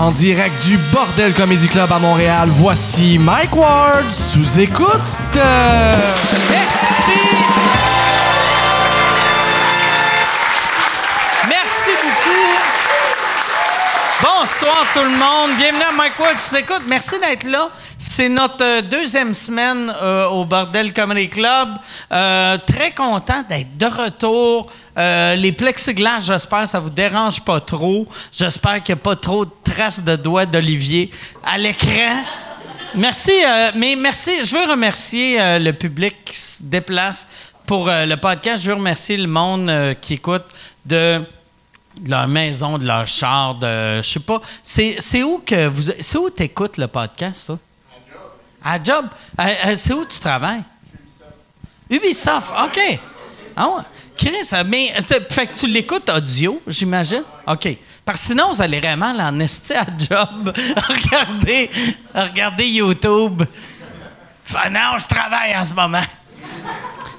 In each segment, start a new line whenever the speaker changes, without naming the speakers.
En direct du Bordel Comedy Club à Montréal, voici Mike Ward sous écoute.
Merci! Merci beaucoup. Bonsoir tout le monde. Bienvenue à Mike Ward sous écoute. Merci d'être là. C'est notre deuxième semaine au Bordel Comedy Club. Très content d'être de retour. Les plexiglas, j'espère que ça vous dérange pas trop. J'espère qu'il n'y a pas trop de traces de doigts d'Olivier à l'écran. Merci, mais merci. Je veux remercier le public qui se déplace pour le podcast. Je veux remercier le monde qui écoute de leur maison, de leur char, de... Je sais pas. C'est où que vous... C'est où t'écoutes le podcast, toi? À Job. C'est où tu travailles? Ubisoft. OK. Ah ouais. Chris, mais fait que tu l'écoutes audio, j'imagine? OK. Parce que sinon, vous allez vraiment l'en esti à Job. Regardez YouTube. Enfin, non, je travaille en ce moment.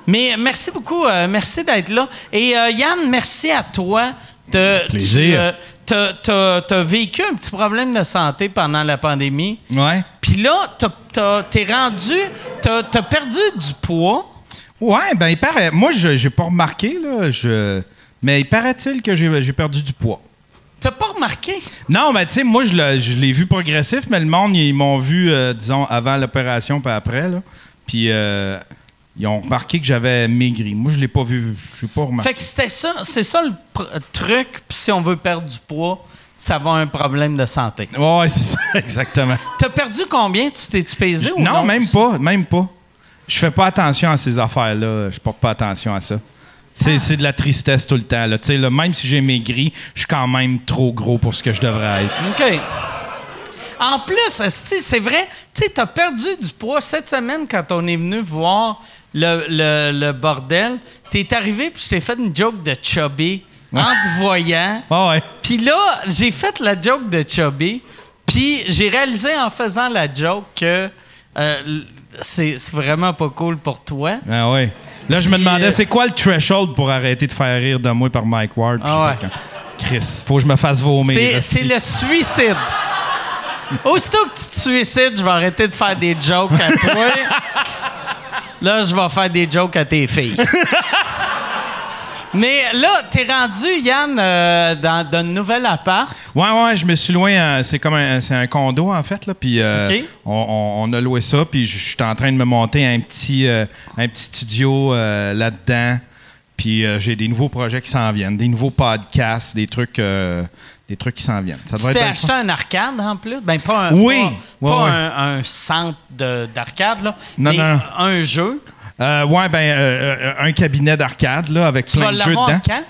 Mais merci beaucoup. Merci d'être là. Et Yann, merci à toi.
Plaisir.
T'as vécu un petit problème de santé pendant la pandémie.
Ouais.
Puis là, t'es rendu... T'as perdu du poids.
Ouais, ben il paraît. Moi, j'ai pas remarqué, là. Mais il paraît-il que j'ai perdu du poids.
T'as pas remarqué?
Non, ben tu sais, moi, je l'ai vu progressif, mais le monde, ils m'ont vu, disons, avant l'opération puis après, là. Puis ils ont remarqué que j'avais maigri. Moi, je l'ai pas vu. Je l'ai pas remarqué.
Fait que c'est ça le truc. Puis si on veut perdre du poids, ça va un problème de santé.
Ouais, c'est ça, exactement.
T'as perdu combien? Tu pesé ou non?
Non, même pas. Je fais pas attention à ces affaires-là. Je porte pas attention à ça. C'est de la tristesse tout le temps. Là. Là, même si j'ai maigri, je suis quand même trop gros pour ce que je devrais être.
OK. En plus, c'est vrai, tu as perdu du poids cette semaine quand on est venu voir le bordel. T'es arrivé puis je t'ai fait une joke de chubby en te voyant.
Ah ouais.
Puis là, j'ai fait la joke de chubby puis j'ai réalisé en faisant la joke que... c'est vraiment pas cool pour toi.
Ah ouais. Là, je me demandais, c'est quoi le threshold pour arrêter de faire rire de moi par Mike Ward?
Ah ouais.
Chris, faut que je me fasse vomir.
C'est le suicide. Aussitôt que tu te suicides, je vais arrêter de faire des jokes à toi. Là, je vais faire des jokes à tes filles. Mais là, t'es rendu, Yann, dans un nouvel appart.
Ouais, je me suis loin. C'est un condo, en fait. Là, puis
OK.
on a loué ça. Puis je suis en train de me monter un petit studio là-dedans. Puis j'ai des nouveaux projets qui s'en viennent. Des nouveaux podcasts, des trucs qui s'en viennent. Ça
Tu t'es acheté un arcade, en plus? Ben, pas un,
oui.
pas
Ouais.
un centre d'arcade, là,
Non,
mais
non.
un jeu.
Un cabinet d'arcade là, avec
Tu
plein
vas
de jeux
l'avoir
dedans.
quand?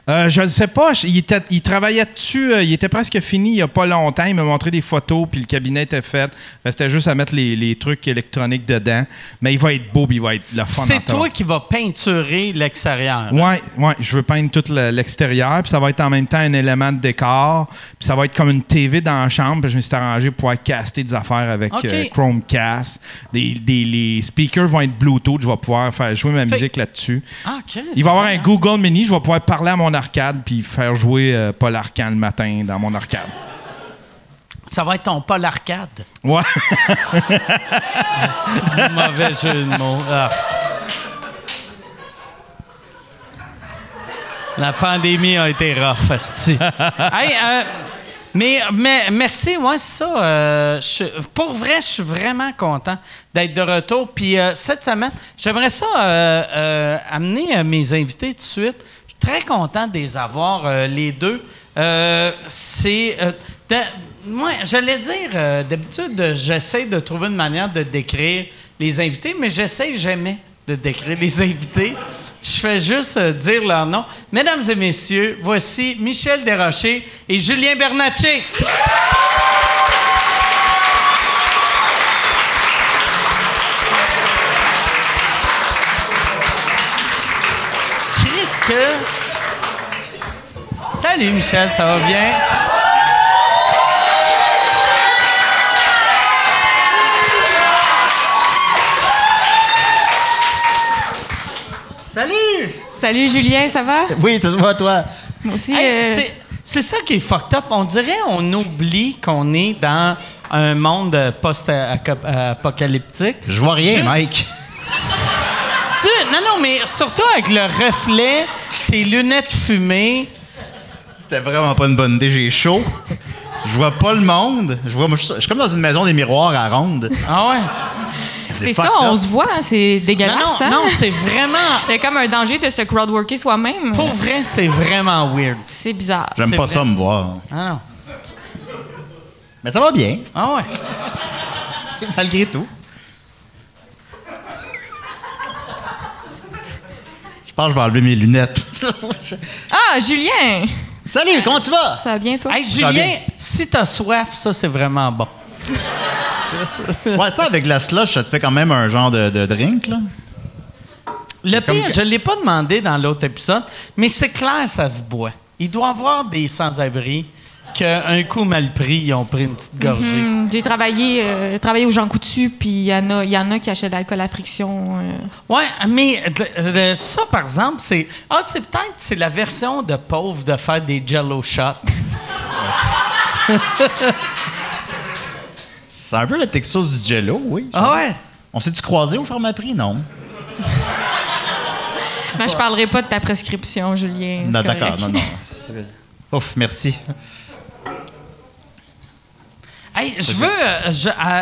Je ne sais pas. Il travaillait dessus. Il était presque fini il n'y a pas longtemps. Il m'a montré des photos, puis le cabinet était fait. Restait juste à mettre les trucs électroniques dedans. Mais il va être beau, puis il va être le fun.
C'est toi qui vas peinturer l'extérieur.
Ouais. Je veux peindre tout l'extérieur, puis ça va être en même temps un élément de décor. Puis ça va être comme une TV dans la chambre. Puis je me suis arrangé pour pouvoir caster des affaires avec
OK.
Chromecast. Les speakers vont être Bluetooth. Je vais pouvoir faire jouer ma musique là-dessus.
Ah, OK.
Il va y avoir un Google Mini. Je vais pouvoir parler à mon arcade puis faire jouer Paul Arcand le matin dans mon arcade.
Ça va être ton Paul Arcade.
Ouais.
C'est un mauvais jeu de mots. Ah. La pandémie a été rough, asti. Hey, mais merci, ouais, c'est ça. Pour vrai, je suis vraiment content d'être de retour. Puis cette semaine, j'aimerais ça amener mes invités tout de suite. Je suis très content de les avoir, les deux. Moi, j'allais dire, d'habitude, j'essaie de trouver une manière de décrire les invités, mais j'essaie jamais de décrire les invités. Je fais juste dire leur nom. Mesdames et messieurs, voici Michel Desrochers et Julien Bernatchez. Qu'est-ce que... Salut Michel, ça va bien?
Salut!
Salut Julien, ça va?
Oui, tout va, toi?
Moi aussi.
Hey, C'est ça qui est fucked up. On dirait on oublie qu'on est dans un monde post-apocalyptique.
Je vois rien, Mike.
Non, mais surtout avec le reflet, tes lunettes fumées.
C'était vraiment pas une bonne idée. J'ai chaud. Je vois pas le monde. Je suis comme dans une maison des miroirs à ronde.
Ah ouais?
C'est ça, on se voit, hein, c'est dégueulasse.
Non, c'est vraiment...
Il y a comme un danger de se crowdworker soi-même.
Pour vrai, c'est vraiment weird.
C'est bizarre.
J'aime pas ça me voir.
Ah non.
Mais ça va bien.
Ah ouais?
Malgré tout. Je pense que je vais enlever mes lunettes.
Ah, Julien!
Salut, comment tu vas?
Ça va bien, toi?
Hey,
Ça va
Julien,
bien.
si t'as soif, ça, c'est vraiment bon.
Ouais, ça, avec la slush, ça te fait quand même un genre de drink, là.
Le
comme
pire,
que-
je ne l'ai pas demandé dans l'autre épisode, mais c'est clair, ça se boit. Il doit y avoir des sans-abri qu'un coup mal pris, ils ont pris une petite gorgée.
J'ai travaillé au Jean Coutu, puis il y en a qui achètent de l'alcool à friction.
Ouais, mais ça, par exemple, c'est peut-être c'est la version de pauvre de faire des Jello shots.
C'est un peu la texture du Jello, oui.
Ah ouais?
On s'est-tu croisé au Pharmaprix? Non.
Mais je parlerai pas de ta prescription, Julien.
Non,
c'est
d'accord,
correct.
non. Ouf, merci.
Hey,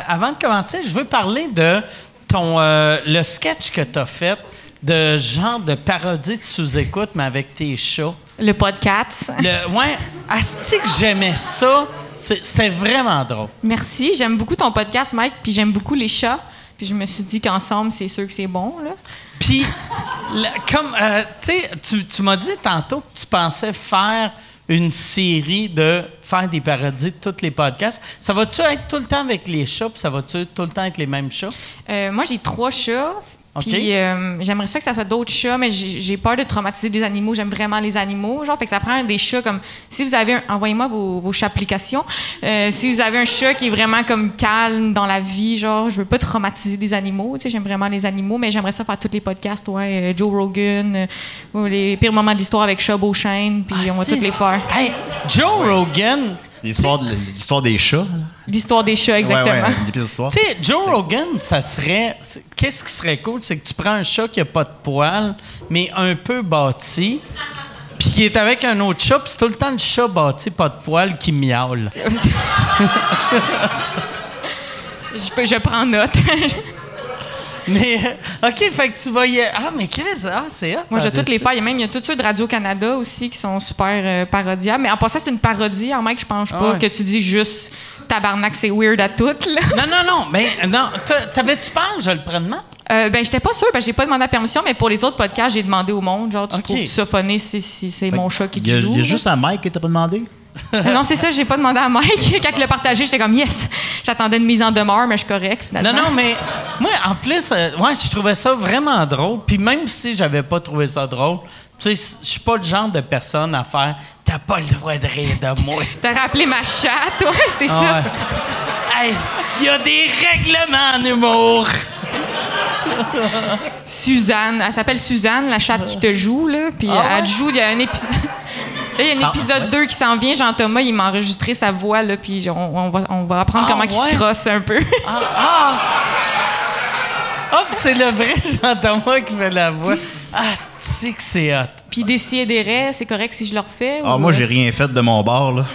avant de commencer, je veux parler de le sketch que tu as fait de genre de parodie de sous-écoute, mais avec tes chats.
Le podcast.
Ouais, asti que j'aimais ça. C'était vraiment drôle.
Merci. J'aime beaucoup ton podcast, Mike, puis j'aime beaucoup les chats. Puis je me suis dit qu'ensemble, c'est sûr que c'est bon, là.
Puis, comme, tu sais, tu m'as dit tantôt que tu pensais faire une série de faire des parodies de tous les podcasts. Ça va-tu être tout le temps avec les chats, puis ça va-tu tout le temps être les mêmes chats?
Moi, j'ai 3 chats.
OK.
Puis j'aimerais ça que ça soit d'autres chats, mais j'ai peur de traumatiser des animaux. J'aime vraiment les animaux. Genre, fait que ça prend des chats comme... Si vous avez envoyez-moi vos chats applications. Si vous avez un chat qui est vraiment comme calme dans la vie, genre, je veux pas traumatiser des animaux. Tu sais, j'aime vraiment les animaux, mais j'aimerais ça faire tous les podcasts. Ouais, Joe Rogan, les pires moments de l'histoire avec Chat Beauchesne, puis on va tous les faire.
Hey, Joe Rogan...
L'histoire des chats. Là.
L'histoire des chats, exactement.
Ouais, l'épisode d'histoire.
Tu sais, Joe Rogan, qu'est-ce qui serait cool, c'est que tu prends un chat qui a pas de poils, mais un peu bâti, puis qui est avec un autre chat, puis c'est tout le temps le chat bâti, pas de poils, qui miaule.
Je prends note.
Mais, OK, fait que tu vas y... Ah, mais Chris, c'est hot.
Moi, je vais toutes les faire. Il y a tous ceux de Radio-Canada aussi qui sont super parodiables. Mais en passant, c'est une parodie, en Mike, je pense pas
ouais.
que tu dis juste tabarnak, c'est weird à toutes, là.
Non, mais non. T'avais-tu peur, je le prenne?
Ben, j'étais pas sûre, parce que j'ai pas demandé la permission, mais pour les autres podcasts, j'ai demandé au monde, genre, tu
OK.
trouves ça funny si c'est mon chat qui te joue?
Il y a
là?
juste à Mike que t'as pas demandé?
Non, c'est ça, j'ai pas demandé à Mike. Quand il l'a partagé, j'étais comme yes. J'attendais une mise en demeure, mais je suis correct, finalement.
Non, mais moi, en plus, je trouvais ça vraiment drôle. Puis même si j'avais pas trouvé ça drôle, tu sais, je suis pas le genre de personne à faire « T'as pas le droit de rire de moi. »
T'as rappelé ma chatte, ouais, c'est ça.
Ouais. Hey, il y a des règlements en humour.
Suzanne, elle s'appelle Suzanne, la chatte qui te joue, là. Puis elle te joue, il y a un épisode... Là, il y a un épisode 2 qui s'en vient. Jean-Thomas, il m'a enregistré sa voix, là, puis on va apprendre comment il se crosse un peu.
Hop, c'est le vrai Jean-Thomas qui fait la voix. Ah, c'est que c'est hot.
Puis Décideret, c'est correct si je le refais?
Ah,
ou...
moi, j'ai rien fait de mon bord, là.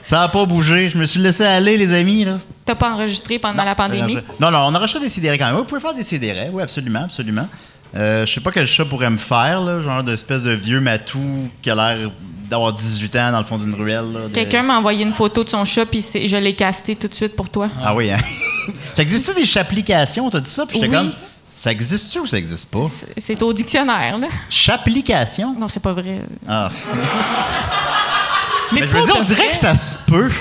Ça a pas bougé. Je me suis laissé aller, les amis, là.
T'as pas enregistré pendant la pandémie?
Non, on a reçu des sidérés quand même. Vous pouvez faire des sidérés, oui, absolument, absolument. Je sais pas quel chat pourrait me faire, là, genre d'espèce de vieux matou qui a l'air d'avoir 18 ans dans le fond d'une ruelle. Là,
Quelqu'un m'a envoyé une photo de son chat, puis je l'ai casté tout de suite pour toi.
Ah oui, hein? Ça existe-tu des chapplications? T'as dit ça? Puis j'étais
Oui.
comme, ça existe-tu ou ça existe pas?
C'est au dictionnaire, là.
Chapplication?
Non, c'est pas vrai.
Ah.
Mais
Mais je veux dire, on dirait que ça se peut.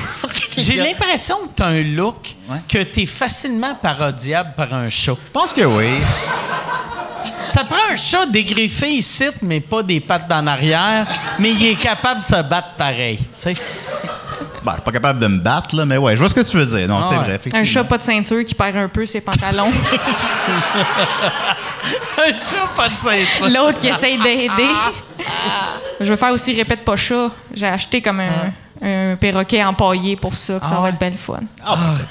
J'ai l'impression que t'as un look
Ouais.
que t'es facilement parodiable par un chat.
Je pense que oui.
Ça prend un chat dégriffé ici, mais pas des pattes d'en arrière, mais il est capable de se battre pareil, tu sais.
je suis pas capable de me battre, là, mais ouais, je vois ce que tu veux dire. Non, c'est vrai, effectivement.
Un chat pas de ceinture qui perd un peu ses pantalons.
Un chat pas de ceinture.
L'autre qui essaye d'aider. Je veux faire aussi répète pas chat. J'ai acheté comme un perroquet empaillé pour ça, puis ça va être bien le fun.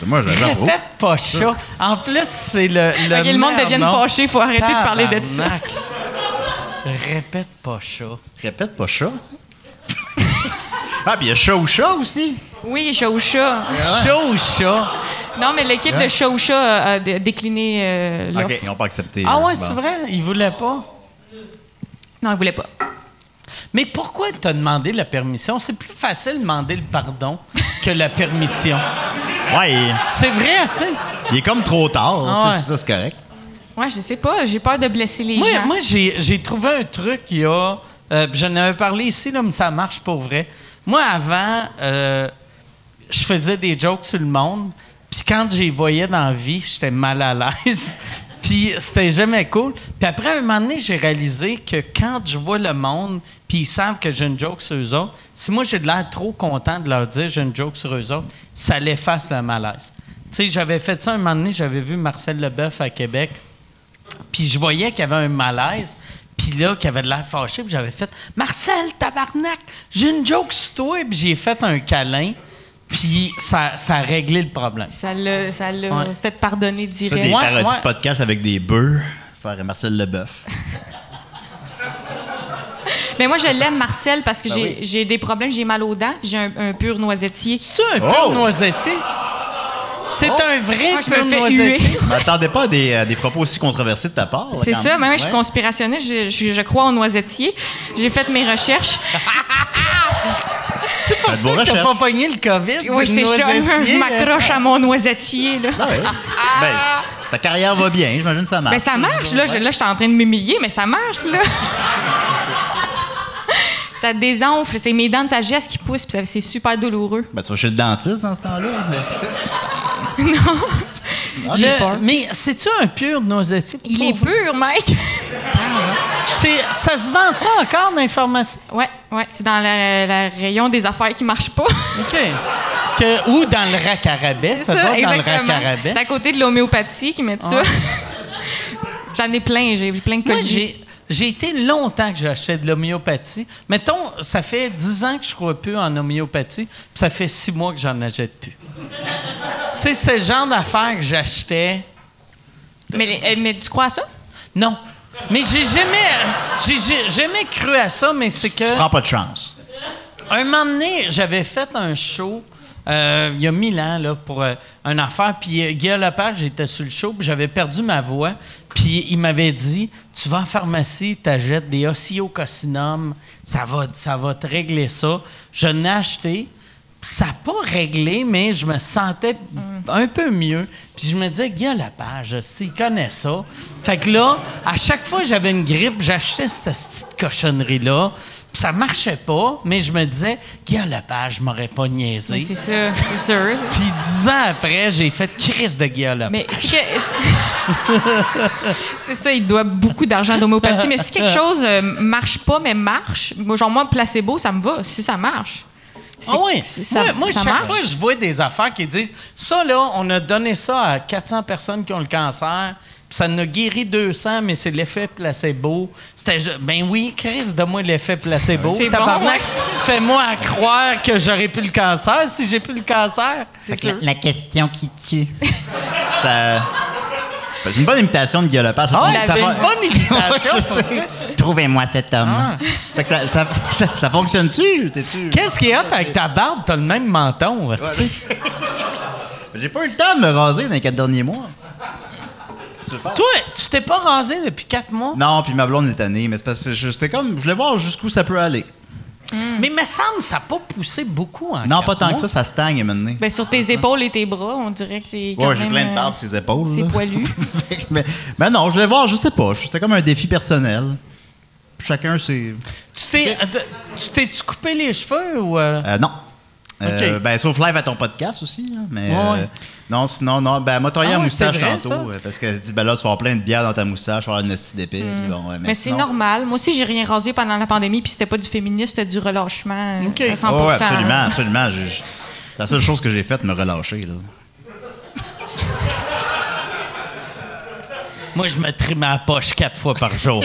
Moi, j'avoue.
Répète pas chat. En plus, c'est le
Ok, le monde devient
nom.
fâché, il faut arrêter de parler de ça.
Tabarnak. Répète pas chat.
Répète pas chat. Puis il y a chat ou chat aussi.
Oui, chat ou chat.
Chat ou chat?
Non, mais l'équipe de chat ou chat a décliné l'offre.
OK, ils n'ont pas accepté.
Ah ouais,
Bon.
c'est vrai? Ils voulaient pas.
Non, ils voulaient pas.
Mais pourquoi t'as demandé la permission? C'est plus facile de demander le pardon que la permission.
Ouais,
C'est vrai, tu sais.
il est comme trop tard.
Ah
tu sais,
ouais.
c'est ça, c'est correct.
Ouais, je sais pas. J'ai peur de blesser les gens.
Moi j'ai trouvé un truc il y a... j'en avais parlé ici, là, mais ça marche pour vrai. Moi, avant, je faisais des jokes sur le monde. Puis quand j'y voyais dans la vie, j'étais mal à l'aise. Puis c'était jamais cool. Puis après, un moment donné, j'ai réalisé que quand je vois le monde, puis ils savent que j'ai une joke sur eux autres, si moi j'ai de l'air trop content de leur dire j'ai une joke sur eux autres, ça l'efface le malaise. Tu sais, j'avais fait ça un moment donné, j'avais vu Marcel Leboeuf à Québec. Puis je voyais qu'il y avait un malaise. Puis là, qu'il avait de l'air fâché. Puis j'avais fait « Marcel, tabarnak, j'ai une joke sur toi. » Puis j'ai fait un câlin. Puis ça a réglé le problème.
Ça l'a
Ouais.
fait pardonner
Tu fais
direct.
des
Ouais,
parodies
ouais.
de podcasts avec des bœufs. Faire Marcel Leboeuf.
Mais moi, je l'aime, Marcel, parce que
oui.
j'ai des problèmes. J'ai mal aux dents. J'ai un pur noisettier.
C'est un
Oh!
pur noisettier? C'est un vrai
Ah, je me
pur
fais
noisettier?
huer.
Je m'attendais pas à des propos aussi controversés de ta part. là,
C'est
quand
ça,
même.
mais moi, je suis
Ouais.
conspirationniste, je crois aux noisetiers. J'ai fait mes recherches.
C'est pour
Faites vos
ça que t'as
recherches.
pas pogné le COVID?
Oui, c'est
le
ça.
noisetier,
Je m'accroche à mon noisettier. Là.
Ah ouais. Ben, ta carrière va bien, j'imagine que ça marche.
Ben, ça marche, là. Là, je suis en train de m'humilier, mais ça marche, là. Ça désenfle. C'est mes dents de sagesse qui poussent, puis c'est super douloureux.
Ben, tu vas chez le dentiste dans ce temps-là.
Le-
J'ai peur.
mais c'est-tu un pur noisetier?
Il est pur, Mike.
Ça se vend-tu encore dans les pharmacies?
Ouais, c'est dans le rayon des affaires qui marchent pas.
OK. Ou dans le rack à rabais. Ça doit être dans le rack à
exactement.
rabais.
C'est à côté de l'homéopathie qui mettent ça. J'en ai plein, j'ai plein de
Moi,
colliers.
j'ai été longtemps que j'achetais de l'homéopathie. Mettons, ça fait 10 ans que je crois plus en homéopathie, puis ça fait 6 mois que j'en achète plus. Tu sais, c'est le genre d'affaires que j'achetais.
Mais tu crois à ça?
Non. Mais j'ai jamais cru à ça, mais c'est que...
Prends pas de chance.
Un moment donné, j'avais fait un show il y a 1000 ans là, pour une affaire. Puis Guy Lepage, j'étais sur le show, puis j'avais perdu ma voix. Puis il m'avait dit, tu vas en pharmacie, t'achètes des oxycocinum, ça va te régler ça. Je l'ai acheté. Ça n'a pas réglé, mais je me sentais un peu mieux. Puis je me disais, Guy Lepage, s'il connaît ça. Fait que là, à chaque fois que j'avais une grippe, j'achetais cette petite cochonnerie-là. Puis ça marchait pas, mais je me disais, Guy Lepage m'aurait pas niaisé.
Mais c'est ça, c'est sûr.
Puis 10 ans après, j'ai fait crise de Guy Lepage.
Mais c'est ça, il doit beaucoup d'argent d'homéopathie. Mais si quelque chose marche pas, mais marche, genre moi, placebo, ça me va, si ça marche.
Ah oui, moi
ça
chaque
marche.
fois, je vois des affaires qui disent, ça là, on a donné ça à 400 personnes qui ont le cancer, puis ça en a guéri 200, mais c'est l'effet placebo. Ben oui, Chris, donne-moi l'effet placebo.
C'est
Tabarnak,
bon, ouais.
fais-moi croire que j'aurais plus le cancer si j'ai plus le cancer.
C'est sûr.
La question qui tue. Ça... C'est une bonne imitation de Guy Lepage.
Ah ouais,
Ça
c'est
fa-
une bonne imitation.
Ouais, je sais. Trouvez-moi cet homme. Fait que ça fonctionne-tu? T'es-tu?
Qu'est-ce qu'il y a avec ta barbe? T'as le même menton. hostie.
J'ai pas eu le temps de me raser dans les 4 derniers mois. Qu'est-ce que tu veux faire?
Toi, tu t'es pas rasé depuis 4 mois?
Non, puis ma blonde est tannée, mais c'est parce que c'était comme... Je voulais voir jusqu'où ça peut aller.
Mais me semble que ça n'a pas poussé beaucoup en
Non,
4
pas tant
mois.
que ça stagne maintenant.
Ben, sur tes épaules et tes bras, on dirait que c'est quand
Ouais, j'ai
même,
plein de barbe sur les épaules.
c'est
là.
poilu.
mais non, je voulais voir, je sais pas. C'était comme un défi personnel. Chacun, c'est...
Tu t'es-tu coupé les cheveux ou...
non.
OK.
Ben, sauf live à ton podcast aussi. Là, mais
Ouais.
non, sinon, non. Ben, m'a taillé
Ah
la
ouais,
moustache
c'est vrai,
tantôt.
ça?
Parce qu'elle dit, ben là, tu vas avoir plein de bière dans ta moustache, tu vas avoir une hostie d'épée. puis bon, ouais,
Mais c'est
sinon-
normal. Moi aussi, j'ai rien rasé pendant la pandémie, puis c'était pas du féminisme, c'était du relâchement
OK.
100%.
Oh, ouais, absolument, absolument. C'est la seule chose que j'ai faite, me relâcher, là.
Moi, je me trime à la poche 4 fois par jour.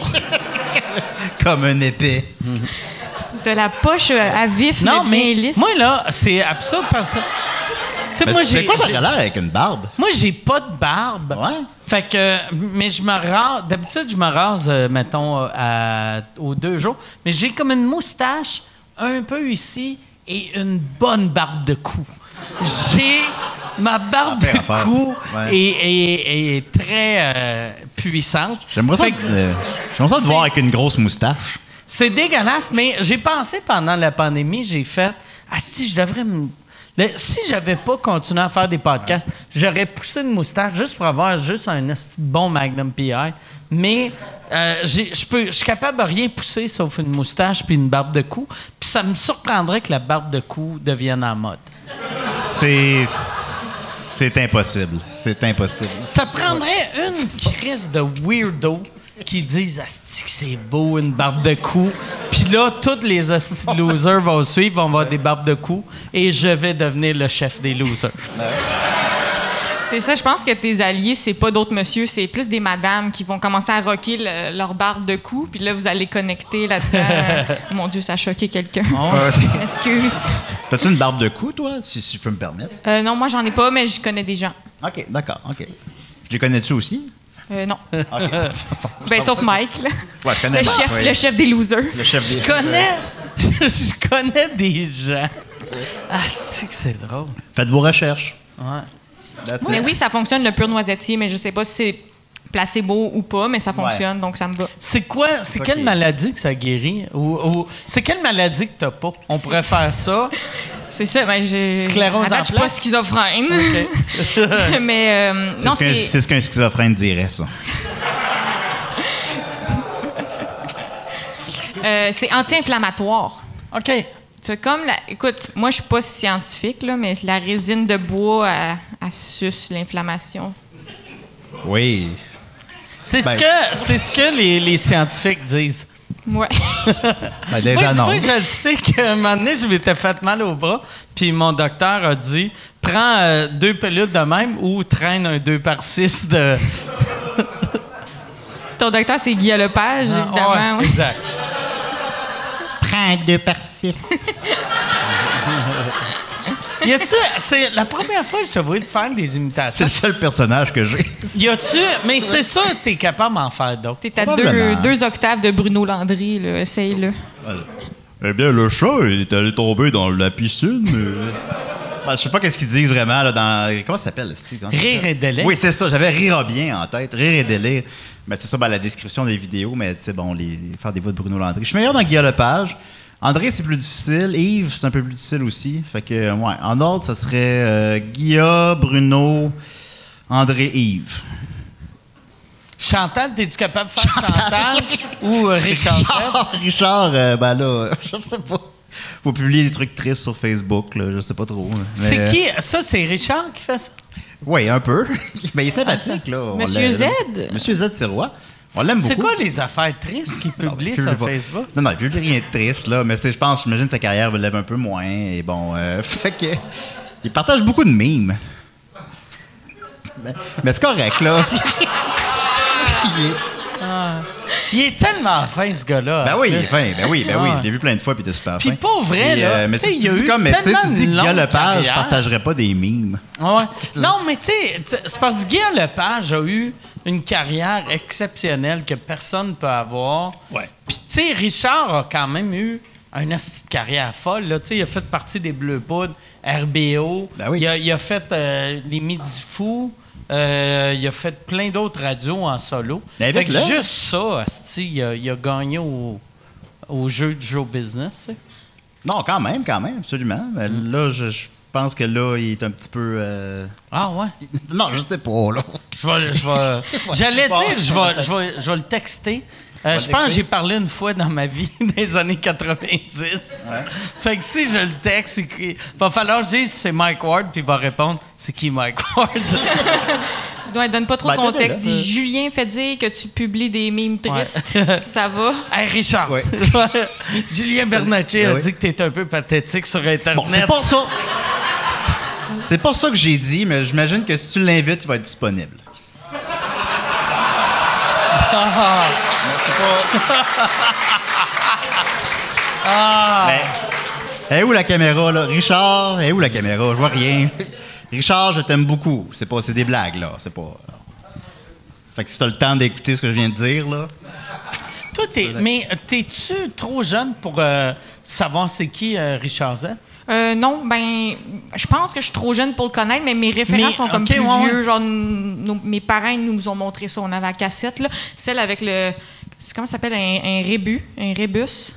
Comme un épée.
De la poche à vif,
Non, mais
bien lisse.
moi, là, c'est absurde parce que... Tu sais,
Mais
moi,
c'est quoi, t'as l'air avec une barbe?
Moi, j'ai pas de barbe.
Ouais.
Fait que... Mais je me rase... D'habitude, je me rase, mettons, aux 2 jours. Mais j'ai comme une moustache un peu ici et une bonne barbe de cou. J'ai... Ma barbe
Affaire
de
à faire.
cou
Ouais.
est très puissante.
J'aimerais ça,
Fait que
j'aimerais ça te
c'est-
voir avec une grosse moustache.
C'est dégueulasse, mais j'ai pensé pendant la pandémie, j'ai fait si je devrais me. Si j'avais pas continué à faire des podcasts, j'aurais poussé une moustache juste pour avoir juste un esti de bon Magnum PI. Mais je suis capable de rien pousser sauf une moustache puis une barbe de cou. Puis ça me surprendrait que la barbe de cou devienne en mode.
C'est impossible. C'est impossible.
Ça prendrait une crise de weirdo qui disent asti que c'est beau une barbe de cou. Puis là, tous les asti de losers vont suivre, vont avoir des barbes de cou et je vais devenir le chef des losers.
C'est ça, je pense que tes alliés, c'est pas d'autres messieurs, c'est plus des madames qui vont commencer à rocker leur barbe de cou, puis là, vous allez connecter là-dedans. Mon Dieu, ça a choqué quelqu'un. Excuse.
T'as-tu une barbe de cou, toi, si je peux me permettre?
Non, moi, j'en ai pas, mais je connais des gens.
OK, d'accord, OK. Je les connais-tu aussi?
Non.
OK.
Ben, sauf Mike, là.
Ouais, je connais ça, oui.
Le chef des losers.
Le chef des...
Je connais des gens. Asti que c'est drôle.
Faites vos recherches.
Ouais.
That's
Mais
it.
oui, ça fonctionne, le pur noisetier, mais je sais pas si c'est placebo ou pas, mais ça fonctionne, donc ça me va.
C'est quoi? C'est quelle maladie que ça guérit? Ou c'est quelle maladie que t'as pas? On pourrait faire ça.
C'est ça, ben j'ai...
Sclérose en
je suis pas
plaques?
schizophrène.
OK.
Mais non,
C'est ce qu'un schizophrène dirait, ça.
c'est anti-inflammatoire.
OK.
C'est comme écoute, moi je suis pas scientifique là, mais la résine de bois elle suce l'inflammation.
Oui.
C'est
Ben-
ce que les scientifiques disent.
Ouais.
Ben, des
Moi,
annonces.
je le sais qu'à un moment donné, je m'étais fait mal au bras, puis mon docteur a dit prends 2 pilules de même ou traîne un 2x6 de.
Ton docteur c'est Guy Lepage, évidemment.
Ouais,
ouais.
exact.
Prends 2x6.
Y a-tu. C'est la première fois que je te vois te faire des
C'est
imitations.
le seul personnage que j'ai.
Y a-tu. Mais c'est sûr que t'es capable d'en faire d'autres.
T'es à
Probablement.
2 octaves de Bruno Landry, là. Essaye-le.
Eh bien, le chat, il est allé tomber dans la piscine. Ben, je sais pas qu'est-ce qu'ils disent vraiment là, dans... Comment ça s'appelle, Steve? Comment ça
Rire
s'appelle?
et délai.
Oui, c'est ça. J'avais Rira bien en tête. Rire et délai. Ben, c'est ça, ben, la description des vidéos, mais tu sais, bon, faire des voix de Bruno Landry. Je suis meilleur dans Guy Lepage. André, c'est plus difficile. Yves, c'est un peu plus difficile aussi. Fait que, ouais, en ordre, ça serait Guilla, Bruno, André, Yves.
Chantal, t'es-tu capable de faire Chantal ou Richard Fred?
Richard, ben là, je sais pas. Faut publier des trucs tristes sur Facebook, là, je sais pas trop. là.
C'est
Mais,
qui? Ça, c'est Richard qui fait ça?
Oui, un peu. Mais il est sympathique, là. On
Monsieur
l'aime.
Z?
Monsieur Z, c'est roi. On l'aime beaucoup.
C'est quoi les affaires tristes qu'il publie
Je
sur
sais pas.
Facebook?
Non, il publie rien de triste, là. Mais je pense, j'imagine que sa carrière lève un peu moins. Et bon, fait que. Il partage beaucoup de mimes. Mais c'est correct, là.
Il est tellement fin, ce gars-là.
Ben oui, il est fin. Ben oui,
Ah.
je l'ai vu plein de fois, puis il était super
Puis
fin.
pas vrai, là.
Mais
Tu sais,
si
il y a
tu dis
eu
comme, mais tu sais,
tellement
tu dis
une
que Guy
longue
Lepage, je
carrière.
partagerais pas des mimes.
Ouais. Non, mais tu sais, c'est parce que Guy Lepage a eu une carrière exceptionnelle que personne ne peut avoir.
Ouais.
Puis, tu sais, Richard a quand même eu une petite carrière folle. Là. Tu sais, il a fait partie des Bleus Poudres, RBO.
Ben oui.
Il a fait les Midi Fous. Il a fait plein d'autres radios en solo.
Ben,
Fait que
avec là.
juste ça, asti, il a gagné au jeu du show business. tu sais.
Non, quand même, absolument. Mais là, je pense que là, il est un petit peu.
Ah ouais?
Non, je sais pas, là.
J'allais
Bon.
dire, je vais le texter. Je pense
texter.
que j'ai parlé une fois dans ma vie, des années 90. Fait que si je le texte, il va falloir que je dise c'est Mike Ward, puis il va répondre c'est qui Mike Ward?
Ouais, donne pas trop de
Ben,
contexte.
t'étais là.
Dis Julien fait dire que tu publies des mimes tristes.
Ouais.
Ça va?
Hey Richard,
Ouais.
Julien Bernatchez
Ben
a
oui.
dit que t'es un peu pathétique sur Internet.
Bon, c'est pas ça. C'est pas ça que j'ai dit, mais j'imagine que si tu l'invites, il va être disponible. Elle est où la caméra, là? Richard, elle est où la caméra? Je vois rien. Richard, je t'aime beaucoup. C'est des blagues, là. C'est pas... Fait que si t'as le temps d'écouter ce que je viens de dire, là...
Toi, mais t'es-tu trop jeune pour savoir c'est qui Richard Z?
Non, je pense que je suis trop jeune pour le connaître, mais mes références sont comme plus vieux. Genre, mes parents ils nous ont montré ça. On avait la cassette, là. Celle avec le... Comment ça s'appelle? Un rébus? Un rébus?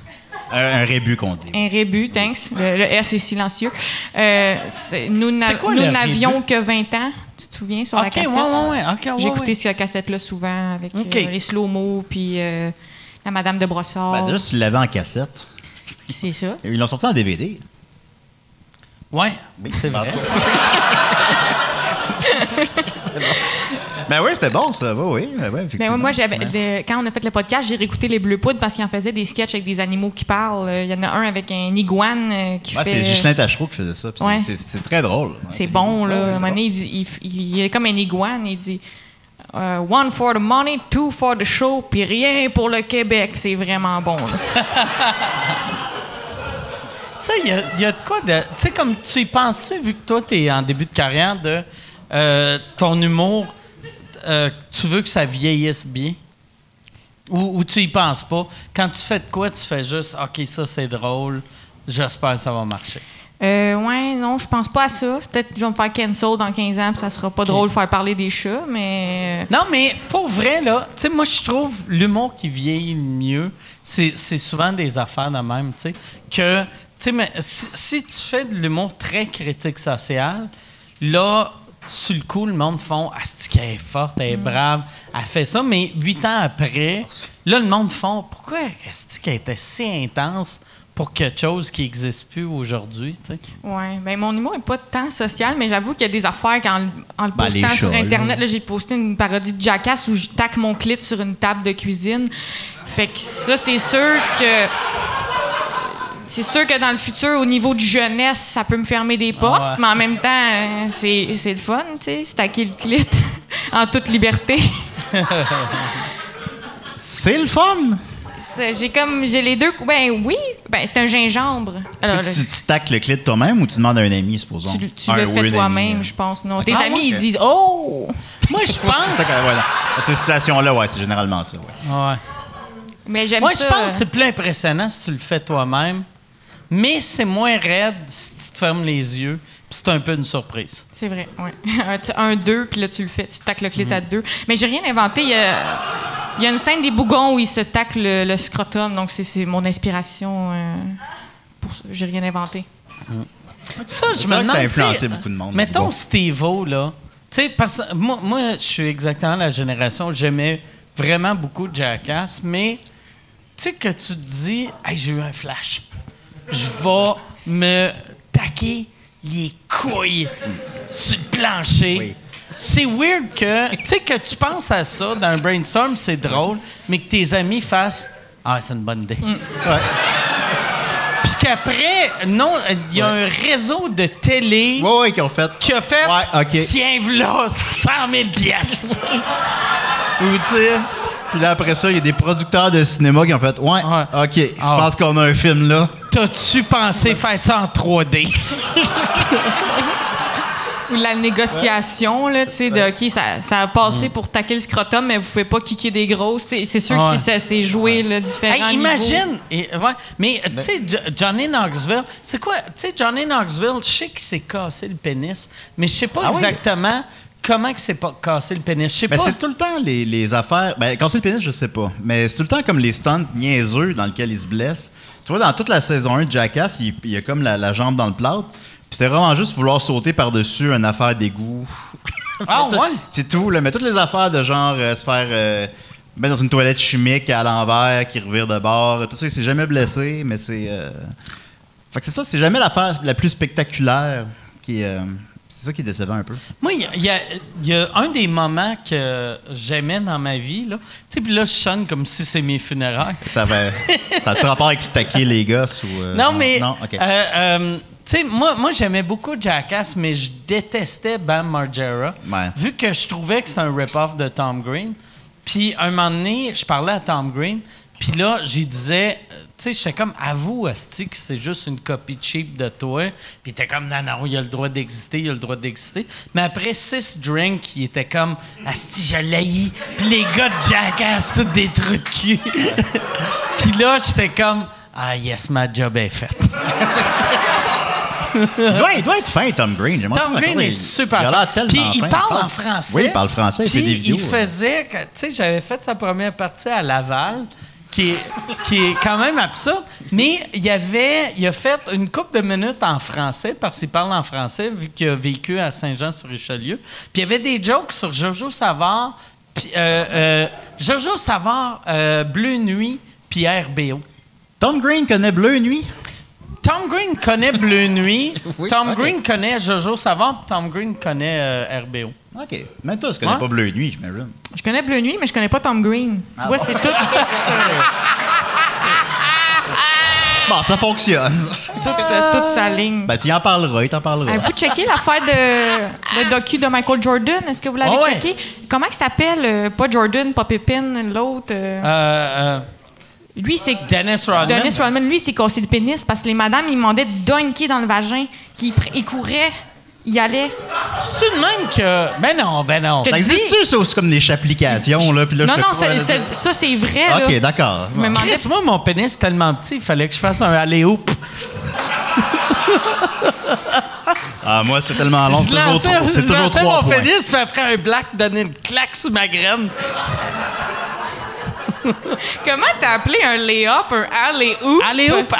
Un rébus qu'on dit.
Un rébus, thanks. Le S est silencieux. Nous n'avions que 20 ans, tu te souviens, sur la cassette? J'ai écouté cette cassette-là souvent avec les slow-mo, puis la Madame de Brossard.
Déjà, si tu l'avais en cassette.
C'est ça.
Ils l'ont sorti en DVD.
Oui, c'est vrai.
Ben oui, c'était bon, ça. Oui, effectivement.
Moi, quand on a fait le podcast, j'ai réécouté les Bleus Poudres parce qu'ils en faisaient des sketchs avec des animaux qui parlent. Il y en a un avec un iguane qui fait...
c'est Ghislain Tachereau qui faisait ça.
Ouais.
C'est très drôle.
C'est bon, là. À un moment donné, il est comme un iguane. Il dit « One for the money, two for the show, puis rien pour le Québec. » C'est vraiment bon, là.
Ça, il y a de quoi de... Tu sais, comme tu y penses-tu, vu que toi, tu es en début de carrière, de ton humour, tu veux que ça vieillisse bien? Ou tu y penses pas? Quand tu fais de quoi, tu fais juste « OK, ça, c'est drôle. J'espère que ça va marcher. »
Non, je pense pas à ça. Peut-être que je vais me faire cancel dans 15 ans, puis ça sera pas drôle de faire parler des chats, mais...
Non, mais pour vrai, là, tu sais, moi, je trouve l'humour qui vieillit mieux, c'est souvent des affaires de même, tu sais, que... Tu sais, mais si tu fais de l'humour très critique social, là, sur le coup, le monde font « Ah, c'est qu'elle est forte, elle est brave, elle fait ça », mais 8 ans après, là, le monde font « Pourquoi est-ce qu'elle était si intense pour quelque chose qui n'existe plus aujourd'hui? »
Oui, bien, mon humour n'est pas tant social, mais j'avoue qu'il y a des affaires qu'en le postant sur Internet, là, j'ai posté une parodie de Jackass où je taque mon clit sur une table de cuisine. Fait que ça, c'est sûr que... C'est sûr que dans le futur, au niveau du jeunesse, ça peut me fermer des portes, mais en même temps, c'est le fun, tu sais, stacker le clit en toute liberté.
C'est le fun!
J'ai les deux coups. Ben oui, c'est un gingembre. Alors,
tu tacles le clit toi-même ou tu demandes à un ami, supposons?
Tu le fais toi-même, je pense. Non, tes amis, ils disent « Oh! »
Moi, je pense...
Ces situations-là, c'est généralement ça.
Ouais.
Mais j'aime
Moi,
ça.
je pense que c'est plus impressionnant si tu le fais toi-même, mais c'est moins raide si tu te fermes les yeux, puis c'est un peu une surprise.
C'est vrai, oui. 1-2, puis là, tu le fais. Tu tacles le clit à 2. Mais j'ai rien inventé. Il y a une scène des Bougons où ils se taclent le scrotum, donc c'est mon inspiration pour ça. J'ai rien inventé.
Ça, je me demande...
Ça a influencé beaucoup de monde.
Mettons Steve-O, là. Tu sais, parce que moi, je suis exactement la génération où j'aimais vraiment beaucoup Jackass, mais tu sais que tu te dis « Hey, j'ai eu un flash. Je vais me taquer les couilles sur le plancher. Oui. » C'est weird que, tu sais, que tu penses à ça dans un brainstorm, c'est drôle, mais que tes amis fassent « Ah, c'est une bonne idée. Ouais. Puis qu'après, non, il y a un réseau de télé
qui ont fait.
Tiens, voilà, 100 000 piastres. Ou tu sais.
Puis là, après ça, il y a des producteurs de cinéma qui ont fait OK, je pense qu'on a un film là.
T'as-tu pensé faire ça en 3D?
Ou la négociation, là, tu sais, de OK, ça a passé pour taquer le scrotum, mais vous pouvez pas kicker des grosses. T'sais, c'est sûr que ça s'est joué là, différents niveaux.
Imagine! Mais, tu sais, Johnny Knoxville, c'est quoi? Tu sais, Johnny Knoxville, je sais qu'il s'est cassé le pénis, mais je sais pas exactement comment il s'est pas cassé le pénis. Je sais pas.
C'est tout le temps les affaires... casser le pénis, je sais pas. Mais c'est tout le temps comme les stunts niaiseux dans lesquels il se blesse. Tu vois, dans toute la saison 1 de Jackass, il y a comme la jambe dans le plâtre. Puis c'était vraiment juste vouloir sauter par-dessus une affaire d'égout.
Ah ouais?
C'est tout, là. Mais toutes les affaires de genre se faire mettre dans une toilette chimique à l'envers, qui revire de bord, tout ça, il s'est jamais blessé, mais c'est... Fait que c'est ça, c'est jamais l'affaire la plus spectaculaire qui... c'est ça qui est décevant un peu.
Moi, il y a un des moments que j'aimais dans ma vie, là. Tu sais, puis là, je sonne comme si c'est mes funérailles.
Ça a-tu rapport avec stacker les gosses ou...
Non, mais...
Non, OK.
Tu sais, moi j'aimais beaucoup Jackass, mais je détestais Bam Margera.
Ouais.
Vu que je trouvais que c'est un rip-off de Tom Green. Puis, un moment donné, je parlais à Tom Green, puis là, j'y disais, tu sais, j'étais comme, avoue, Asti, que c'est juste une copie cheap de toi. Puis, il était comme, non, il a le droit d'exister, il a le droit d'exister. Mais après 6 drinks, il était comme, Asti, je l'haïs. Puis, les gars de Jackass, tous des trucs de cul. Puis là, j'étais comme, ah, yes, ma job est faite.
Il doit être fin, Tom Green.
Tom Green est super
Il a l'air tellement
Puis il
fin.
parle en français.
Oui, il parle français. Il fait des vidéos.
Il faisait... Tu sais, j'avais fait sa première partie à Laval, qui est quand même absurde, mais il a fait une couple de minutes en français, parce qu'il parle en français, vu qu'il a vécu à Saint-Jean-sur-Richelieu. Puis il y avait des jokes sur Jojo Savard, puis Jojo Savard, Bleu Nuit, puis RBO.
Tom Green connaît Bleu Nuit?
Tom Green connaît Bleu Nuit.
Oui,
Tom
ok.
Green connaît Jojo Savard, puis Tom Green connaît RBO.
OK. Mais toi, tu connais
Ouais.
pas Bleu Nuit, j'imagine.
Je connais Bleu Nuit, mais je connais pas Tom Green. Tu vois, c'est tout,
Bon, ça fonctionne.
toute sa ligne.
Ben, tu en parleras, il t'en parlera.
Avez-vous checké l'affaire de le docu de Michael Jordan? Est-ce que vous l'avez
Oh ouais.
checké? Comment il s'appelle? Pas Jordan, pas Pippen, l'autre. Lui, c'est
Dennis Rodman.
Dennis Rodman. Lui, il s'est cassé le pénis parce que les madames, ils demandaient de dunker dans le vagin. Il courait, il allait.
C'est de même que... Ben non.
Je
Ça
te dis-
existe ça aussi comme des applications, là? Puis là,
Non,
je te
non,
crois, là,
ça, c'est vrai. là.
OK, d'accord.
Je me demandais-
Chris, moi, mon pénis est tellement petit, il fallait que je fasse un alley-oop.
Ah, moi, c'est tellement long,
Je lançais
c'est toujours 3
mon
points.
pénis, puis après un black, donner une claque sur ma graine.
Comment t'as appelé un lay-up, un alley-oop?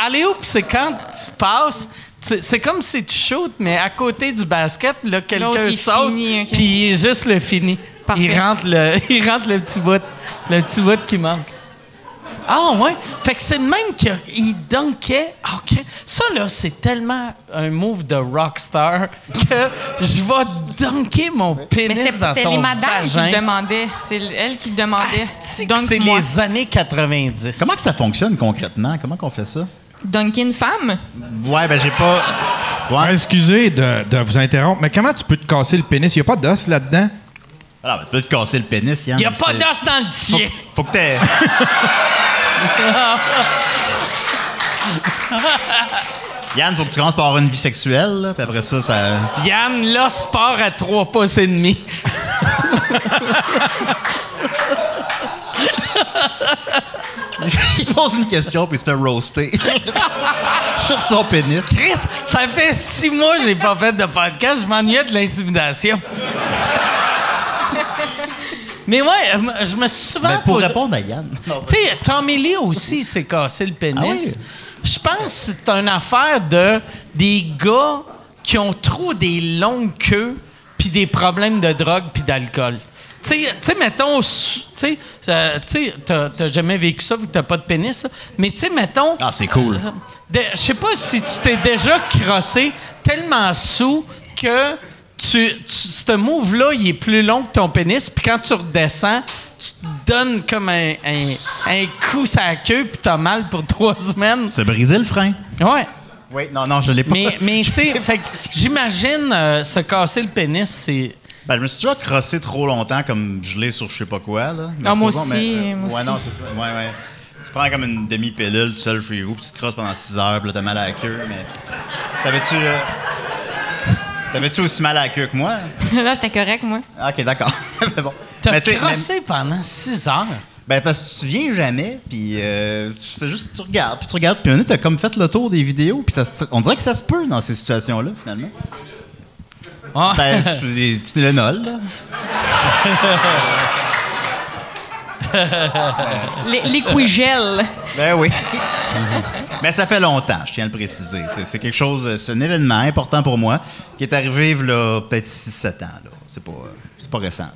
Alley-oop, c'est quand tu passes... C'est comme si tu shootes, mais à côté du basket, là,
L'autre,
quelqu'un
il
saute,
finit, ok.
puis il est juste le fini.
Parfait.
Il rentre le petit bout qui manque. Ah ouais? Fait que c'est le même qu'il dunkait. OK. Ça, là, c'est tellement un move de rockstar que je vais dunker mon
Mais
pénis dans
c'était
ton
les madames qui
vagin.
le demandaient. C'est elle qui le demandait.
Asti que
Dunk
c'est
moi.
les années 90.
Comment que ça fonctionne concrètement? Comment qu'on fait ça?
Dunker une femme?
Ouais, ben j'ai pas... Ouais.
Excusez de vous interrompre, mais comment tu peux te casser le pénis? Il n'y a pas d'os là-dedans?
Alors, ben, tu peux te casser le pénis, Yann.
Il n'y a pas d'os dans le tien.
Faut que t'aies... Yann, faut que tu commences par avoir une vie sexuelle, là, puis après ça...
Yann, l'os part à 3 pouces et demi.
Il pose une question, puis il se fait roaster sur son pénis.
Chris, ça fait 6 mois que j'ai pas fait de podcast. Je m'ennuyais de l'intimidation. Mais ouais, je me suis souvent
Mais pour
posé...
répondre à Yann... non.
Tu sais, Tommy Lee aussi s'est cassé le pénis.
Ah oui?
Je pense que c'est une affaire des gars qui ont trop des longues queues puis des problèmes de drogue puis d'alcool. Tu sais, mettons, tu sais, t'as jamais vécu ça vu que t'as pas de pénis, là. Mais tu sais, mettons...
Ah, c'est cool.
Je sais pas si tu t'es déjà crossé tellement sous que ce move-là, il est plus long que ton pénis, puis quand tu redescends, tu te donnes comme un coup sur la queue, puis t'as mal pour 3 semaines.
Se briser le frein.
Ouais.
Oui, non, je l'ai pas.
Mais c'est... Fait que j'imagine se casser le pénis, c'est...
Ben, je me suis déjà crossé trop longtemps comme gelé sur je sais pas quoi, là. Mais
Ah, moi
supposons,
aussi,
ouais,
moi
non, c'est ça. Ouais. Tu prends comme une demi-pilule tout seul chez vous, puis tu te crosses pendant 6 heures, puis là, t'as mal à la queue, mais... T'avais-tu aussi mal à la queue que moi?
Là, j'étais correct, moi.
OK, d'accord. Mais bon.
T'as
Mais tu sais,
crossé pendant 6 heures.
ben, parce que tu viens jamais, puis tu fais juste... Tu regardes, puis un t'as comme fait le tour des vidéos, puis on dirait que ça se peut dans ces situations-là, finalement.
Ah.
Ben, c'est des petits Tylenol, là.
Liquigel.
Ben oui. Mais ça fait longtemps, je tiens à le préciser. C'est quelque chose, c'est un événement important pour moi qui est arrivé là, peut-être 6-7 ans. Là. C'est pas récent. Là.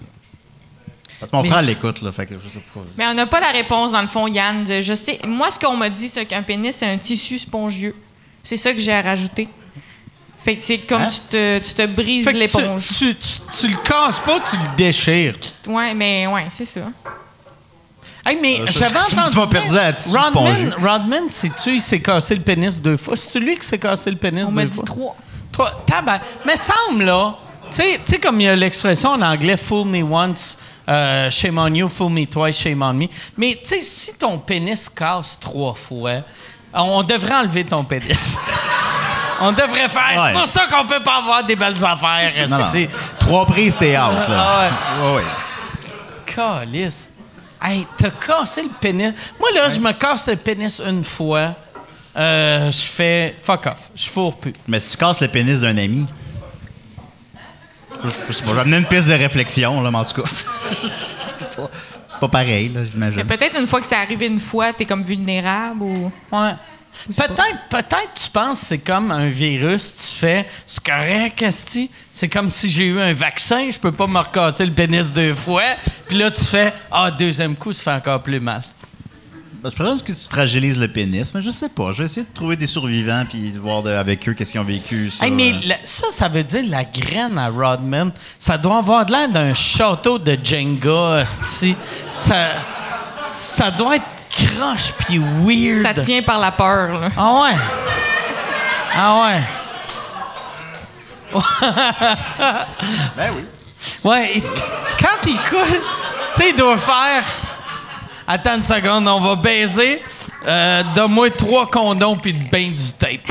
Parce que mon frère l'écoute, là, fait que je sais pas.
Mais on n'a pas la réponse, dans le fond, Yann. Je sais. Moi, ce qu'on m'a dit, c'est qu'un pénis, c'est un tissu spongieux. C'est ça que j'ai à rajouter. Fait que c'est comme
Hein?
tu te brises
Fait que
l'éponge.
tu le casses pas, tu le déchires.
Ouais, mais ouais, c'est ça.
Hey, mais j'avais
tu
entendu
m'as perdu à tissu spongieux.
Rodman, sais-tu, il s'est cassé le pénis 2 fois. C'est lui qui s'est cassé le pénis 2 fois?
On m'a dit 3.
Toi, mais semble, là, tu sais, comme il y a l'expression en anglais « fool me once, shame on you, fool me twice, shame on me ». Mais, tu sais, si ton pénis casse 3 fois, on devrait enlever ton pénis. On devrait faire.
Ouais.
C'est pour ça qu'on peut pas avoir des belles affaires.
Non, non.
esti.
3 prises, t'es out. Là.
Ah ouais.
Ouais.
Calice. Hey, t'as cassé le pénis. Moi, là, je me casse le pénis une fois. Je fais fuck off. Je fourre plus.
Mais si tu casses le pénis d'un ami, je sais pas, je vais amener une piste de réflexion, là, mais en tout cas. c'est pas pareil, là,
Mais
j'imagine.
peut-être une fois que c'est arrivé une fois, t'es comme vulnérable ou.
Ouais. Peut-être tu penses que c'est comme un virus, tu fais c'est correct, esti. C'est comme si j'ai eu un vaccin, je peux pas me recasser le pénis 2 fois. Puis là, tu fais deuxième coup, ça fait encore plus mal.
Je pense que tu fragilises le pénis, mais je sais pas. Je vais essayer de trouver des survivants puis de voir avec eux qu'est-ce qu'ils ont vécu. Ça,
Hey, mais ça veut dire la graine à Rodman, ça doit avoir de l'air d'un château de Jenga, esti. Ça doit être croche puis weird.
Ça tient par la peur, là.
Ah ouais. Ah ouais.
Ben oui.
Ouais, quand il coule, tu sais, il doit faire. Attends une seconde, on va baiser. Donne-moi 3 condoms puis ben du tape.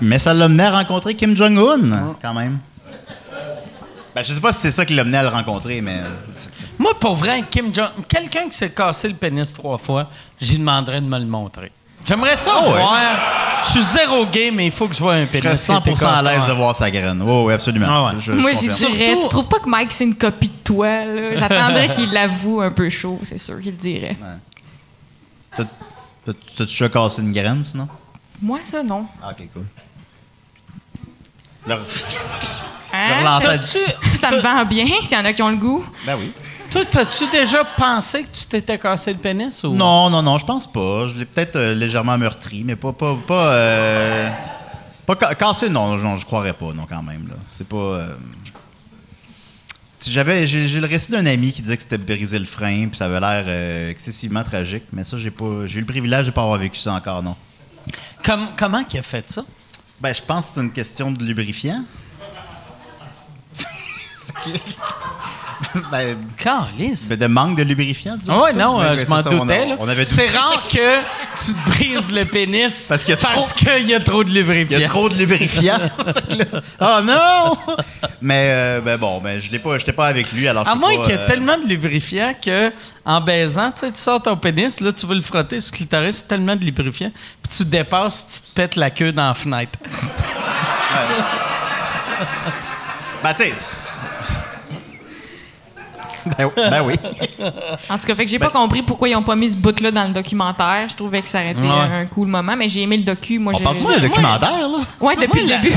Mais ça l'a mené à rencontrer Kim Jong-un, quand même. Ben, je sais pas si c'est ça qui l'a mené à le rencontrer, mais.
Moi, pour vrai, quelqu'un qui s'est cassé le pénis 3 fois, j'y demanderais de me le montrer. J'aimerais ça voir. Je suis zéro gay, mais il faut que je vois un pénis.
Je serais 100% à l'aise de voir sa graine. Oui, absolument.
Ah ouais.
Moi, j'y
confirme.
dirais. Tu trouves pas que Mike, c'est une copie de toi, là? J'attendrais qu'il l'avoue un peu chaud, c'est sûr qu'il le dirait.
T'as-tu déjà cassé une graine, sinon?
Moi, ça, non.
Ah, OK, cool. Leur-
Hein?
relancer la
T'as-tu-
Ça me vend bien, s'il y en a qui ont le goût.
Ben oui.
Toi, t'as-tu déjà pensé que tu t'étais cassé le pénis? Ou?
Non, je pense pas. Je l'ai peut-être légèrement meurtri, mais pas cassé, non, je croirais pas, non, quand même, là. C'est pas... Si j'ai le récit d'un ami qui disait que c'était brisé le frein, puis ça avait l'air excessivement tragique, mais ça, j'ai eu le privilège de pas avoir vécu ça encore, non.
Comment qu'il a fait ça?
Ben, je pense que c'est une question de lubrifiant. ben,
Calice.
de manque de lubrifiant, disons.
Ah ouais, non,
Ben,
je
c'est
m'en
ça,
doutais. Là.
On avait dit
C'est rare que tu te brises le pénis
Parce qu'il y a trop-
qu'il y a trop de lubrifiant.
il y a trop de lubrifiant. Oh non! Mais j'étais pas avec lui, alors
À
je peux
moins
pas,
qu'il y ait tellement de lubrifiant que en baisant, tu sors ton pénis, là, tu veux le frotter sur le clitoris, c'est tellement de lubrifiant, puis tu dépasses, tu te pètes la queue dans la fenêtre.
Ben, tu sais. Ben oui.
En tout cas, fait que j'ai pas compris pourquoi ils ont pas mis ce bout-là dans le documentaire. Je trouvais que ça aurait été un cool moment, mais j'ai aimé le docu. Moi,
On parle-tu d'un documentaire, là?
Ouais, depuis le début.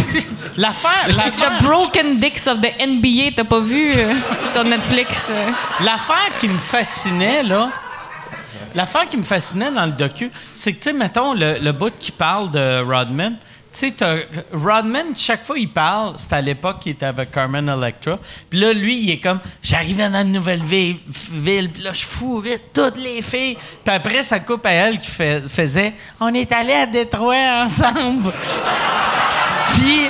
L'affaire,
The Broken Dicks of the NBA, t'as pas vu sur Netflix?
l'affaire qui me fascinait, là, dans le docu, c'est que, tu sais, mettons, le bout qui parle de Rodman, tu sais, Rodman, chaque fois il parle, c'était à l'époque qu'il était avec Carmen Electra, puis là, lui, il est comme, j'arrivais dans une nouvelle ville, puis là, je fourrais toutes les filles, puis après, ça coupe à elle qui faisait, on est allés à Détroit ensemble. Puis,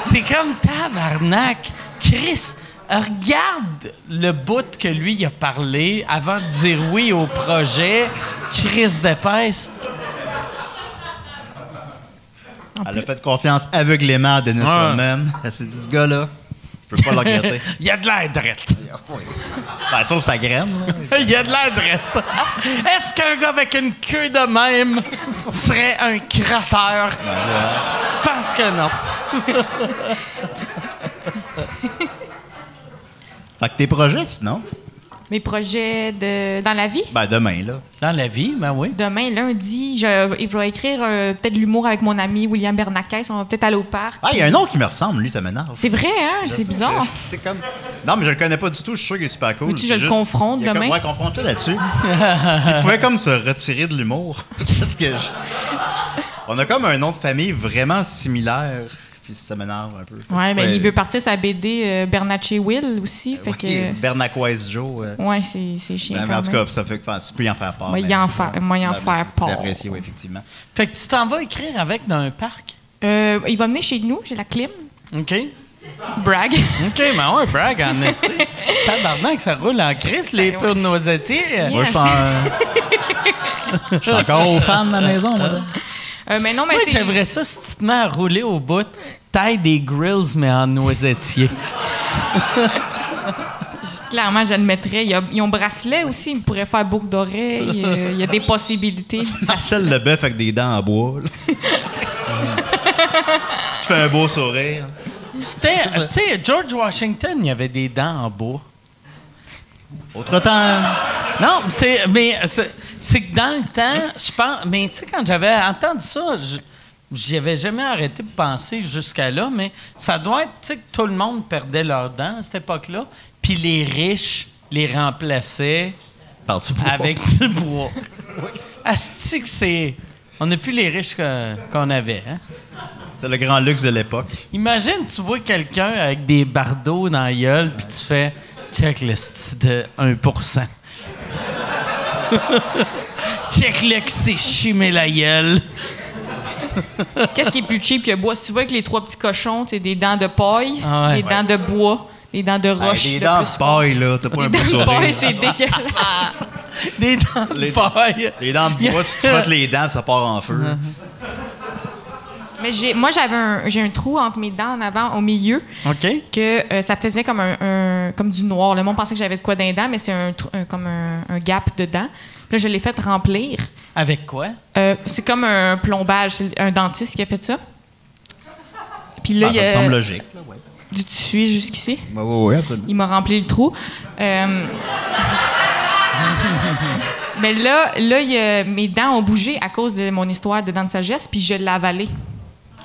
t'es comme tabarnak, Chris. Regarde le bout que lui il a parlé avant de dire oui au projet. Chris d'épaisse.
Elle a fait confiance aveuglément à Dennis Rodman. Elle s'est dit, ce gars-là, je peux pas le regretter.
Il y a de l'air drette.
Ben, sauf sa graine, là.
Il y a de l'air drette. Est-ce qu'un gars avec une queue de même serait un crasseur? Je pense que non.
Fait que tes projets, sinon?
Mes projets dans la vie.
Ben, demain, là.
Dans la vie, ben oui.
Demain, lundi, je vais écrire peut-être de l'humour avec mon ami William Bernacquez. On va peut-être aller au parc.
Ah, il y a un nom qui me ressemble, lui, ça m'énerve.
C'est vrai, hein?
Je
C'est
sais,
bizarre.
C'est comme... Non, mais je le connais pas du tout. Je suis sûr qu'il est super cool.
Veux-tu que
C'est
je le
juste-
confronte
il y a comme-
demain?
Ouais, confronte-le là-dessus. S'il pouvait comme se retirer de l'humour. Parce que... On a comme un nom de famille vraiment similaire. puis ça m'énerve un peu.
Ouais, mais il veut partir sa BD Bernatchez Will aussi. Fait que...
Bernacquoise Joe.
Ouais, c'est chiant.
Mais en tout cas, ça fait que tu peux y en faire part.
Moi, y en faire part.
C'est apprécié, oui, effectivement.
Fait que tu t'en vas écrire avec dans un parc?
Il va venir chez nous, j'ai la clim.
OK.
Brag.
OK, mais ouais, brag en esti. Tabarnak, ça roule en crise, les purs noisetiers.
Moi, je suis encore au fan de la maison. Moi,
mais non, mais
Moi,
c'est...
j'aimerais ça si tu te mets à rouler au bout, taille des grills, mais en noisetier.
Clairement, je le mettrais. Ils ont bracelet aussi. Ils pourraient faire boucle d'oreille. Il y a des possibilités.
Marcel Leboeuf avec des dents en bois. Tu fais un beau sourire.
C'était, tu sais, George Washington, il y avait des dents en bois.
Autre temps.
Non, c'est que dans le temps, je pense... Mais tu sais, quand j'avais entendu ça, j'y avais jamais arrêté de penser jusqu'à là, mais ça doit être, tu sais, que tout le monde perdait leurs dents à cette époque-là, puis les riches les remplaçaient
Par du bois.
avec du bois. Asti que c'est... On n'a plus les riches qu'on avait, hein?
C'est le grand luxe de l'époque.
Imagine, tu vois quelqu'un avec des bardeaux dans la gueule, puis tu fais « Check le style de 1%. » Check le que c'est chimé la gueule.
Qu'est-ce qui est plus cheap que bois? Si tu vois avec les trois petits cochons, c'est des dents de paille,
Ah ouais.
des dents de bois, des dents de roche.
Des
le
dents
plus
de paille, là. T'as pas un
Les
beau
dents de
sourire.
paille, c'est dégueulasse.
Des dents de paille.
Les dents de bois, tu te frottes les dents, ça part en feu.
Mais moi, j'ai un trou entre mes dents en avant, au milieu,
OK.
que ça faisait comme comme du noir. Le monde pensait que j'avais de quoi dans les dents, mais c'est comme un gap dedans. Là, je l'ai fait remplir.
Avec quoi?
C'est comme un plombage. C'est un dentiste qui a fait ça. Puis là, il y
Ça me
a
semble logique. Là, ouais.
du tissu jusqu'ici.
Oui, absolument.
Il m'a rempli le trou. Mais là mes dents ont bougé à cause de mon histoire de dents de sagesse, puis je l'ai avalé.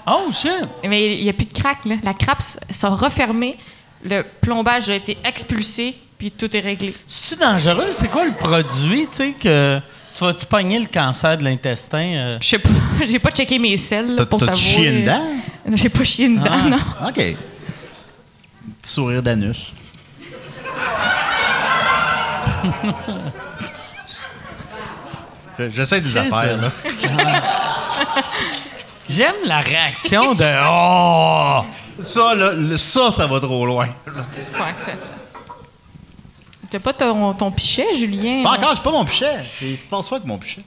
Oh, shit!
Mais il n'y a plus de craque, là. La crappe s'est refermée, le plombage a été expulsé, puis tout est réglé.
C'est-tu dangereux? C'est quoi le produit, tu sais, que... Tu vas-tu pogner le cancer de l'intestin?
Je sais pas, j'ai pas checké mes selles, là, pour
T'as-tu
t'avouer.
chié une dent?
J'ai pas chié une dent, non.
OK. Petit sourire d'anus. J'essaie des affaires, là.
J'aime la réaction de « Oh!
Ça, là, ça va trop loin.
Je crois que ça. T'as pas ton pichet, Julien?
Pas encore, j'ai pas mon pichet. Il se passe quoi avec mon pichet? »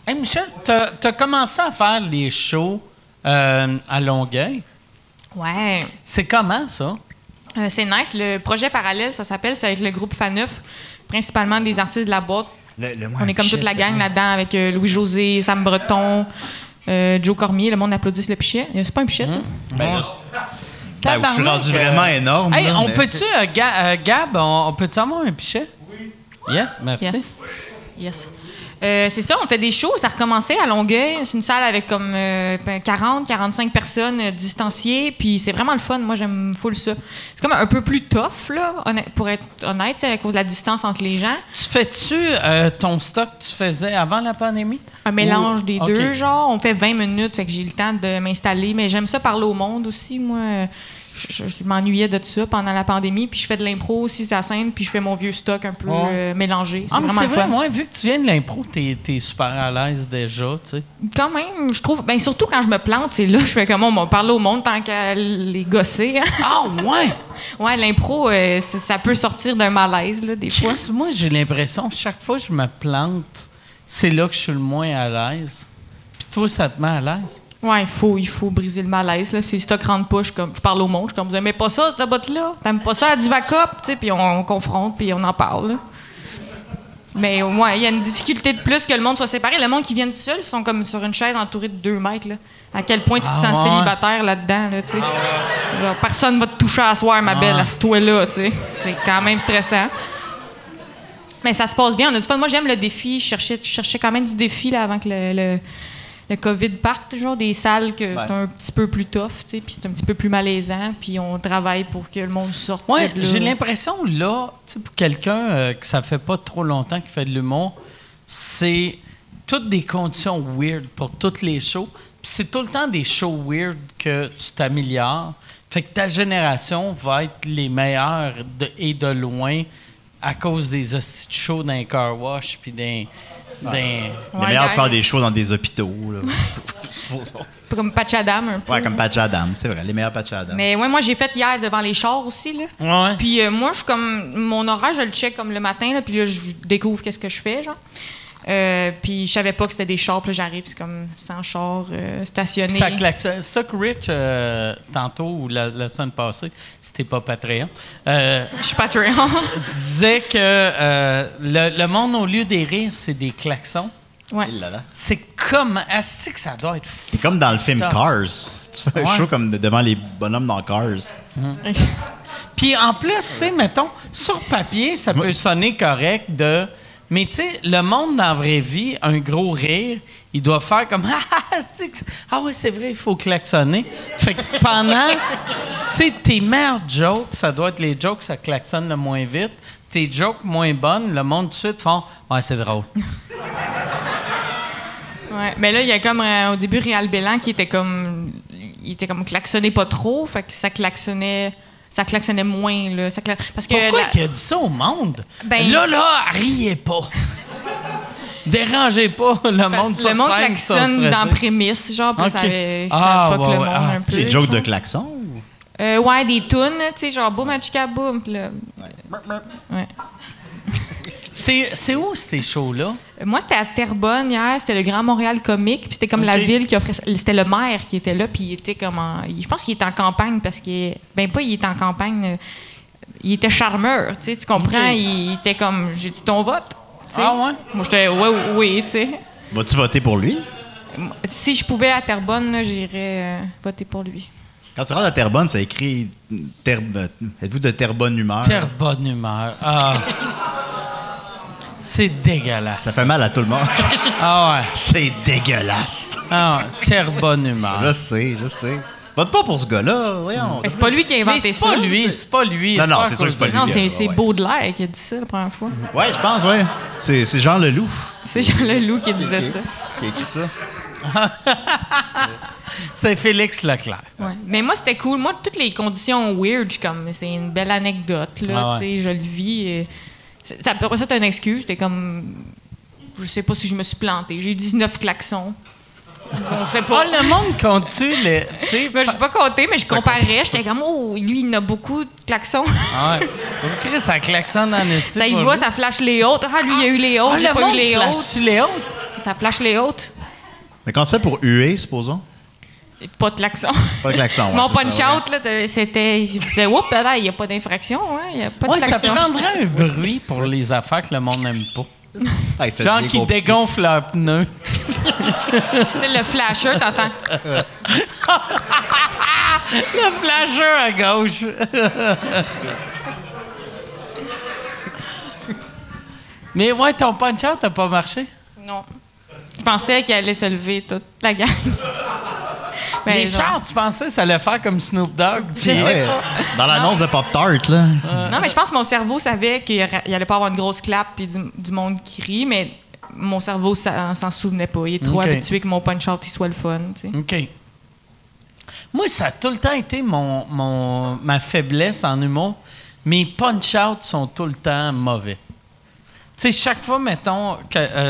Hey, Michel, t'as commencé à faire les shows à Longueuil.
Ouais.
C'est comment, ça?
C'est nice. Le projet parallèle, ça s'appelle, c'est avec le groupe Faneuf, principalement des artistes de la boîte. On est comme toute la gang là-dedans avec Louis-José, Sam Breton, Joe Cormier. Le monde applaudisse le pichet. C'est pas un pichet, ça?
Ben, je suis rendu vraiment énorme.
Hey,
là,
on
mais-
peut-tu, Gab, on peut-tu avoir un pichet? Oui. Yes, merci.
Yes. Yes. C'est ça, on fait des shows. Ça recommençait à Longueuil. C'est une salle avec comme 40-45 personnes distanciées. Puis c'est vraiment le fun. Moi, j'aime full ça. C'est comme un peu plus tough, là, pour être honnête, à cause de la distance entre les gens.
Tu fais-tu ton stock que tu faisais avant la pandémie?
Un mélange des
OK.
deux, genre. On fait 20 minutes, fait que j'ai le temps de m'installer. Mais j'aime ça parler au monde aussi, moi. Je m'ennuyais de tout ça pendant la pandémie. Puis je fais de l'impro aussi sur la scène. Puis je fais mon vieux stock un peu mélangé. C'est
Ah, mais
vraiment
c'est
le
vrai,
fun.
moi, vu que tu viens de l'impro, t'es super à l'aise déjà, tu sais.
Quand même, je trouve. Ben surtout quand je me plante, c'est là, je fais comme on va parler au monde tant qu'à les gosser. Hein.
Ah, ouais!
Ouais, l'impro, ça peut sortir d'un malaise, là, des fois.
Chris, moi, j'ai l'impression que chaque fois que je me plante, c'est là que je suis le moins à l'aise. Puis toi, ça te met à l'aise?
Ouais, il faut briser le malaise. Là. Si stock rentre pas, je parle au monde. Je suis comme, vous aimez pas ça, cette botte-là? T'aimes pas ça à Divacop? Tu sais, puis on confronte, puis on en parle. Là. Mais ouais, il y a une difficulté de plus que le monde soit séparé. Le monde qui vient tout seul, ils sont comme sur une chaise entourée de 2 mètres. Là. À quel point tu te sens
ouais.
célibataire là-dedans, là, tu sais. Genre, personne va te toucher à soir, ma belle, assis-toi là, tu sais. C'est quand même stressant. Mais ça se passe bien, on a du fun. Moi, j'aime le défi. Je cherchais quand même du défi là, avant que le COVID parte, genre des salles que c'est un petit peu plus tough, tu sais, puis c'est un petit peu plus malaisant, puis on travaille pour que le monde sorte
Ouais,
de là.
j'ai l'impression, là, tu sais, pour quelqu'un que ça fait pas trop longtemps qu'il fait de l'humour, c'est toutes des conditions weird pour toutes les shows. Puis c'est tout le temps des shows weird que tu t'améliores. Fait que ta génération va être les meilleures et de loin à cause des hosties de shows d'un car wash puis d'un...
Les meilleurs de faire des shows dans des hôpitaux. Là.
Comme Patch Adam, un peu.
Ouais, comme Patch Adam, c'est vrai, les meilleurs Patch Adam.
Mais ouais, moi, j'ai fait hier devant les chars aussi, là.
Ouais.
Puis moi, je suis comme... Mon horaire, je le check comme le matin, là, puis là, je découvre qu'est-ce que je fais, genre. Puis je savais pas que c'était des chars, puis là, j'arrive, c'est comme 100 chars stationnés.
Ça klaxonne. Ça que Rich, tantôt, ou la semaine passée, c'était pas Patreon,
Je suis Patreon.
disait que le monde, au lieu des rires, c'est des klaxons.
Ouais.
C'est comme... Asti que ça doit être
C'est comme dans le film
top.
Cars. Tu fais un
Ouais.
show comme devant les bonhommes dans Cars.
Puis en plus, tu sais, mettons, sur papier, ça peut sonner correct de... Mais tu sais, le monde dans la vraie vie, un gros rire, il doit faire comme ah ouais, c'est vrai, il faut klaxonner. Fait que pendant, tu sais, tes meilleurs jokes, ça doit être les jokes, ça klaxonne le moins vite. Tes jokes moins bonnes, le monde tout de suite font ouais, c'est drôle.
Ouais. Mais là, il y a comme au début Réal Bélan qui était comme. Il était comme klaxonné pas trop, fait que ça klaxonnait moins, là. Parce que
Pourquoi qu'il a dit ça au monde?
Ben-
Là, riez pas. Dérangez pas le monde sur
le monde
scène qui sont
klaxonne dans
stressés.
prémisse, genre, puis
Ok.
ça fuck
ouais,
le
ouais.
monde
Ah,
un peu.
Les jokes de
genre.
klaxon?
Ouais, des tunes, tu sais, genre boum, achika, boum. Puis là. Ouais.
C'est où ces shows-là?
Moi, c'était à Terrebonne hier, c'était le Grand Montréal Comique, puis c'était comme la
Ok.
ville qui offrait ça. C'était le maire qui était là, puis il était comme je pense qu'il était en campagne parce qu'il... Ben pas, il était en campagne, il était charmeur, tu sais, tu comprends?
Ok.
Il était comme, j'ai-tu ton vote? Tu sais.
Ah ouais?
Moi, j'étais, oui, tu sais.
Vas-tu voter pour lui?
Si je pouvais à Terrebonne, là, j'irais voter pour lui.
Quand tu rentres à Terrebonne, ça écrit êtes-vous de Terrebonne humeur?
Bonne humeur. Ah. C'est dégueulasse.
Ça fait mal à tout le monde.
Ah ouais.
C'est dégueulasse.
Ah, bonne humeur.
Je sais. Vote pas pour ce gars-là, voyons.
Mais c'est pas lui qui a
Mais
inventé
c'est
ça.
pas lui, c'est pas lui.
Non, non,
pas à
c'est sûr que
cause
c'est pas
de
lui.
Non,
Ouais.
c'est Baudelaire qui a dit ça la première fois.
Ouais, je pense, ouais. C'est Jean Leloup
C'est Jean Leloup qui disait ça.
qui a écrit ça.
C'est Félix Leclerc.
Ouais. Mais moi, c'était cool. Moi, toutes les conditions weird, je suis comme, c'est une belle anecdote, là,
Ah ouais.
tu sais, je le vis. Après ça, t'as une excuse. T'es comme, je sais pas si je me suis plantée. J'ai eu 19 klaxons. On sait pas.
Ah, le monde compte-tu les. Tu sais,
Ben, je vais pas compter, mais je comparais. J'étais comme, oh, lui, il en a beaucoup de klaxons.
ah ouais. Chris, ça klaxonne dans le
Ça y va, ça flash les autres. Ah, lui, il a eu les autres.
Ah,
J'ai
le
pas eu
monde
les autres.
flash-tu les autres?
Ça flash les autres.
Mais quand tu fais pour huer, supposons?
Pas de klaxon.
Pas de klaxon, ouais,
Mon
c'est ça,
punch-out, là, c'était. Je disais, oups, là, il n'y a pas d'infraction, hein. Il n'y a pas de
Ouais, ça
klaxon.
prendrait un bruit pour les affaires que le monde n'aime pas.
Hey, ça
Genre
devient
qui
compliqué.
dégonfle leurs pneus.
Tu sais, le flasher, t'entends.
Le flasher à gauche. Mais ouais, ton punch-out n'a pas marché.
Non. Je pensais qu'elle allait se lever toute la gang. Ben,
Les
genre-
chars, tu pensais que ça allait faire comme Snoop Dogg? Puis
Je sais
Ouais, dans l'annonce de Pop-Tart, là.
Non, mais je pense que mon cerveau savait qu'il allait pas avoir une grosse clap puis du monde qui rit, mais mon cerveau s'en souvenait pas. Il est trop
Ok.
habitué que mon punch-out il soit le fun, tu sais.
OK. Moi, ça a tout le temps été ma faiblesse en humour. Mes punch-outs sont tout le temps mauvais. Tu sais, chaque fois, mettons,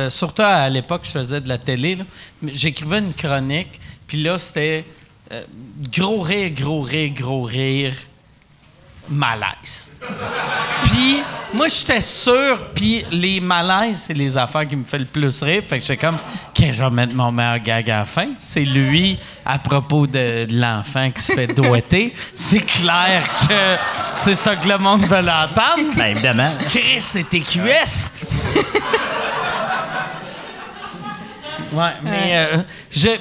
surtout à l'époque, je faisais de la télé, là, j'écrivais une chronique, puis là, c'était gros rire, malaise. Puis, moi, j'étais sûr, puis les malaises, c'est les affaires qui me font le plus rire. Fait que j'étais comme, OK, je vais mettre mon meilleur gag à la fin. C'est lui, à propos de l'enfant qui se fait doigter. C'est clair que c'est ça que le monde veut l'entendre.
Ben, évidemment.
Chris, c'est TQS! Ouais, mais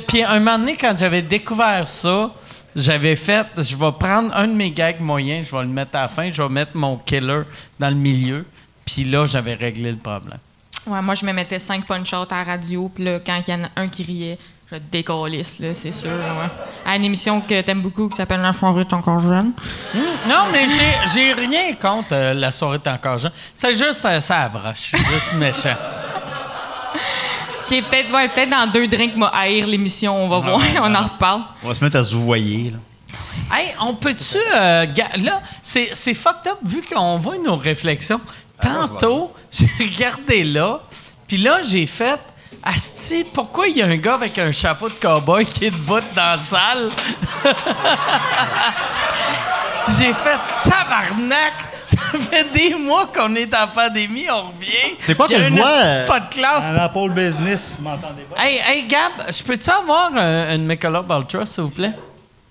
puis un moment donné, quand j'avais découvert ça, j'avais fait, je vais prendre un de mes gags moyens, je vais le mettre à la fin, je vais mettre mon killer dans le milieu, puis là, j'avais réglé le problème.
Ouais, moi, je me mettais 5 punch-outs à la radio, puis là, quand il y en a un qui riait, je décalisse, là, c'est sûr. Ouais. À une émission que t'aimes beaucoup qui s'appelle La soirée est encore jeune.
Non, mais j'ai rien contre la soirée est encore jeune. C'est juste ça broche. Je suis juste méchant.
OK, peut-être dans 2 drinks, m'a haïr l'émission. On va voir, on en reparle.
On va se mettre à se vouvoyer, là.
Hey, on peut-tu... là, c'est fucked up, vu qu'on voit nos réflexions. Tantôt, j'ai regardé là, puis là, j'ai fait... Asti, pourquoi il y a un gars avec un chapeau de cow-boy qui est debout dans la salle? J'ai fait tabarnak! Ça fait des mois qu'on est en pandémie, on revient.
C'est quoi
Il y a
que je
une
vois?
asti de pas de classe.
Un Apple Business, vous m'entendez pas?
Hey, Gab, je peux-tu avoir une Michelob Ultra, s'il vous plaît?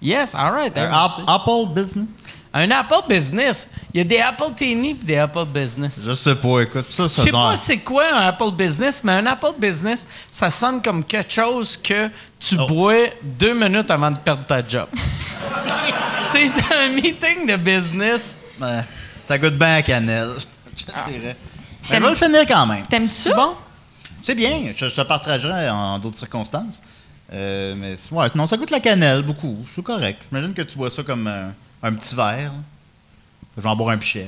Yes, all right.
Apple Business?
Un Apple Business. Il y a des Apple Teeny et des Apple Business.
Je sais pas, écoute.
Je sais pas c'est quoi un Apple Business, mais un Apple Business, ça sonne comme quelque chose que tu bois 2 minutes avant de perdre ta job. Tu sais, dans un meeting de business...
Ouais, ça goûte bien à cannelle, je dirais. Mais je vais le finir quand même.
T'aimes
C'est
ça?
bon?
C'est bien, je te partagerai en d'autres circonstances. Mais ouais, non, ça goûte la cannelle, beaucoup. C'est correct. J'imagine que tu bois ça comme un petit verre. Là. Je vais en boire un pichet.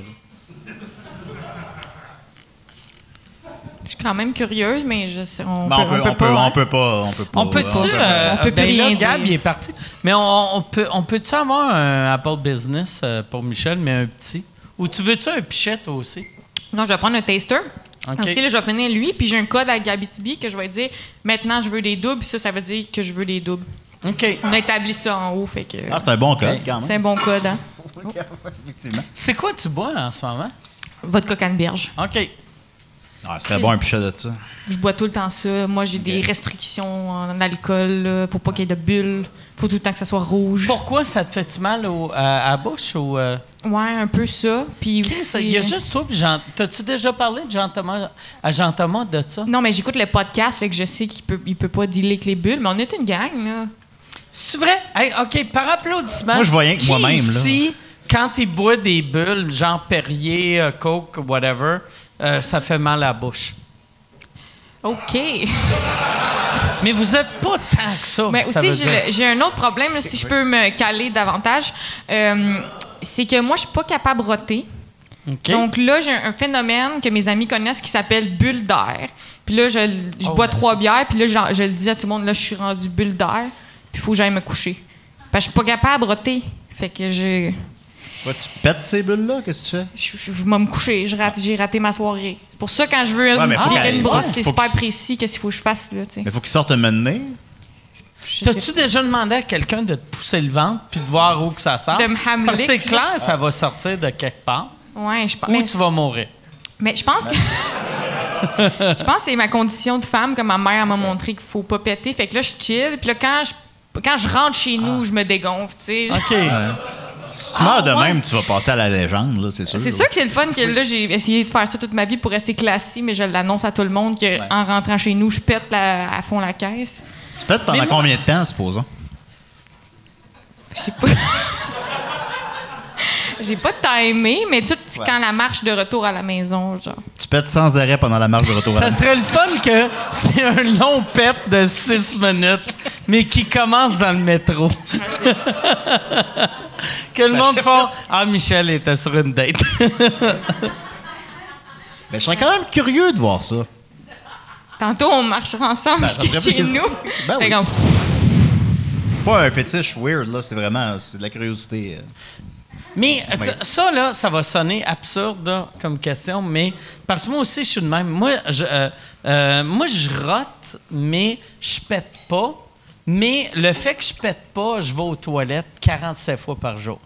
Là.
Je suis quand même curieuse, mais je sais, on
Mais
peut pas.
On
On
peut-tu...
peut plus rien
Gab,
dire.
il est parti. Mais on peut-tu avoir un Apple Business pour Michel, mais un petit? Ou tu veux-tu un pichet, toi aussi?
Non, je vais prendre un taster.
OK.
Aussi, là, je vais prendre lui, puis j'ai un code à Gabitibi que je vais dire maintenant je veux des doubles, puis ça veut dire que je veux des doubles.
OK.
On a établi ça en haut, fait que.
Ah, c'est un bon code, quand
C'est
même.
un bon code, hein?
Effectivement.
C'est quoi tu bois en ce moment?
Vodka canneberge.
OK.
Ah, ce serait bon un pichet de ça.
Je bois tout le temps ça. Moi, j'ai des restrictions en alcool. Là. Faut pas qu'il y ait de bulles. Faut tout le temps que ça soit rouge.
Pourquoi ça te fait-tu mal à la bouche? Ou,
Ouais, un peu ça. Puis aussi,
il y a juste toi puis Jean... T'as-tu déjà parlé de Jean-Thomas de ça?
Non, mais j'écoute le podcast, fait que je sais qu'il peut pas dealer avec les bulles. Mais on est une gang, là.
C'est vrai? Hey, OK, par applaudissement.
Moi, je vois rien que
qui
moi-même, là.
ici, quand il boit des bulles, genre Perrier, Coke, whatever, ça fait mal à la bouche?
OK.
Mais vous êtes pas tant que ça.
Mais
ça
aussi,
veut dire.
j'ai un autre problème, là, si je peux me caler davantage. C'est que moi, je suis pas capable de roter.
OK.
Donc là, j'ai un phénomène que mes amis connaissent qui s'appelle bulle d'air. Puis là, je bois 3 bières, puis là, je le dis à tout le monde, là, je suis rendu bulle d'air, puis il faut que j'aille me coucher. Parce que je suis pas capable de roter. Fait que
Ouais, tu pètes ces bulles-là? Qu'est-ce que tu fais?
je vais me coucher. J'ai raté ma soirée. C'est pour ça, quand je veux
mais faut
virer
qu'il-
une brosse,
faut
c'est
que-
super précis qu'est-ce qu'il faut que je fasse, là, tu sais.
Mais faut qu'ils sortent un mener.
Je sais
T'as-tu déjà demandé à quelqu'un de te pousser le ventre puis de voir où que ça sort?
De me hameler,
Parce que c'est
ça.
clair, ça va sortir de quelque part.
Ouais, je pense.
Ou tu vas mourir.
Mais je pense que. Je pense que c'est ma condition de femme, que ma mère m'a montré qu'il faut pas péter. Fait que là, je chill. Puis là, quand je rentre chez nous, je me dégonfle, tu sais.
OK.
Si tu meurs de
ouais.
même, tu vas passer à la légende, là, c'est sûr.
C'est sûr que c'est le fun que là, j'ai essayé de faire ça toute ma vie pour rester classique, mais je l'annonce à tout le monde qu'en rentrant chez nous, je pète à fond la caisse.
Tu pètes pendant
Mais moi-
combien de temps, supposons?
Je sais pas. J'ai pas timé, mais tout quand la marche de retour à la maison, genre.
Tu pètes sans arrêt pendant la marche de retour à la
Ça serait le fun que c'est un long pet de 6 minutes, mais qui commence dans le métro. Que le monde fasse « Ah, Michel était sur une date. »
Ben, je serais quand même curieux de voir ça.
Tantôt, on marchera ensemble
Ben, ça
jusqu'à
ferait
chez
plaisir.
nous.
Ben oui.
Fait qu'on-
C'est pas un fétiche weird, là. C'est vraiment c'est de la curiosité.
Mais
Oui.
ça, là, ça va sonner absurde là, comme question, mais parce que moi aussi, je suis de même. Moi, je rote, mais je pète pas. Mais le fait que je pète pas, je vais aux toilettes 47 fois par jour.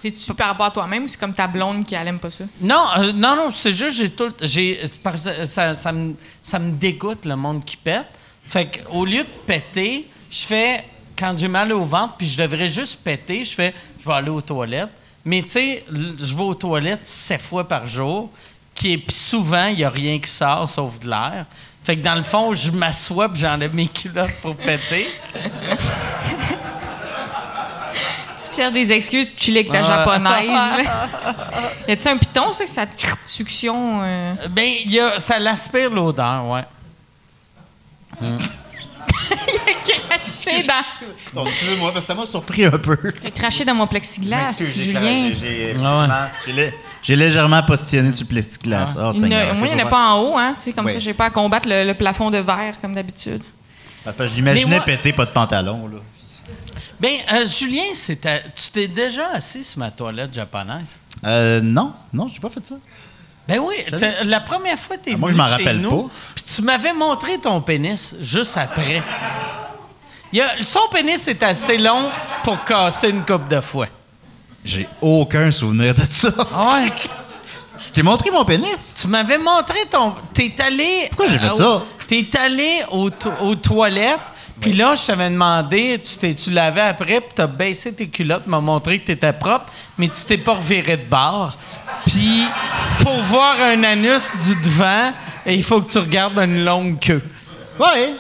C'est-tu par rapport à toi-même ou c'est comme ta blonde qui aime pas ça?
Non, c'est juste ça me dégoûte le monde qui pète. Fait qu'au lieu de péter, je fais quand j'ai mal au ventre puis je devrais juste péter, je vais aller aux toilettes. Mais tu sais, je vais aux toilettes 7 fois par jour, puis souvent il y a rien qui sort sauf de l'air. Fait que dans le fond, je m'assois puis j'enlève mes culottes pour péter.
Tu cherches des excuses pour chiller avec ta japonaise. là. Y a-tu un piton, ça, que ça te succion?
Ben, ça l'aspire l'odeur, ouais.
Craché dans...
Donc, excusez-moi, parce que ça m'a surpris un peu.
T'as craché dans mon plexiglas,
M'excuse,
Julien.
effectivement, J'ai légèrement postillonné sur le plexiglas. Oh, Seigneur.
Moi, il n'y en a pas en haut, hein. Tu sais, comme
Oui.
ça, je n'ai pas à combattre le plafond de verre, comme d'habitude.
Parce que je l'imaginais
Mais moi-
péter, pas de pantalon. Là.
Bien, Julien, tu t'es déjà assis sur ma toilette japonaise?
Non, j'ai pas fait ça.
Ben oui, la première fois que tu es
Moi,
venu
je m'en
chez
rappelle
nous,
pas.
puis tu m'avais montré ton pénis juste après. Son pénis est assez long pour casser une coupe de fois.
J'ai aucun souvenir de ça.
Ouais.
Je t'ai montré mon pénis.
Tu m'avais montré ton... T'es allé...
Pourquoi j'ai fait ça?
T'es allé aux toilettes, puis là, je t'avais demandé, tu lavais après, puis t'as baissé tes culottes, m'as montré que t'étais propre, mais tu t'es pas reviré de bord. Puis, pour voir un anus du devant, il faut que tu regardes une longue queue.
Ouais.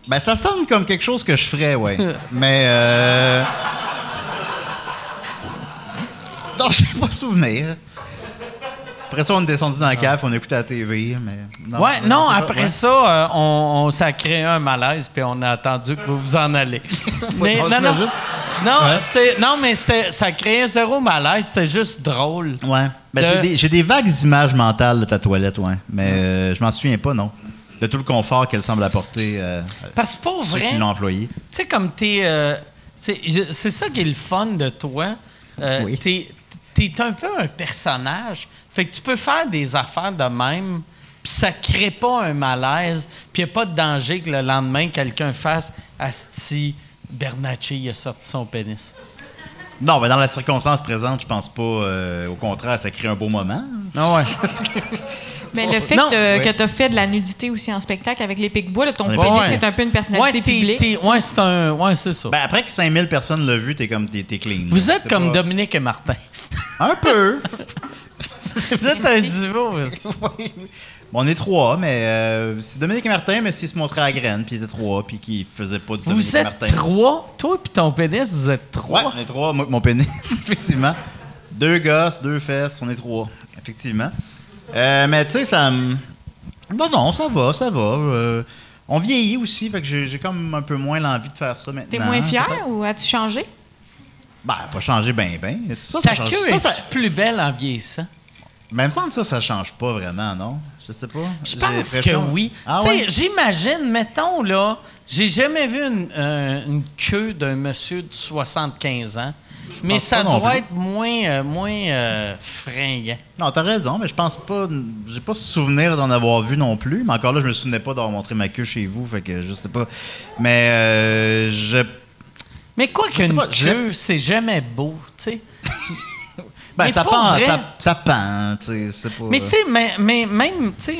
Ben, ça sonne comme quelque chose que je ferais, ouais. Mais, non, j'ai pas souvenir. Après ça, on est descendu dans la cave, on a écouté la TV, mais...
Non,
je sais pas,
après
ouais.
ça, ça a créé un malaise, puis on a attendu que vous vous en allez. Mais
Ouais,
non,
j'imagine.
mais ça a créé zéro malaise, c'était juste drôle.
Ouais. Ben, j'ai des vagues images mentales de ta toilette, ouais. Mais je m'en souviens pas, non. De tout le confort qu'elle semble apporter
Parce que pour
ceux
vrai,
qui l'ont
tu
employé.
sais, comme c'est ça qui est le fun de toi.
Oui.
T'es un peu un personnage. Fait que tu peux faire des affaires de même, puis ça crée pas un malaise, puis il n'y a pas de danger que le lendemain, quelqu'un fasse « Asti, Bernacchi, il a sorti son pénis ».
Non, mais dans la circonstance présente, je pense pas. Au contraire, ça crée un beau moment.
Ah ouais.
Mais le fait
Non.
que tu as fait de la nudité aussi en spectacle avec les Pic-Bois, ton
Ouais.
pénis,
Ouais.
c'est un peu une personnalité publique.
C'est ça.
Ben, après que 5000 personnes l'ont vu, t'es clean.
Vous êtes
C'est
comme
pas-
Dominique et Martin.
Un peu.
Vous êtes un duo.
Bon, on est trois, mais c'est Dominique et Martin, mais s'ils se montraient à la graine, puis ils étaient trois, puis qu'ils faisaient pas du Dominique
Vous
et
êtes
Martin.
trois? Toi puis ton pénis, vous êtes
Ouais,
trois?
on est trois. Moi, mon pénis, effectivement. 2 gosses, 2 fesses, on est 3, effectivement. Mais tu sais, ça me... Non, ça va. On vieillit aussi, fait que j'ai comme un peu moins l'envie de faire ça maintenant.
T'es moins fier
peut-être.
ou as-tu changé?
Ben, pas changé ben. Ça
Ta
change.
queue
Ça,
est plus belle en vieillissant.
Mais il me semble que ça change pas vraiment, non? Je sais pas.
Je
J'ai
pense que
l'impression-
oui.
Ah
Tu sais,
ouais?
j'imagine, mettons, là, j'ai jamais vu une queue d'un monsieur de 75 ans, mais
pense
ça
pas non
doit
plus.
être moins fringant.
Non, t'as raison, mais je pense pas. J'ai pas souvenir d'en avoir vu non plus. Mais encore là, je me souvenais pas d'avoir montré ma queue chez vous, fait que je sais pas. Mais
Mais quoi
sais
qu'une
pas,
queue, c'est jamais beau, tu sais.
ben,
Mais
ça
pas
pend,
vrai.
ça pend, tu sais, c'est pas.
Mais tu sais, mais même, tu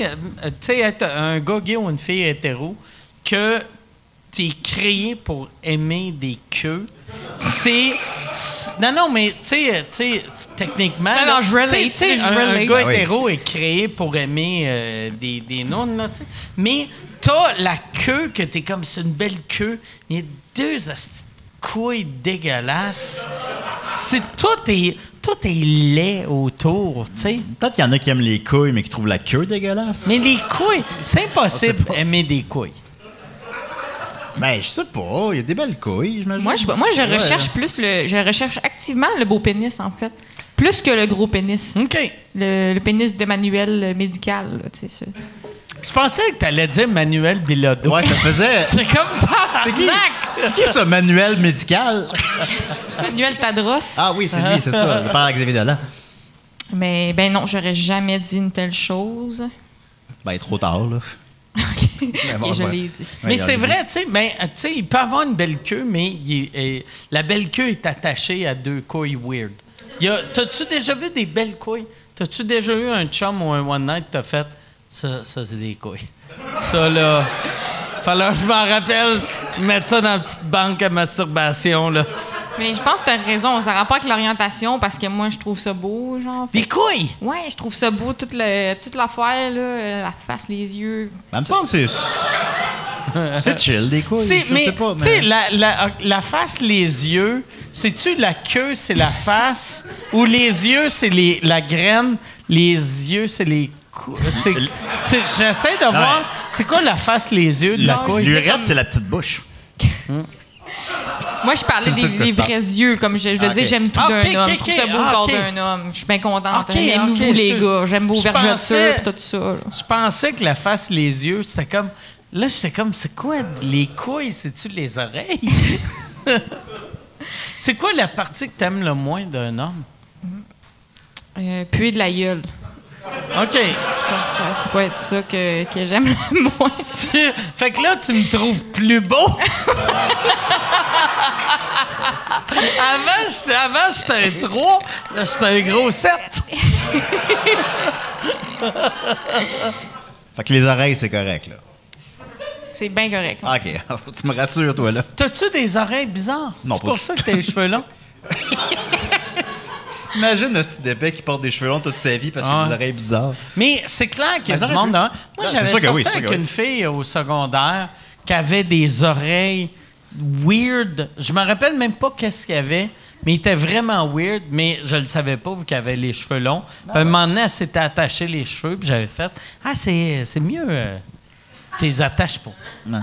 sais, être un gars gay ou une fille hétéro, que t'es créé pour aimer des queues, non, mais tu sais, techniquement...
Non,
là,
je relate,
tu sais,
je
un
relate.
gars
Ah oui.
hétéro est créé pour aimer des nonnes, là, tu sais. Mais t'as la queue que t'es comme, c'est une belle queue, mais il y a deux couilles dégueulasses. Tout est laid autour, tu sais.
Peut-être qu'il y en a qui aiment les couilles, mais qui trouvent la queue dégueulasse.
Mais les couilles, c'est impossible d'aimer des couilles.
Ben, je sais pas. Il y a des belles couilles, j'imagine.
Moi, je recherche je recherche activement le beau pénis, en fait. Plus que le gros pénis.
OK.
Le pénis de manuel médical, là, tu sais. ça.
Je pensais que tu allais dire Manuel Bilodeau.
Ouais, ça faisait.
C'est comme
C'est qui?
tabarnak!
C'est qui ce manuel médical?
Manuel Tadros.
Ah oui, c'est lui, c'est ça. Je parle avec Xavier Dolan.
Mais, ben non, j'aurais jamais dit une telle chose.
Ben, trop tard, là.
OK,
bon,
je
ouais.
l'ai dit.
Mais
Ouais,
c'est
il y a-
vrai, tu sais, il peut avoir une belle queue, mais la belle queue est attachée à deux couilles weird. T'as-tu déjà vu des belles couilles? T'as-tu déjà eu un chum ou un one night que t'as fait? Ça c'est des couilles. Ça, là, fallait que je m'en rappelle, mettre ça dans la petite banque à masturbation, là.
Mais je pense que t'as raison. Ça a rapport avec l'orientation parce que moi, je trouve ça beau, genre.
Des couilles!
Ouais, je trouve ça beau, toute l'affaire, là, la face, les yeux.
Ben, il me semble que c'est chill, des couilles. Je
Mais,
sais pas,
tu sais,
mais...
la face, les yeux, c'est-tu la queue, c'est la face? Ou les yeux, c'est la graine? Les yeux, c'est les j'essaie de voir, c'est quoi la face, les yeux de la
Non,
couille?
je dis-
L'urette, c'est la petite bouche.
Moi, je parlais
Tu le sais de quoi
des
je parle.
vrais yeux. Comme je le
Ah,
dis,
ok.
j'aime tout
Ok,
d'un
ok,
homme. Je trouve ça beau le
ok.
corps d'un homme. Je suis bien contente.
Ok,
Aimez-vous,
ok,
les
excuse.
gars. J'aime vos
Je
vergetures
pensais-
et tout ça. là.
Je pensais que la face, les yeux, c'était comme. Là, j'étais comme, c'est quoi les couilles? C'est-tu les oreilles? C'est quoi la partie que t'aimes le moins d'un homme?
Puer de la gueule.
OK.
Ça pourrait être ça que j'aime le moins.
Fait que là, tu me trouves plus beau. Avant, j'étais un 3. Là, j'étais un gros 7.
Fait que les oreilles, c'est correct, là.
C'est bien correct.
OK. Tu me rassures, toi, là.
T'as-tu des oreilles bizarres?
Non,
C'est
pas
pour
du
ça que t'as les cheveux longs?
Imagine un petit d'épais qui porte des cheveux longs toute sa vie parce qu'il a
Ah.
des oreilles bizarres.
Mais c'est clair qu'il y a
Mais
du
ça aurait
monde
pu.
dans. Moi,
Ah, c'est
j'avais
sûr que
sorti
oui, c'est sûr
avec
que oui.
une fille au secondaire qui avait des oreilles weird. Je me rappelle même pas qu'est-ce qu'il y avait, mais il était vraiment weird, mais je le savais pas vu qu'elle avait les cheveux longs. Puis à un moment donné, elle s'était attachée les cheveux, puis j'avais fait « Ah, c'est mieux, t'es attaches pas. »
Non.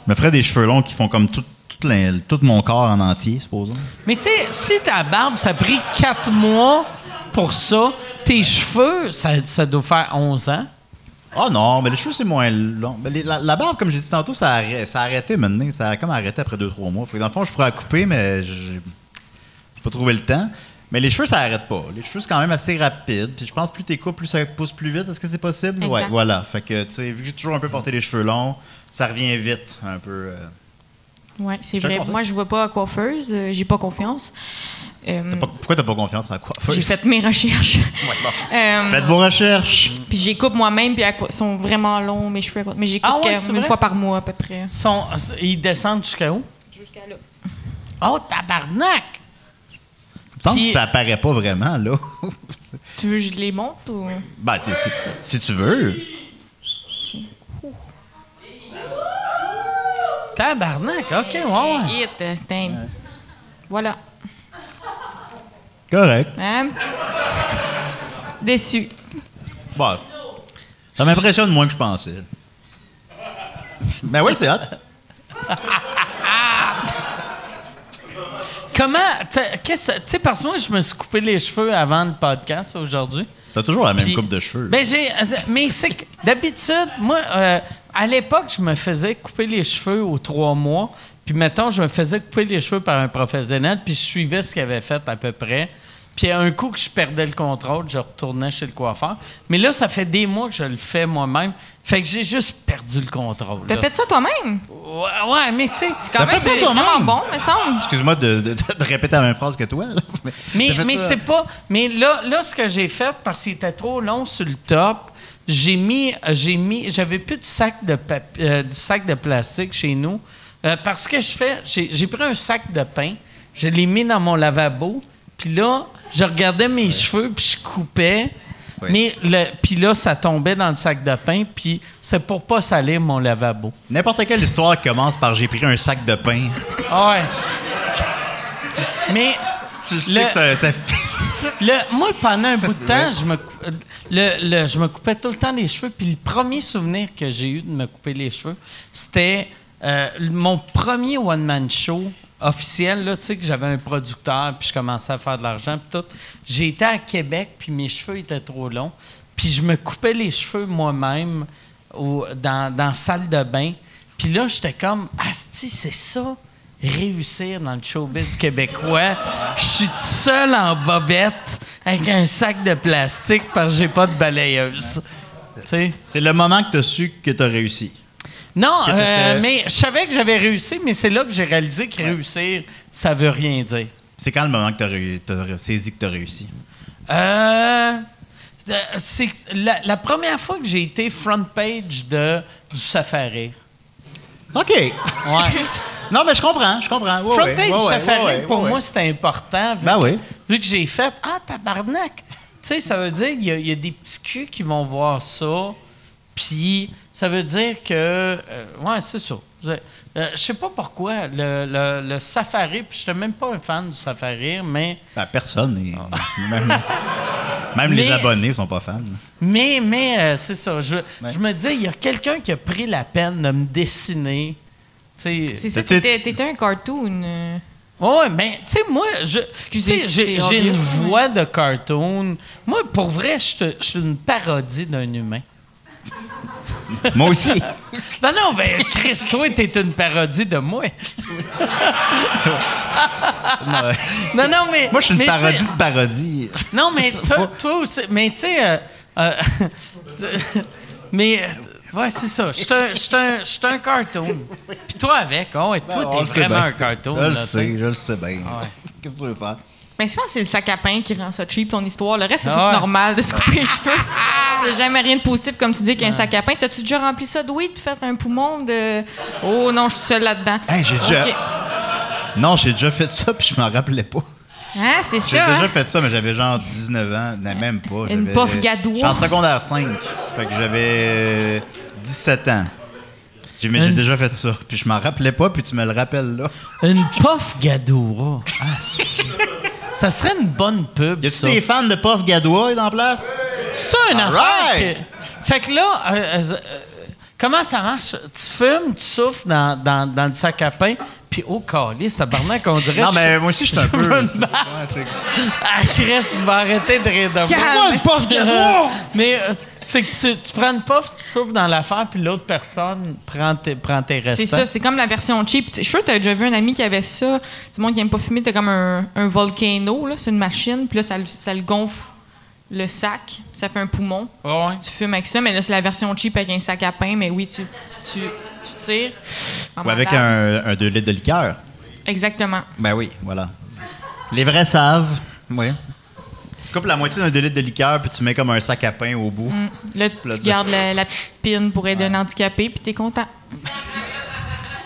Je me ferais des cheveux longs qui font comme tout mon corps en entier, supposons.
Mais tu sais, si ta barbe, ça a pris 4 mois pour ça, tes cheveux, ça doit faire 11 ans.
Ah non, mais les cheveux, c'est moins long. Mais la barbe, comme j'ai dit tantôt, ça a arrêté maintenant. Ça a comme arrêté après 2-3 mois. Fait que dans le fond, je pourrais la couper, mais j'ai pas trouvé le temps. Mais les cheveux, ça arrête pas. Les cheveux, c'est quand même assez rapide. Puis je pense que plus t'es coupes, plus ça pousse plus vite. Est-ce que c'est possible?
Exact.
Ouais, voilà. Fait que, tu sais, vu que j'ai toujours un peu porté les cheveux longs, ça revient vite, un peu.
Oui, c'est
Je te
vrai.
conseille.
Moi, je ne vais pas à coiffeuse. J'ai pas confiance.
Pourquoi t'as pas confiance en la coiffeuse?
J'ai fait mes recherches.
Faites vos recherches.
Puis j'ai coupe moi-même, puis ils sont vraiment longs, mes cheveux. Mais j'ai coupe
Ah ouais, c'est
une
vrai?
fois par mois à peu près.
Ils descendent jusqu'à où?
Jusqu'à là.
Oh, tabarnak!
Il me semble
Puis-
que ça apparaît pas vraiment, là.
Tu veux que je les monte ou.
Ben, si tu veux.
Tabarnak, OK, ouais.
Hit, tain. Voilà.
Correct.
Hein? Déçu.
Bon. Ça m'impressionne moins que je pensais. Ben oui, c'est hot.
Comment, tu sais, parce que moi, je me suis coupé les cheveux avant le podcast aujourd'hui.
T'as toujours la même
Puis-
coupe de cheveux.
Ben mais c'est que d'habitude, moi, à l'époque, je me faisais couper les cheveux aux 3 mois. Puis mettons, je me faisais couper les cheveux par un professionnel, puis je suivais ce qu'il avait fait à peu près. Puis un coup que je perdais le contrôle, je retournais chez le coiffeur. Mais là, ça fait des mois que je le fais moi-même. Fait que j'ai juste perdu le contrôle.
T'as
là.
fait ça toi-même?
Ouais, mais tu sais.
C'est quand
T'as
même
fait ça
c'est
toi-même?
vraiment bon, me semble.
Excuse-moi de répéter la même phrase que toi. Là.
Mais
T'as fait ça.
c'est pas. Mais là, ce que j'ai fait, parce qu'il était trop long sur le top, j'avais plus de sac du sac de plastique chez nous. Parce que j'ai pris un sac de pain, je l'ai mis dans mon lavabo, puis là, je regardais mes cheveux, puis je coupais.
Oui.
Mais puis là, ça tombait dans le sac de pain, puis c'est pour pas salir mon lavabo.
N'importe quelle histoire commence par j'ai pris un sac de pain.
Ah ouais. Mais
Tu sais que ça fait.
moi, pendant un bout de temps, je me coupais tout le temps les cheveux. Puis le premier souvenir que j'ai eu de me couper les cheveux, c'était mon premier one-man show officiel. Là, tu sais, que j'avais un producteur, puis je commençais à faire de l'argent, puis tout. J'étais à Québec, puis mes cheveux étaient trop longs. Puis je me coupais les cheveux moi-même dans la salle de bain. Puis là, j'étais comme, asti, c'est ça, réussir dans le showbiz québécois. Je suis tout seul en bobette avec un sac de plastique parce que j'ai pas de balayeuse. Tu sais?
C'est le moment que t'as su que t'as réussi.
Non,
Que t'étais-
mais je savais que j'avais réussi, mais c'est là que j'ai réalisé que réussir, ça veut rien dire.
C'est quand le moment que t'as saisi que t'as réussi?
C'est la première fois que j'ai été front page du Safari.
OK.
Ouais.
Non, mais je comprends. Ouais,
Front
ouais,
page
ouais,
du
ouais,
Safari,
ouais,
pour
ouais.
moi, c'était important.
Ben oui.
Vu que j'ai fait « Ah, tabarnak! » Tu sais, ça veut dire qu'il y a des petits culs qui vont voir ça. Puis, ça veut dire que... ouais, c'est ça. Je sais pas pourquoi. Le Safari, puis je suis même pas un fan du Safari, mais...
Ben, personne. Même les
Mais-
abonnés sont pas fans.
Mais c'est ça. Je me dis, il y a quelqu'un qui a pris la peine de me dessiner. Tu sais.
C'est ça, t'étais un cartoon.
Oui, mais tu sais, moi,
Excusez,
j'ai
c'est
une
obvious,
voix de cartoon. Moi, pour vrai, je suis une parodie d'un humain.
Moi aussi.
Non, ben, Chris, toi, t'es une parodie de moi. Non, mais...
Moi, je suis une
mais
parodie
t'sais-
de parodie.
Non, mais toi aussi... Mais tu sais... ouais, c'est ça. Je suis un cartoon. Puis toi avec, oh, et toi,
On le
t'es
sait
vraiment
bien.
un cartoon.
Je le
là,
sais,
t'sais.
je le sais bien. Qu'est-ce que tu veux faire?
Mais souvent, c'est le sac à pain qui rend ça cheap, ton histoire. Le reste, c'est
Ah
tout
ouais.
normal de se couper les cheveux. Il n'y a jamais rien de positif, comme tu dis, qu'un sac à pain. T'as-tu déjà rempli ça de weed puis fait un poumon de... Oh non, je suis seule là-dedans.
Hey, j'ai déjà...
OK.
Non, j'ai déjà fait ça, puis je m'en rappelais pas.
Hein, c'est
J'ai
ça,
déjà
hein?
fait ça, mais j'avais genre 19 ans. Non, même pas.
Une
J'avais-
puff gadois.
J'étais en secondaire 5. Fait que j'avais 17 ans. Mais j'ai déjà fait ça. Puis je m'en rappelais pas, puis tu me le rappelles là.
Une puff Gadoura. Ah, c'est- ça serait une bonne pub,
Y a-tu
ça.
des fans de Puff Gadois dans la place?
C'est une
All
affaire
right.
que... Fait que là, comment ça marche? Tu fumes, tu souffles dans le sac à pain, puis oh, calice, tabarnak, on dirait...
Non, mais moi aussi, je suis un peu.
veux me
c'est-
battre.
ouais, c'est-
Ah, Chris, tu vas arrêter de rire de moi.
Calme.
Puff Gadois!
Mais c'est que tu prends une puff, tu souffles dans l'affaire, puis l'autre personne prend tes restants.
C'est ça, c'est comme la version cheap. Je suis sûr que tu as déjà vu un ami qui avait ça. Du monde qui n'aime pas fumer, tu comme un volcano, là, c'est une machine, puis là, ça le gonfle le sac, puis ça fait un poumon.
Ouais.
Tu fumes avec ça, mais là, c'est la version cheap avec un sac à pain, mais oui, tu tires. en
Ou avec
mandale.
un 2 litres de liqueur.
Exactement.
Ben oui, voilà. Les vrais savent. Oui. Tu coupes la moitié d'un 2 litres de liqueur, puis tu mets comme un sac à pain au bout.
Là,
Là,
tu gardes la petite pine pour aider un handicapé, puis t'es content.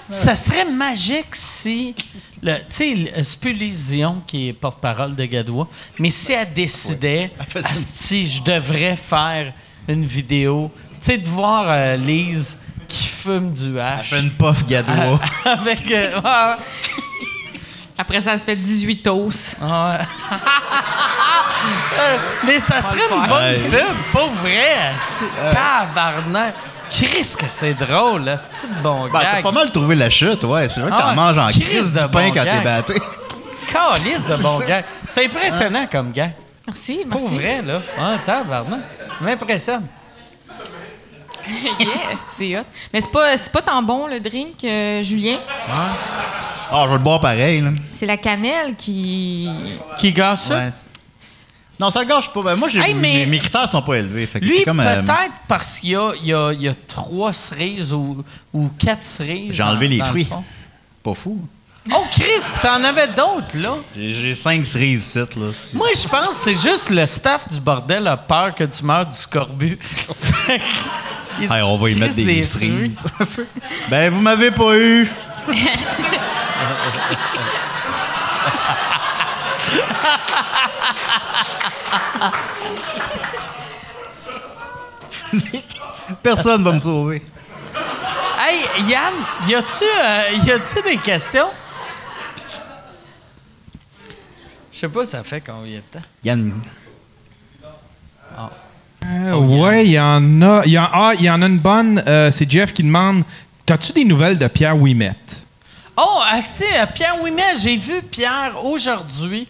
Ça serait magique si... Tu sais, c'est plus Lise Dion qui est porte-parole de Gadois, mais si elle décidait,
Elle faisait une-
asti, je devrais faire une vidéo, tu sais, de voir Lise qui fume du
Elle
hash.
fait une puff Gadois.
Avec...
Après ça, elle se fait 18 toasts.
ouais. Mais ça serait une
Ouais.
bonne pub, pas vrai. asti. Tabarnak. Chris que c'est drôle, là. C'est de bon
Ben, t'as
gag.
pas mal trouvé la chute, ouais. C'est vrai que
Ah
t'en
ouais.
manges en
Crise
crise
de
du pain
bon
quand
gag.
t'es batté.
Calice de bon gag. C'est impressionnant comme gag.
Merci,
Pour
merci.
vrai, là. Ah, tabarnak. M'impressionne.
Yeah, c'est hot. Mais c'est pas tant bon, le drink, Julien.
Ah, je vais le boire pareil, là.
C'est la cannelle qui...
Qui gasse ça?
Ouais. Non, ça le gâche pas. Ben, moi,
Hey, mais-
mes critères sont pas élevés. Fait que
Lui,
c'est comme,
peut-être parce qu'il y a 3 cerises ou 4 cerises.
J'ai enlevé les
dans le
fruits.
fond.
Pas fou.
Oh, Chris, puis t'en avais d'autres, là.
J'ai 5 cerises ici, là.
Moi, je pense que c'est juste le staff du bordel a peur que tu meurs du scorbut. Fait que- il-
Hey, on va y
Chris,
mettre des
des
cerises. Ben, vous m'avez pas eu. Personne va me sauver.
Hey, Yann, y a-tu des questions? Je sais pas, ça fait combien de temps?
Yann.
Ouais, il y en a. Il y en a une bonne. C'est Jeff qui demande t'as-tu des nouvelles de Pierre Ouimette?
Oh, asti, Pierre Ouimet, j'ai vu Pierre aujourd'hui.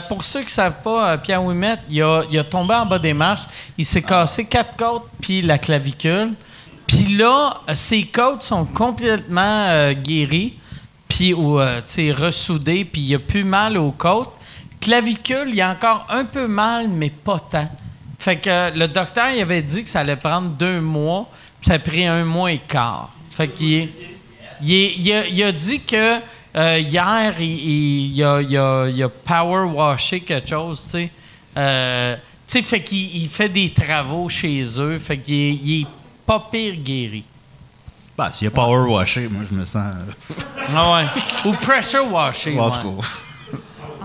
Pour ceux qui ne savent pas, Pierre Ouimet, il a tombé en bas des marches. Il s'est cassé 4 côtes puis la clavicule. Puis là, ses côtes sont complètement guéries, puis ressoudées, puis il n'y a plus mal aux côtes. Clavicule, il y a encore un peu mal, mais pas tant. Fait que le docteur il avait dit que ça allait prendre 2 mois, puis ça a pris 1 mois et quart. Fait qu'il il a dit que hier, il a power washé quelque chose, tu sais. Fait qu'il fait des travaux chez eux. Fait qu'il il est pas pire guéri.
Ben, s'il y a power washé, moi, je me sens.
Ah ouais. Ou pressure washé.
En
Ouais.
tout cas.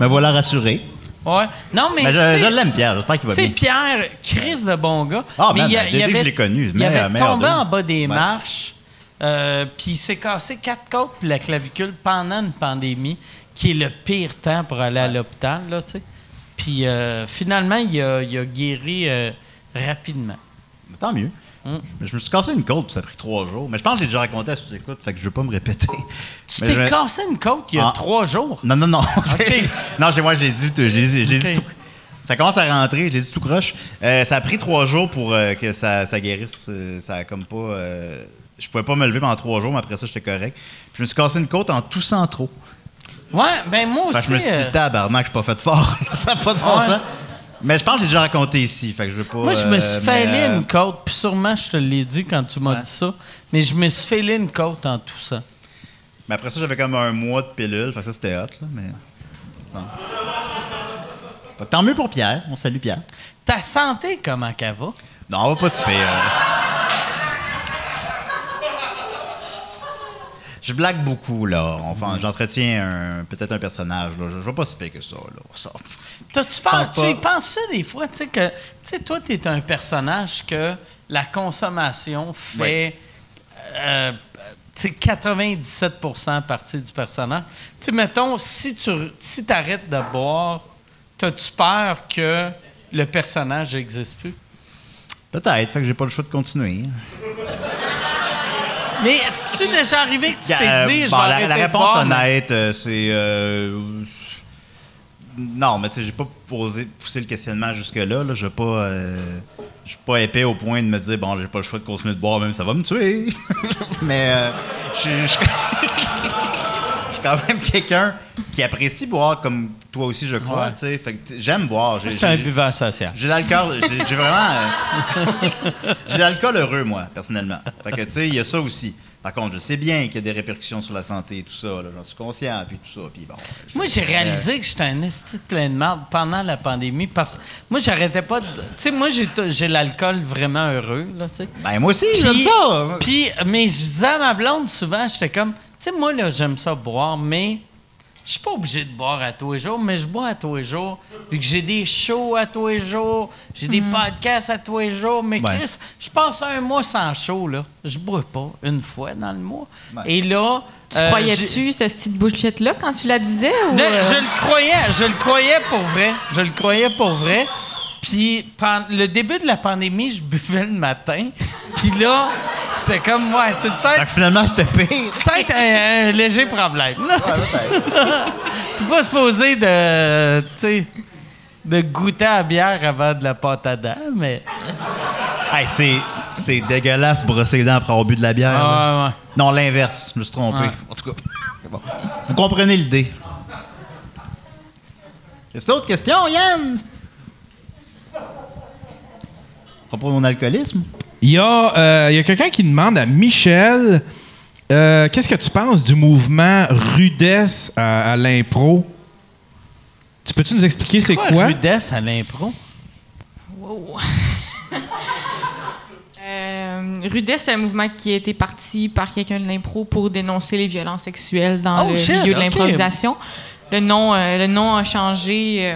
Me voilà rassuré.
Ouais. Non, mais.
Mais
tu sais,
je l'aime, Pierre. J'espère qu'il va
Tu sais,
bien.
Pierre, Chris de bon gars.
Ah,
mais
man,
il
dès que
avait,
je l'ai connu,
il avait
meilleur
tombé
d'eux.
en bas des
Ouais.
marches, puis il s'est cassé 4 côtes puis la clavicule pendant une pandémie, qui est le pire temps pour aller à l'hôpital, là, tu sais. Puis finalement, il a guéri rapidement.
Tant mieux. Mais je me suis cassé une côte, puis ça a pris 3 jours. Mais je pense que j'ai déjà raconté à sous-écoute, fait que je veux pas me répéter.
Tu t'es cassé une côte il y a 3 jours?
Non.
OK.
Non, moi, j'ai dit tout. Ça commence à rentrer, j'ai dit tout croche. Ça a pris 3 jours pour que ça guérisse. Ça a comme pas... je pouvais pas me lever pendant 3 jours, mais après ça, j'étais correct. Puis je me suis cassé une côte en toussant trop.
Ouais, ben moi aussi...
Fait que je me suis dit, tabarnak, je suis pas fait fort. Ça n'a pas de bon sens. Mais je pense que j'ai déjà raconté ici, fait que je veux pas...
Moi, je me suis fêlé une côte, puis sûrement, je te l'ai dit quand tu m'as dit ça, mais je me suis fêlé une côte en tout ça.
Mais après ça, j'avais comme un mois de pilule, fait que ça, c'était hot, là, mais... Bon. Fait que tant mieux pour Pierre. On salue Pierre.
Ta santé, comment qu'elle va?
Non, on va pas se faire... Je blague beaucoup, là. Enfin, j'entretiens peut-être un personnage, là. Je vais pas si pire que ça, là. Ça.
Tu y penses-tu des fois, tu sais, que... Tu sais, toi, t'es un personnage que la consommation fait... tu sais, 97% partie du personnage. Tu sais, mettons, si t'arrêtes de boire, t'as-tu peur que le personnage n'existe plus?
Peut-être, fait que j'ai pas le choix de continuer.
Mais c'est-tu déjà arrivé que tu t'es dit, je vais arrêter
la
de
réponse
boire,
honnête, c'est... Non, mais tu sais, j'ai pas poussé le questionnement jusque-là. Là. Je suis pas épais au point de me dire, bon, j'ai pas le choix de continuer de boire, même ça va me tuer. Mais je suis quand même quelqu'un qui apprécie boire, comme toi aussi, je crois.
Ouais.
Tu sais, fait que j'aime boire.
Je suis un buveur social.
J'ai l'alcool, j'ai vraiment... j'ai l'alcool heureux, moi, personnellement. Fait que, tu sais, il y a ça aussi. Par contre, je sais bien qu'il y a des répercussions sur la santé et tout ça. Là, j'en suis conscient, puis tout ça. Puis bon,
moi, j'ai réalisé que j'étais un esti de plein de marde pendant la pandémie parce que moi, j'arrêtais pas de... Tu sais, moi, j'ai l'alcool vraiment heureux, là, tu sais.
Ben, moi aussi, j'aime ça!
Mais je disais à ma blonde, souvent, j'étais comme... Tu sais, moi, là, j'aime ça boire, mais... Je suis pas obligé de boire à tous les jours, mais je bois à tous les jours. Vu que j'ai des shows à tous les jours, j'ai des podcasts à tous les jours. Mais Chris, je passe un mois sans show, là. Je bois pas une fois dans le mois. Ouais. Et là...
Tu croyais-tu cette petite bullshit-là quand tu la disais? Ou
je le croyais pour vrai. Puis, le début de la pandémie, je buvais le matin. Puis là, j'étais comme, ouais, c'est peut-être...
Finalement, c'était pire.
Peut-être un léger problème.
Ouais,
t'es pas supposé de goûter à la bière avant de la pâte à dents, mais...
Hey, c'est dégueulasse brosser les dents après avoir bu de la bière.
Ouais.
Non, l'inverse. Je me suis trompé.
Ouais.
En tout cas, bon. Vous comprenez l'idée. Est-ce d'autres questions, Yann? À propos de mon alcoolisme?
Il y a quelqu'un qui demande à Michel qu'est-ce que tu penses du mouvement rudesse à l'impro? Peux-tu nous expliquer c'est quoi?
Rudesse à l'impro?
Wow. Rudesse, c'est un mouvement qui a été parti par quelqu'un de l'impro pour dénoncer les violences sexuelles dans le milieu de l'improvisation. Le nom a changé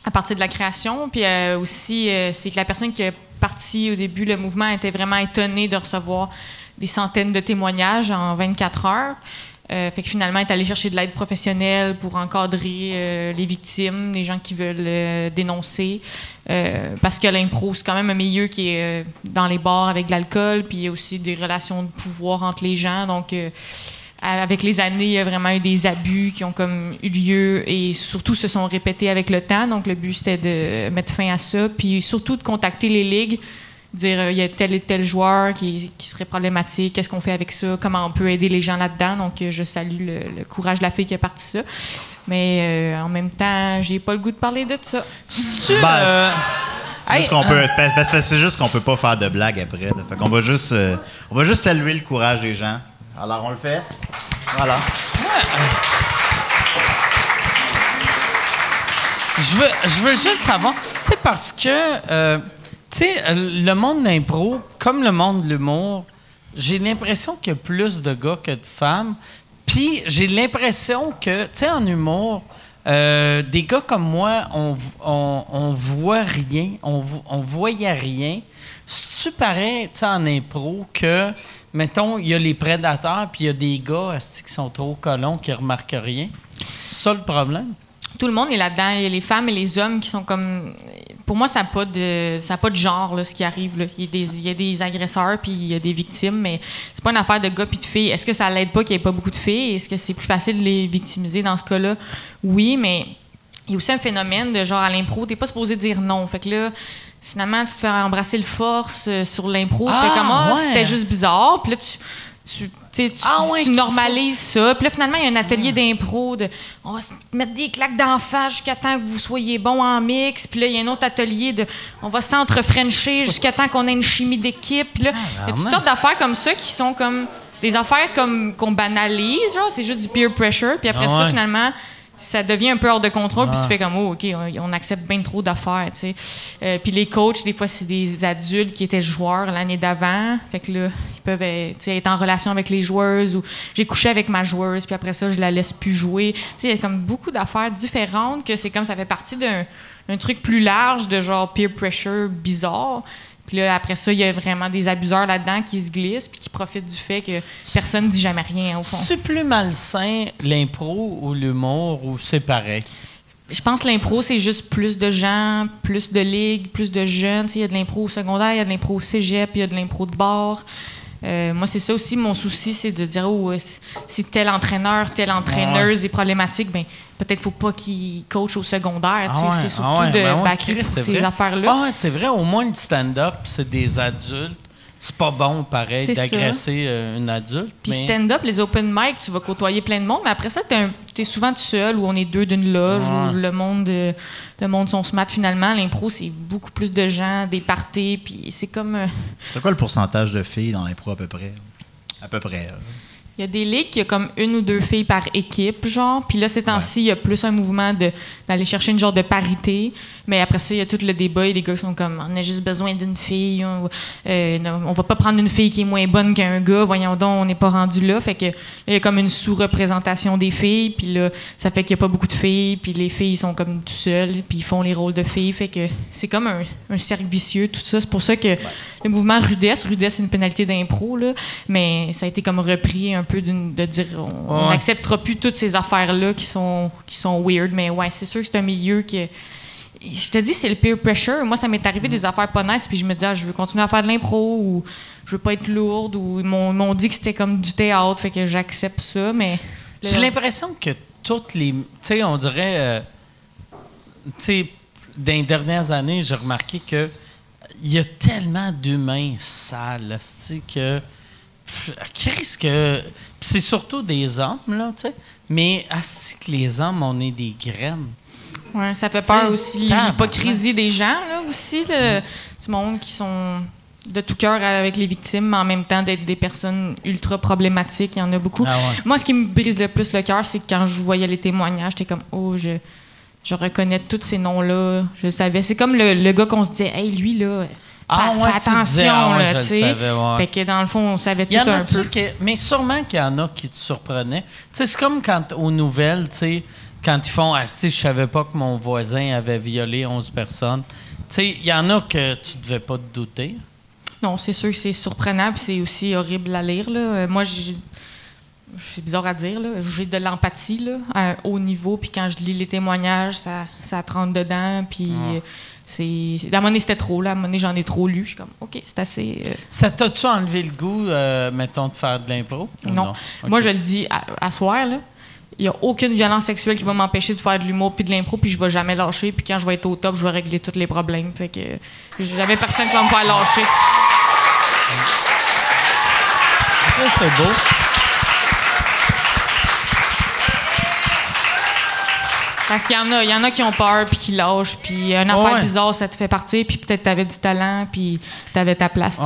à partir de la création. Puis aussi, c'est que la personne qui a parti au début le mouvement était vraiment étonnée de recevoir des centaines de témoignages en 24 heures. Fait que finalement, elle est allée chercher de l'aide professionnelle pour encadrer les victimes, les gens qui veulent dénoncer. Parce que l'impro, c'est quand même un milieu qui est dans les bars avec de l'alcool, puis il y a aussi des relations de pouvoir entre les gens. Donc, avec les années, il y a vraiment eu des abus qui ont comme eu lieu et surtout se sont répétés avec le temps. Donc, le but, c'était de mettre fin à ça, puis surtout de contacter les ligues, dire il y a tel et tel joueur qui serait problématique, qu'est-ce qu'on fait avec ça, comment on peut aider les gens là-dedans. Donc, je salue le courage de la fille qui a parti ça. Mais en même temps, j'ai pas le goût de parler de ça.
C'est juste qu'on peut pas faire de blagues après. Là. Fait qu'on va juste saluer le courage des gens. Alors, on le fait. Voilà.
Je veux juste savoir, tu sais, parce que... tu sais, le monde de l'impro, comme le monde de l'humour, j'ai l'impression qu'il y a plus de gars que de femmes. Puis j'ai l'impression que, tu sais, en humour, des gars comme moi, on voit rien, on voyait rien. C'est-tu pareil, tu sais, en impro, que, mettons, il y a les prédateurs, puis il y a des gars qui sont trop colons, qui remarquent rien? C'est ça le problème?
Tout le monde est là-dedans. Il y a les femmes et les hommes qui sont comme... pour moi, ça n'a pas de genre, là, ce qui arrive. Là. Il y a des agresseurs puis il y a des victimes, mais c'est pas une affaire de gars puis de filles. Est-ce que ça l'aide pas qu'il n'y ait pas beaucoup de filles? Est-ce que c'est plus facile de les victimiser dans ce cas-là? Oui, mais il y a aussi un phénomène de genre à l'impro, t'es pas supposé dire non. Fait que là, finalement, tu te fais embrasser le force sur l'impro. Tu fais comme, c'était juste bizarre. Puis là, tu normalises ça. Puis là, finalement, il y a un atelier d'impro. On va se mettre des claques d'en face jusqu'à temps que vous soyez bon en mix. Puis là, il y a un autre atelier on va s'entre-frencher jusqu'à temps qu'on ait une chimie d'équipe. Puis là, il y a toutes sortes d'affaires comme ça qui sont comme des affaires comme qu'on banalise. Genre, c'est juste du peer pressure. Puis après ça, finalement, ça devient un peu hors de contrôle, puis tu fais comme, OK, on accepte bien trop d'affaires, tu sais. Puis les coachs, des fois, c'est des adultes qui étaient joueurs l'année d'avant. Fait que là, ils peuvent être en relation avec les joueuses ou j'ai couché avec ma joueuse, puis après ça, je la laisse plus jouer. Tu sais, il y a comme beaucoup d'affaires différentes que c'est comme ça fait partie d'un truc plus large de genre peer pressure bizarre. Puis là, après ça, il y a vraiment des abuseurs là-dedans qui se glissent puis qui profitent du fait que personne ne dit jamais rien, au fond.
C'est plus malsain, l'impro ou l'humour, ou c'est pareil?
Je pense que l'impro, c'est juste plus de gens, plus de ligues, plus de jeunes. Il y a de l'impro au secondaire, il y a de l'impro au cégep, il y a de l'impro de bar. Moi, c'est ça aussi, mon souci, c'est de dire, si tel entraîneur, telle entraîneuse est problématique, ben peut-être faut pas qu'il coach au secondaire. C'est surtout de backer pour ces affaires-là.
C'est vrai, au moins le stand-up, c'est des adultes. C'est pas bon, pareil, d'agresser une adulte.
Puis stand-up, les open mic, tu vas côtoyer plein de monde, mais après ça, t'es souvent tout seul, ou on est deux d'une loge, où le monde sont smart finalement. L'impro, c'est beaucoup plus de gens, des parties, puis c'est comme...
C'est quoi le pourcentage de filles dans l'impro à peu près? À peu près.
Il y a des ligues qui a comme 1 ou 2 filles par équipe, genre. Puis là, ces temps-ci, il y a plus un mouvement d'aller chercher une genre de parité. Mais après ça, il y a tout le débat et les gars qui sont comme, on a juste besoin d'une fille. On va pas prendre une fille qui est moins bonne qu'un gars. Voyons donc, on n'est pas rendu là. Fait que il y a comme une sous-représentation des filles. Puis là, ça fait qu'il y a pas beaucoup de filles. Puis les filles sont comme tout seules. Puis ils font les rôles de filles. Fait que c'est comme un cercle vicieux, tout ça. C'est pour ça que le mouvement Rudesse, c'est une pénalité d'impro, là. Mais ça a été comme repris un peu de dire on n'acceptera plus toutes ces affaires-là qui sont weird. Mais ouais, c'est sûr que c'est un milieu qui... Je te dis, c'est le peer pressure. Moi, ça m'est arrivé des affaires pas nice, puis je me dis, je veux continuer à faire de l'impro, ou je veux pas être lourde, ou ils m'ont dit que c'était comme du théâtre, fait que j'accepte ça, mais...
J'ai l'impression que toutes les... Tu sais, on dirait... tu sais, dans les dernières années, j'ai remarqué que il y a tellement d'humains sales, que... Qu'est-ce que... C'est surtout des hommes, là, tu sais, mais asti que les hommes, on est des graines.
Ouais, ça fait peur aussi, l'hypocrisie des gens, là, aussi, du monde qui sont de tout cœur avec les victimes, mais en même temps d'être des personnes ultra problématiques. Il y en a beaucoup. Moi, ce qui me brise le plus le cœur, c'est que quand je voyais les témoignages, j'étais comme, je reconnais tous ces noms-là. Je le savais. C'est comme le gars qu'on se disait, hey, lui, là... Fais attention, là, tu sais. Fait que dans le fond, on savait tout un peu.
Mais sûrement qu'il y en a qui te surprenaient. Tu sais, c'est comme quand, aux nouvelles, tu sais, quand ils font « je savais pas que mon voisin avait violé 11 personnes ». Tu sais, il y en a que tu devais pas te douter.
Non, c'est sûr que c'est surprenant, puis c'est aussi horrible à lire, là. Moi, c'est bizarre à dire, là. J'ai de l'empathie, là, à un haut niveau, puis quand je lis les témoignages, ça te rentre dedans, puis... À un moment donné, c'était trop. Là. À un moment donné, j'en ai trop lu. Je suis comme, OK, c'est assez...
Ça t'a-tu enlevé le goût, mettons, de faire de l'impro?
Non. Okay. Moi, je le dis à soir, là. Il n'y a aucune violence sexuelle qui va m'empêcher de faire de l'humour puis de l'impro, puis je vais jamais lâcher. Puis quand je vais être au top, je vais régler tous les problèmes. Fait que j'ai jamais personne qui va me faire lâcher.
C'est beau.
Parce qu'il y en a qui ont peur puis qui lâchent, puis une affaire bizarre, ça te fait partir, puis peut-être t'avais du talent, puis t'avais ta place.
C'est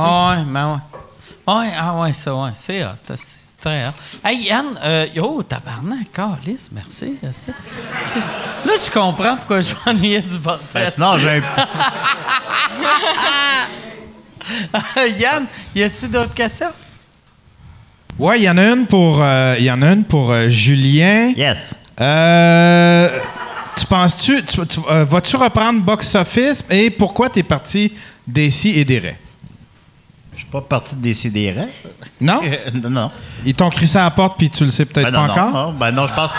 hot. C'est très hot. Hey, Yann, tabarnak, câlisse, merci. Là, je comprends pourquoi je m'ennuyais du bordel.
Sinon, j'ai
Yann, y a-tu d'autres questions?
Ouais, il y en a une pour Julien.
Yes.
Tu penses-tu, vas-tu reprendre Box Office et pourquoi t'es parti Décideret?
Je suis pas parti de Décideret.
Non?
Non.
Ils t'ont crissé à la porte puis tu le sais peut-être pas encore?
Non, je pense que...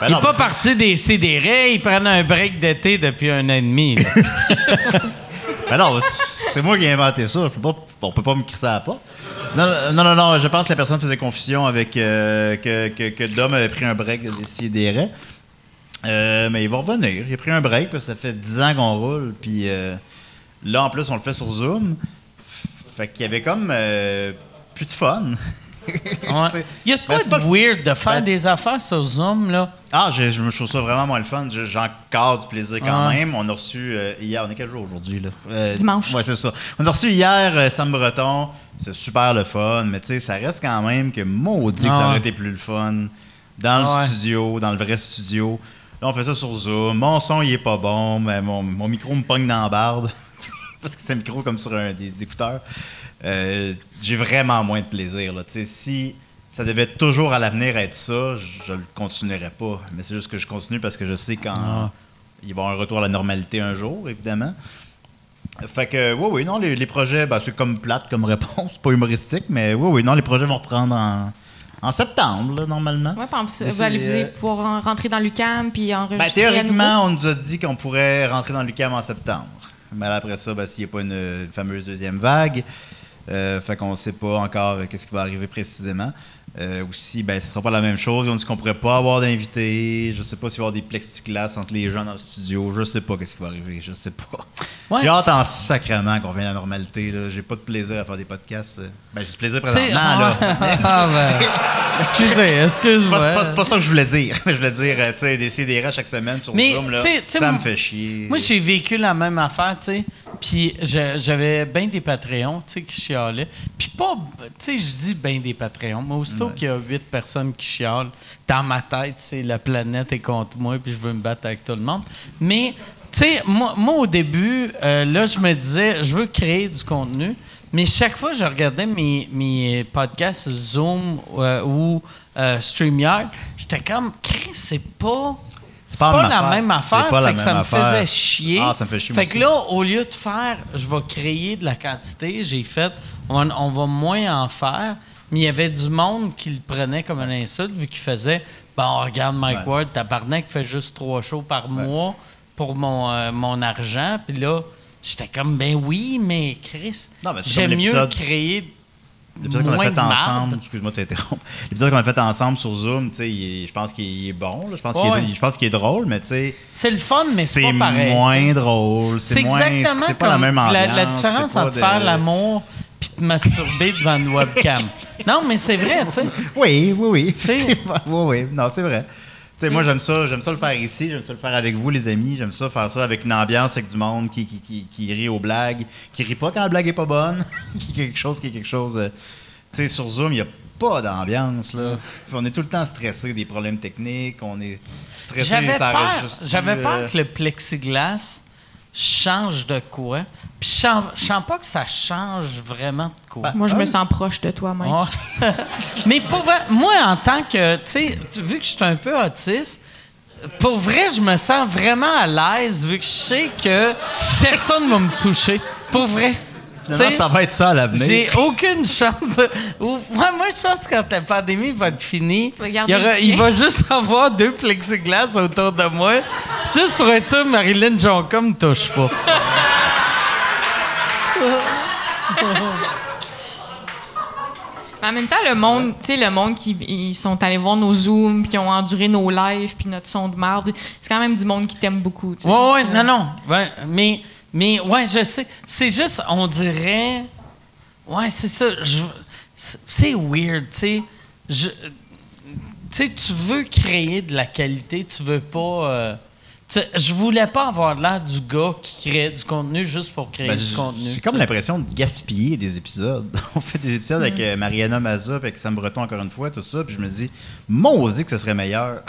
il n'est pas parti des CDR, ils prennent un break d'été depuis 1 an et demi.
Ben non, c'est moi qui ai inventé ça. On peut pas me crisser à la porte. Non, je pense que la personne faisait confusion avec que Dom avait pris un break des CDR. Mais il va revenir. Il a pris un break, parce que ça fait 10 ans qu'on roule. Puis là, en plus, on le fait sur Zoom. Fait qu'il y avait comme plus de fun.
Ouais. Il y a de quoi de weird de faire des affaires sur Zoom, là?
Ah, je trouve ça vraiment moins le fun. J'ai encore du plaisir quand même. On a reçu hier, on est quel jour aujourd'hui, là?
Dimanche.
Ouais, c'est ça. On a reçu hier Sam Breton. C'est super le fun, mais tu sais, ça reste quand même que maudit que ça aurait été plus le fun dans le studio, dans le vrai studio. Là, on fait ça sur Zoom. Mon son, il est pas bon, mais mon micro me pogne dans la barbe parce que c'est un micro comme sur des écouteurs. J'ai vraiment moins de plaisir, là. Tu sais, si ça devait toujours à l'avenir être ça, je le continuerais pas. Mais c'est juste que je continue parce que je sais quand il va y avoir un retour à la normalité un jour, évidemment. Fait que, oui, non, les projets, ben, c'est comme plate comme réponse, pas humoristique, mais oui, non, les projets vont reprendre en septembre, là, normalement.
Oui, vous allez pouvoir rentrer dans l'UQAM puis enregistrer.
Ben, théoriquement, on nous a dit qu'on pourrait rentrer dans l'UQAM en septembre. Mais après ça, ben, s'il n'y a pas une fameuse deuxième vague, fait qu'on ne sait pas encore qu'est-ce qui va arriver précisément. Aussi, ben, ce ne sera pas la même chose. On dit qu'on ne pourrait pas avoir d'invités. Je ne sais pas s'il va y avoir des plexiglas entre les gens dans le studio. Je ne sais pas qu'est-ce qui va arriver. Je ne sais pas.
Ouais,
j'ai hâte en sacrement qu'on revienne à la normalité. Là. J'ai pas de plaisir à faire des podcasts. Ben, j'ai du plaisir présentement. Là.
Excuse-moi.
C'est pas ça que je voulais dire. Je voulais dire, tu sais, des CDR chaque semaine sur Zoom, là, ça me fait chier.
Moi, j'ai vécu la même affaire, tu sais. Puis j'avais bien des Patreons, tu sais, qui chialaient. Puis pas, tu sais, je dis bien des Patreons, mais aussitôt qu'il y a 8 personnes qui chialent, dans ma tête, c'est la planète est contre moi, puis je veux me battre avec tout le monde. Mais, tu sais, moi, au début, là, je me disais, je veux créer du contenu, mais chaque fois que je regardais mes podcasts Zoom ou StreamYard, j'étais comme, c'est pas la même affaire. Fait que ça me faisait chier.
Ah, ça me fait chier.
Fait que là, au lieu de faire, je vais créer de la quantité, j'ai fait, on va moins en faire. Mais il y avait du monde qui le prenait comme une insulte, vu qu'il faisait, bon, regarde Mike Ward, tabarnak, fait juste 3 shows par mois pour mon argent. Puis là, j'étais comme, ben oui, mais Chris, j'aime mieux créer.
L'épisode qu'on a fait ensemble, excuse-moi de t'interrompre. L'épisode qu'on a fait ensemble sur Zoom, tu sais, je pense qu'il est bon, là. Je pense qu'il est drôle, mais tu sais.
C'est le fun, mais c'est pas pareil.
C'est moins drôle.
C'est exactement
c'est pas la même ambiance.
La différence entre faire l'amour puis te masturber devant une webcam. Non, mais c'est vrai, tu sais.
Oui. oui. Non, c'est vrai. Tu sais, moi, j'aime ça le faire ici, j'aime ça le faire avec vous, les amis, j'aime ça faire ça avec une ambiance, avec du monde qui rit aux blagues, qui rit pas quand la blague est pas bonne, qui est quelque chose. Tu sais, sur Zoom, il n'y a pas d'ambiance, là. On est tout le temps stressé des problèmes techniques, on est stressé,
J'avais peur que le plexiglas change de quoi. Puis je sens pas que ça change vraiment de quoi.
Moi, je me sens proche de toi, Mike.
Oh. Mais pour vrai, moi, en tant que, tu sais, vu que je suis un peu autiste, pour vrai, je me sens vraiment à l'aise vu que je sais que personne va me toucher. Pour vrai.
Finalement, ça va être ça à l'avenir.
J'ai aucune chance. Moi, je pense que quand la pandémie va être finie, il va juste avoir 2 plexiglas autour de moi. Juste pour être sûr, Marilyn Jonca me touche pas.
Mais en même temps, le monde qui ils sont allés voir nos Zooms, puis qui ont enduré nos lives, puis notre son de marde, c'est quand même du monde qui t'aime beaucoup.
Ouais, non. Ouais, mais ouais, je sais. C'est juste, on dirait. Ouais, c'est ça. C'est weird, tu sais. Tu sais, tu veux créer de la qualité, tu veux pas. Je voulais pas avoir l'air du gars qui crée du contenu juste pour créer du contenu.
J'ai comme l'impression de gaspiller des épisodes. On fait des épisodes avec Mariana Mazza, avec Sam Breton encore une fois, tout ça, puis je me dis, maudit que ce serait meilleur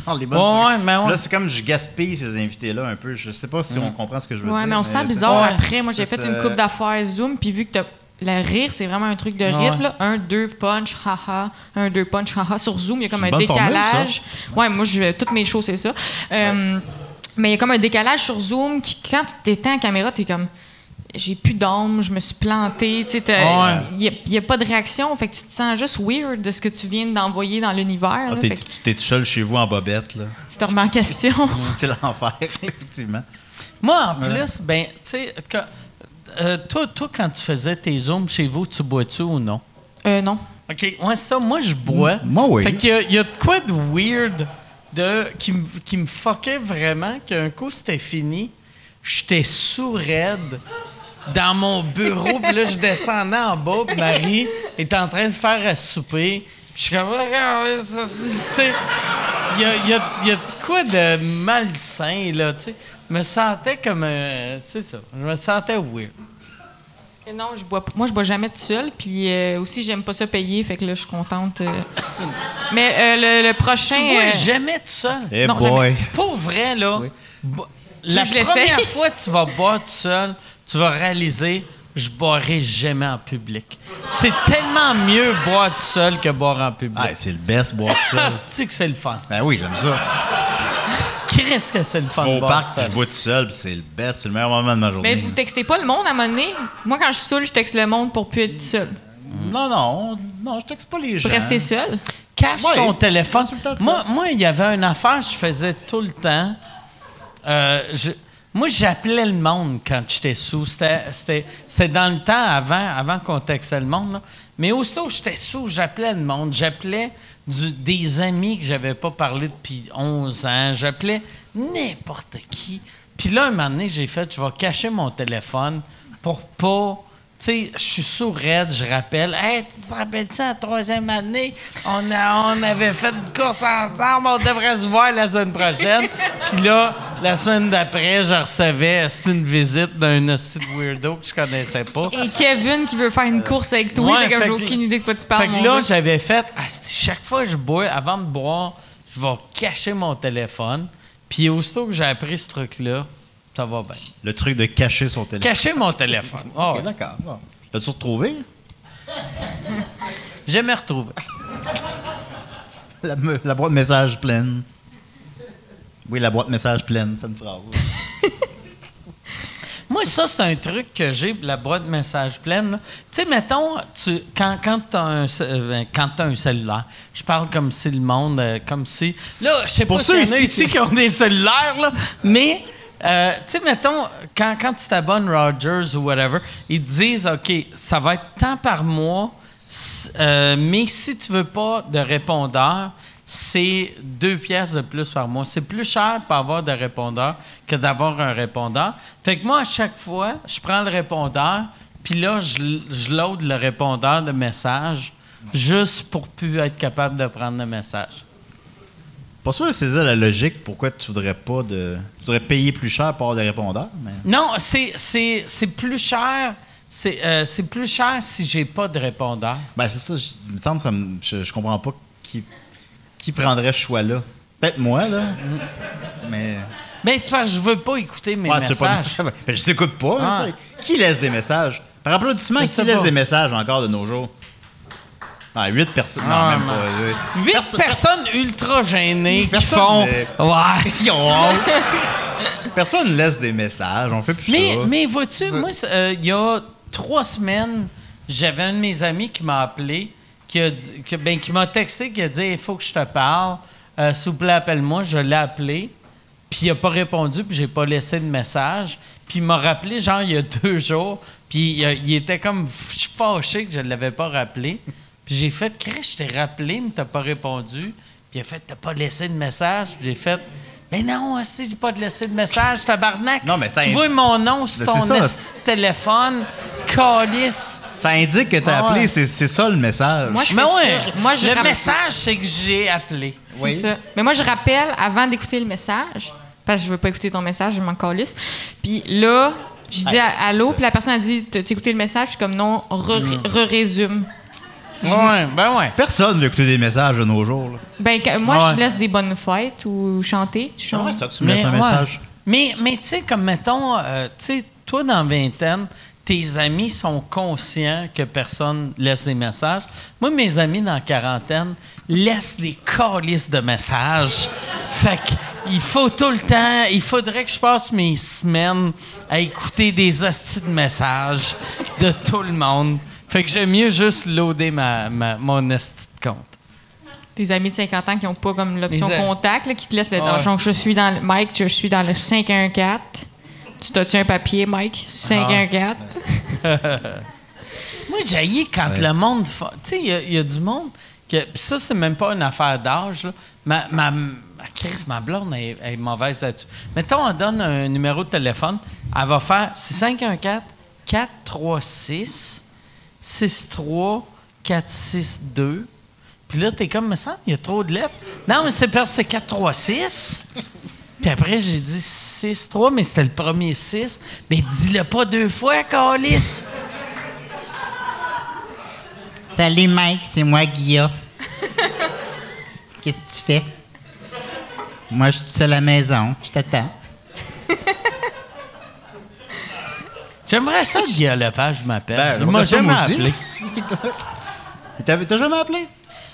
dans les bonnes Là, c'est comme je gaspille ces invités-là un peu. Je sais pas si on comprend ce que je veux dire.
Ouais, mais on se sent bizarre après. Moi, j'ai fait une couple d'affaires Zoom, puis vu que le rire, c'est vraiment un truc de rythme. Là. 1, 2, punch, haha. 1, 2, punch, haha. Sur Zoom, il y a comme un décalage. Formule, moi, toutes mes shows, c'est ça. Mais il y a comme un décalage sur Zoom qui, quand tu éteins la caméra, tu es comme. j'ai plus d'âme, je me suis plantée. Tu sais, il n'y a pas de réaction. Fait que tu te sens juste weird de ce que tu viens d'envoyer dans l'univers.
Tu t'es tout seul chez vous en bobette, là.
Tu te remets en question.
C'est l'enfer, effectivement.
Moi, en plus, ben, tu sais, toi, quand tu faisais tes zooms chez vous, tu bois-tu ou non?
Non.
OK, ouais, ça, moi, je bois.
Moi, oui.
Fait qu'il y a de quoi de weird qui me fuckait vraiment, qu'un coup, c'était fini, j'étais sourd-raide dans mon bureau, puis là, je descendais en bas, puis Marie était en train de faire à souper. Puis je suis comme, tu sais, il y a de quoi de malsain, là, tu sais. Je me sentais comme, c'est ça, je me sentais weird.
Non, moi, je bois jamais tout seul. Puis aussi, j'aime pas ça payer. Fait que là, je suis contente. Mais le prochain.
Tu bois jamais tout seul?
Eh
non,
boy!
Jamais.
Pour vrai, là, la
je l'essaye?
première fois que tu vas boire tout seul, tu vas réaliser, je boirai jamais en public. C'est tellement mieux boire tout seul que boire en public.
Ah, c'est le best boire tout seul.
C'est que c'est le fun.
Ben oui, j'aime ça.
Qu'est-ce que c'est le fun
Je vais
de
au
boire
parc,
tout
puis
seul?
je bois tout seul, puis c'est le best, c'est le meilleur moment de ma journée.
Mais vous textez pas le monde à un moment donné? Moi, quand je suis saoule, je texte le monde pour plus être seul.
Non, je texte pas les gens.
Pour rester seul.
Cache
Ouais,
ton téléphone.
c'est tout le temps ça.
Moi, il y avait une affaire que je faisais tout le temps. Moi, j'appelais le monde quand j'étais sous. C'était dans le temps avant qu'on textait le monde. Là. Mais aussitôt que j'étais sous, j'appelais le monde. J'appelais des amis que j'avais pas parlé depuis 11 ans. J'appelais n'importe qui. Puis là, un moment donné, j'ai fait, je vais cacher mon téléphone pour pas... Tu sais, je suis sourd-raide, je rappelle. Hey, tu te rappelles-tu, à la 3e année, on avait fait une course ensemble, on devrait se voir la semaine prochaine. Puis là, la semaine d'après, je recevais, c'était une visite d'un hostie de weirdo que je connaissais pas.
Et Kevin qui veut faire une course avec toi.
Ouais,
fait que
fait
j'ai
que-
aucune idée de quoi tu parles.
Fait que
mon
là,
gars.
j'avais fait, chaque fois que je bois, avant de boire, je vais cacher mon téléphone. Puis aussitôt que j'ai appris ce truc-là, ça va bien.
Le truc de cacher son téléphone.
Cacher mon téléphone. Ah
Ok,
ouais.
d'accord. Bon. L'as-tu retrouvé?
J'ai me retrouvé.
La boîte message pleine. Oui, la boîte message pleine, c'est une phrase.
Moi, ça, c'est un truc que j'ai, la boîte de message pleine. là. Tu sais, mettons, quand tu as un cellulaire, je parle comme si le monde, comme si... Là, je sais
Pour
pas
ceux
s'il y en a
ici
ici qui ont des cellulaires, là, mais... tu sais, mettons, quand tu t'abonnes Rogers ou whatever, ils te disent, OK, ça va être tant par mois, mais si tu veux pas de répondeur, c'est 2 pièces de plus par mois. C'est plus cher pour avoir de répondeur que d'avoir un répondeur. Fait que moi, à chaque fois, je prends le répondeur, puis là, je load le répondeur de messages juste pour plus être capable de prendre le message.
Pas sûr que c'est ça la logique. Pourquoi tu voudrais pas de. Tu voudrais payer plus cher pour avoir des répondeurs? Mais...
Non, c'est plus cher. C'est plus cher si j'ai pas de répondeur.
Ben, c'est ça. Il me semble que je comprends pas qui prendrait ce choix-là. Peut-être moi, là. Mais.
Ben, c'est parce que je veux pas écouter mes
Ouais, c'est
messages.
pas ben, je t'écoute pas.
Ah.
mais ça, qui laisse des messages? Par applaudissement,
Je
qui
sais
laisse
pas.
des messages encore de nos jours? Ah, 8 personnes. Non,
Ah,
même
non.
pas.
8 personnes ultra gênées qui
Personne
font.
n'est-
Ouais.
Qui ont honte. Personne ne laisse des messages. On fait plus ça.
Mais vois-tu, moi, il y a 3 semaines, j'avais un de mes amis qui m'a appelé, qui m'a texté, qui a dit il faut que je te parle. S'il vous plaît, appelle-moi. Je l'ai appelé. Puis il n'a pas répondu, puis j'ai pas laissé de message. Puis il m'a rappelé, genre, il y a 2 jours. Puis il était comme fâché que je ne l'avais pas rappelé. Puis j'ai fait, Chris, je t'ai rappelé, mais t'as pas répondu. Puis il a fait, t'as pas laissé de message. Puis j'ai fait, mais non, si j'ai pas de laissé de message, tabarnak.
Non, mais ça
tu vois mon nom sur
Mais
ton
c'est ça.
esti de téléphone, calice.
Ça indique que tu as
Ah
appelé.
ouais.
C'est ça le message.
Moi, je
Mais
fais
ouais,
ça. Moi, je
le
rappelle.
message, c'est que j'ai appelé.
C'est
Oui.
ça. Mais moi, je rappelle avant d'écouter le message, parce que je veux pas écouter ton message, je m'en calisse. Puis là, je dis allô, puis la personne a dit t'as écouté le message, je suis comme non, résume.
Ouais, ben ouais.
Personne veut écouter des messages de nos jours. Là.
Ben, moi,
Ouais.
je laisse des bonnes fêtes ou chanter. Tu chantes.
ça, tu me laisses un
ouais.
message.
Mais tu sais, comme mettons, tu sais, toi, dans vingtaine, tes amis sont conscients que personne laisse des messages. Moi, mes amis dans quarantaine laissent des calices de messages. Fait il faut tout le temps... Il faudrait que je passe mes semaines à écouter des hosties de messages de tout le monde. Fait que j'aime mieux juste loader mon hostie de compte.
Tes amis de 50 ans qui n'ont pas comme l'option
Les a-
contact, là, qui te laissent le
Ouais.
genre, je suis dans le... Mike, je suis dans le 514. Tu t'as-tu un papier, Mike? 514.
Moi, j'haïs quand le monde... Tu sais, il y a du monde... Pis ça, c'est même pas une affaire d'âge. Là. Ma blonde est mauvaise là-dessus. Mettons, on donne un numéro de téléphone. Elle va faire... C'est 514-436-63-462. Puis là, t'es comme, me semble, il y a trop de lettres. Non, mais c'est parce que c'est 436. Puis après, j'ai dit 6-3, mais c'était le premier 6. Mais dis-le pas 2 fois, câlisse.
Salut Mike, c'est moi Guilla. Qu'est-ce que tu fais? Moi, je suis seul à la maison. Je t'attends.
J'aimerais ça que Guillaume Lepage m'appelle.
Ben,
Il m'a
ça,
jamais
moi aussi.
appelé.
T'as jamais appelé?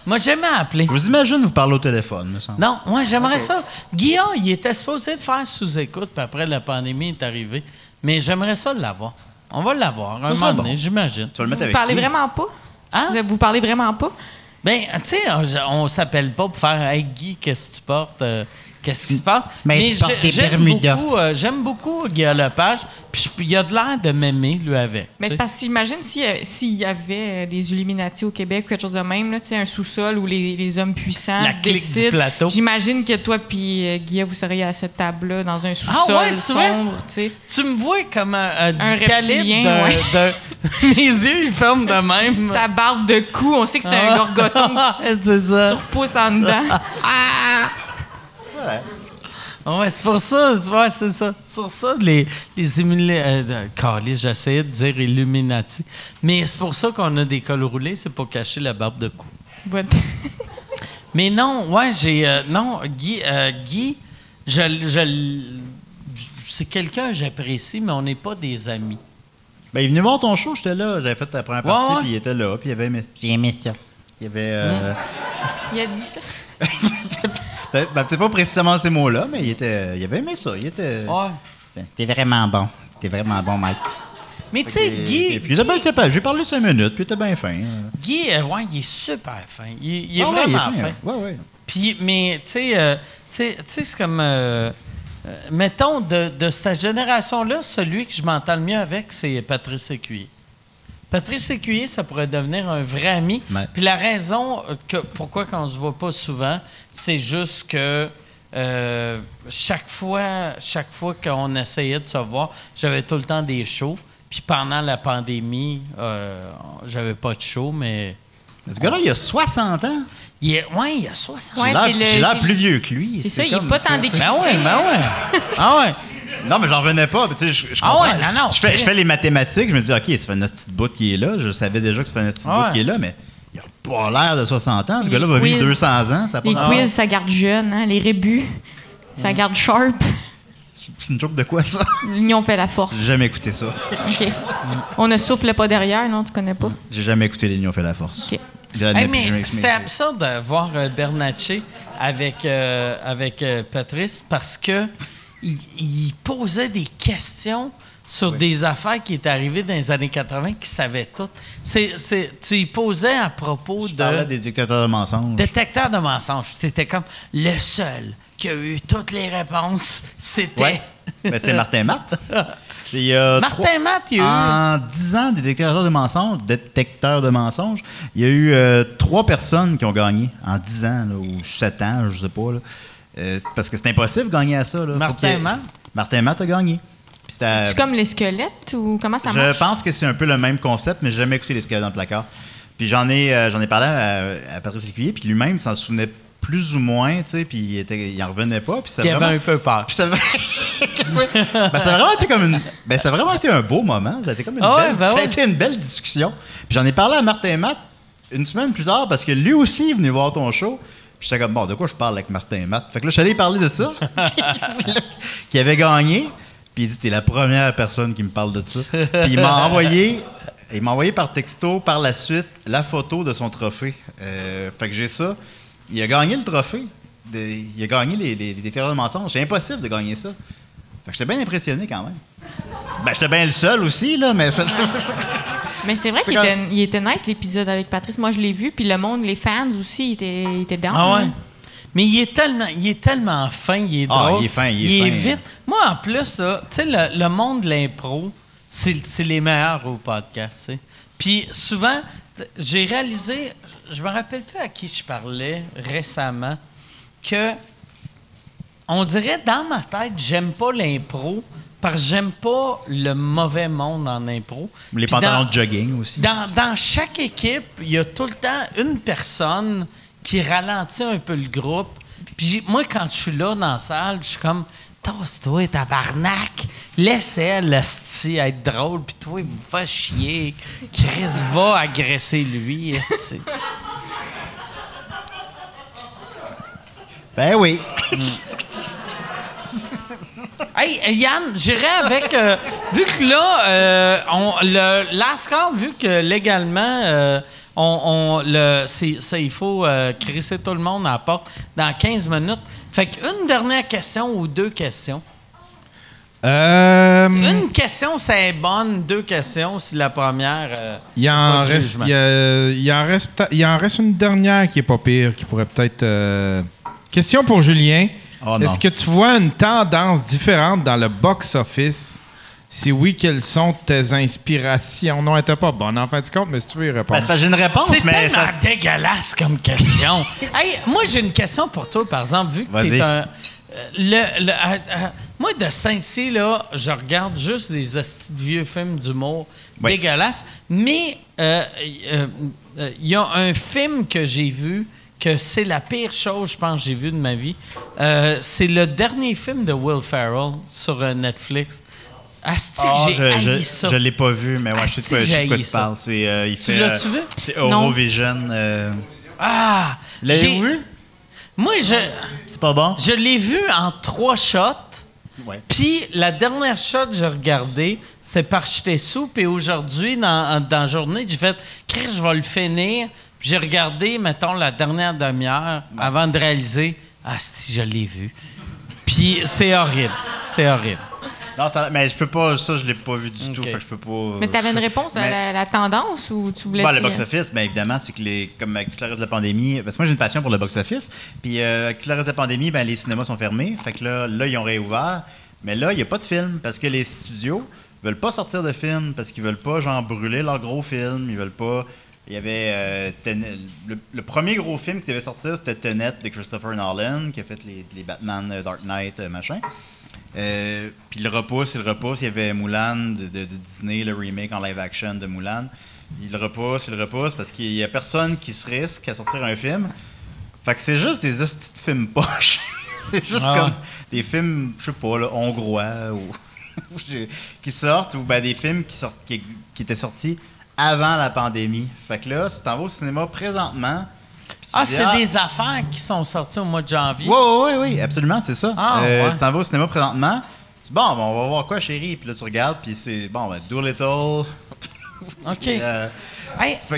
M'a jamais appelé.
Je vous imagine vous parler au téléphone, me semble.
Non, moi, j'aimerais ça. Guillaume, il était supposé de faire sous-écoute, puis après, la pandémie est arrivée. Mais j'aimerais ça l'avoir. On va l'avoir un
Ça serait
moment donné,
bon.
j'imagine.
Tu vas le mettre
Vous
avec
parlez
qui?
vraiment pas?
Hein?
Vous parlez vraiment pas?
Ben, tu sais, on s'appelle pas pour faire « Hey, Guy, qu'est-ce que tu portes? Qu'est-ce qui se passe? »
Mais je porte des Bermudas.
J'aime beaucoup Guillaume Lepage, puis il a de l'air de m'aimer, lui, avec.
Mais c'est parce que j'imagine s'il y avait des Illuminati au Québec ou quelque chose de même, là, un sous-sol où les hommes puissants
La clique du
décident.
plateau.
J'imagine que toi puis Guilla, vous seriez à cette table-là dans un sous-sol
ouais, c'est vrai?
sombre, tu sais.
Tu me vois comme du
Un reptilien,
calibre de... Mes yeux, ils ferment de même.
Ta barbe de cou, on sait que c'est un gorgoton que
C'est ça.
tu repousses en dedans.
Ouais, c'est pour ça. Ouais, c'est ça. Sur ça, les Caliste, j'essayais de dire Illuminati. Mais c'est pour ça qu'on a des cols roulés, c'est pour cacher la barbe de cou.
Bon.
Mais non, ouais, non, Guy, c'est quelqu'un que j'apprécie, mais on n'est pas des amis.
Ben, il est venu voir ton show, j'étais là. J'avais fait ta première partie,
Ouais.
puis il était là, puis il avait aimé.
J'ai aimé ça.
Il y avait.
Il a dit ça.
Peut-être pas précisément ces mots-là, mais il avait aimé ça. Il était.
Ouais.
T'es vraiment bon. T'es vraiment bon, Mike.
Mais tu sais, Guy,
Et puis il était bien sympa. J'ai parlé 5 minutes, puis il était bien fin.
Guy, ouais, il est super fin. Il est
Ah ouais,
vraiment
il est
fin.
Ouais, ouais.
Puis, mais, tu sais, c'est comme... mettons, de cette génération-là, celui que je m'entends le mieux avec, c'est Patrice Écuyer. Patrice Écuyer, ça pourrait devenir un vrai ami.
Ouais.
Puis la raison pourquoi on se voit pas souvent, c'est juste que chaque fois qu'on essayait de se voir, j'avais tout le temps des shows. Puis pendant la pandémie, j'avais pas de show, mais...
Ce gars-là, il a 60 ans.
Il a 60 ans.
Ouais,
J'ai
c'est
l'air
le-
plus vieux que lui.
C'est ça, il est
comme-
pas tant
c'est-
décrié.
Ben ouais. Ah ouais.
Non, mais j'en revenais pas. Tu sais, je
Ah
comprends.
ouais, non,
Je fais les mathématiques. Je me dis, OK, ça fait une petite bout qui est là. Je savais déjà que ça fait une petite
Ah
bout
ouais.
qui est là, mais il a pas l'air de 60 ans. Ce
Les
gars-là va vivre
quiz.
200 ans. Ça a pas
Les
l'air-
quiz, ça garde jeune, hein? Les rébus, ça garde sharp.
C'est une joke de quoi, ça?
L'union fait la force.
J'ai jamais écouté ça.
OK. On ne souffle pas derrière, non? Tu connais pas?
J'ai jamais écouté Les Lions fait la force.
OK.
Hey, mais c'était absurde de voir Bernatchez avec Patrice parce que il posait des questions sur des affaires qui étaient arrivées dans les années 80 qu'il savait toutes. Tu y posais à propos
Je parlais
de
des dictateurs de mensonges.
détecteur de mensonges. C'était comme le seul qui a eu toutes les réponses, c'était...
Ouais. Ben, c'est Martin Matt. Il y a
Martin Matt, il y a eu...
En 10 ans des détecteurs de mensonges, il y a eu 3 personnes qui ont gagné en 10 ans, là, ou 7 ans, je sais pas. Là. Parce que c'est impossible de gagner à ça. Là.
Martin Matt?
Martin Matt a gagné. Puis c'était-
C'est comme les squelettes ou comment ça marche?
je pense que c'est un peu le même concept, mais j'ai jamais écouté les squelettes dans le placard. Puis j'en ai parlé à Patrice Lécuyer, puis lui-même s'en souvenait plus ou moins, tu sais, puis il en revenait pas. Puis ça
Il avait
vraiment-
un peu peur.
Puis ça... Oui. Ben, ça a vraiment été comme ça a vraiment été un beau moment. Ça a été comme une
Ah ouais,
belle...
ben
ça a
ouais.
été une belle discussion. Puis j'en ai parlé à Martin Matt une semaine plus tard parce que lui aussi est venu voir ton show. Puis j'étais comme, bon, de quoi je parle avec Martin Matt? Fait que là, je suis allé parler de ça. Qui avait gagné. Puis il dit, t'es la première personne qui me parle de ça. Puis il m'a envoyé par texto par la suite la photo de son trophée. Fait que j'ai ça. Il a gagné le trophée. il a gagné les théories de mensonges. C'est impossible de gagner ça. Fait que j'étais bien impressionné quand même. Ben, j'étais bien le seul aussi, là, mais ça...
Mais c'est vrai qu'il était nice, l'épisode avec Patrice. Moi, je l'ai vu, puis le monde, les fans aussi, ils étaient down.
Ah ouais? Mais il est tellement fin, il est drôle.
Il est fin,
il est vite. Moi, en plus, tu sais, le monde de l'impro, c'est les meilleurs au podcast, tu sais. Puis souvent, j'ai réalisé, je me rappelle plus à qui je parlais récemment, que on dirait dans ma tête, j'aime pas l'impro parce que j'aime pas le mauvais monde en impro.
Les pantalons de jogging aussi.
Dans chaque équipe, il y a tout le temps une personne qui ralentit un peu le groupe. Puis moi, quand je suis là dans la salle, je suis comme « Tasse-toi, tabarnak! Laisse elle, esti, être drôle, puis toi, va chier. Chris va agresser lui, esti. »
Ben oui.
Hey, Yann, j'irais avec... vu que là, le last call, vu que légalement, il faut crisser tout le monde à la porte dans 15 minutes. Fait qu'une dernière question ou deux questions. Une question, c'est bonne. Deux questions, si la première...
il en reste une dernière qui est pas pire, qui pourrait peut-être... Question pour Julien.
Oh,
est-ce que tu vois une tendance différente dans le box-office? Si oui, quelles sont tes inspirations? Non, elle n'était pas bonne, en fin de compte, mais si tu veux y répondre.
Ben, j'ai une réponse,
c'est
mais
tellement
ça...
dégueulasse comme question. Hey, moi, j'ai une question pour toi, par exemple, vu que t'es un... moi, de ce temps-ci, là, je regarde juste des hosties de vieux films d'humour dégueulasses, mais il y a un film que j'ai vu que c'est la pire chose, je pense, que j'ai vue de ma vie. C'est le dernier film de Will Ferrell sur Netflix. Asti, j'ai haï ça.
Je l'ai pas vu, mais je sais de quoi tu parles.
Tu l'as-tu vu?
C'est Eurovision. L'avez-vous vu?
Moi,
c'est pas bon?
Je l'ai vu en 3 shots.
Ouais.
Puis la dernière shot que j'ai regardé, c'est par j'étais sous. Puis aujourd'hui, dans la journée, j'ai fait « Chris, je vais le finir. » Puis j'ai regardé, mettons, la dernière demi-heure avant de réaliser « Ah, si, je l'ai vu. » Puis c'est horrible. C'est horrible.
Non, mais je peux pas, ça, je l'ai pas vu du tout, fait que je peux pas...
Mais t'avais une réponse à la tendance ou tu voulais...
Le box-office, bien évidemment, c'est que comme avec le reste de la pandémie... Parce que moi, j'ai une passion pour le box-office, puis avec le reste de la pandémie, ben, les cinémas sont fermés, fait que là, ils ont réouvert, mais là, il n'y a pas de film, parce que les studios veulent pas sortir de films, parce qu'ils veulent pas, genre, brûler leurs gros films, ils veulent pas... Il y avait... le premier gros film qui devait sortir, c'était Tenet de Christopher Nolan, qui a fait les Batman, Dark Knight, machin. Puis il le repousse. Il y avait Mulan de Disney, le remake en live action de Mulan. Il le repousse parce qu'il y a personne qui se risque à sortir un film. Fait que c'est juste des hosties de films poches. C'est juste comme des films, je sais pas, là, hongrois ou qui sortent, ou ben des films qui étaient sortis avant la pandémie. Fait que là, si t'en vas au cinéma présentement...
c'est des affaires qui sont sorties au mois de janvier?
Oui, absolument, c'est ça. Tu t'en vas au cinéma présentement, tu dis, on va voir quoi, chérie? Puis là, tu regardes, puis c'est, Doolittle.
OK.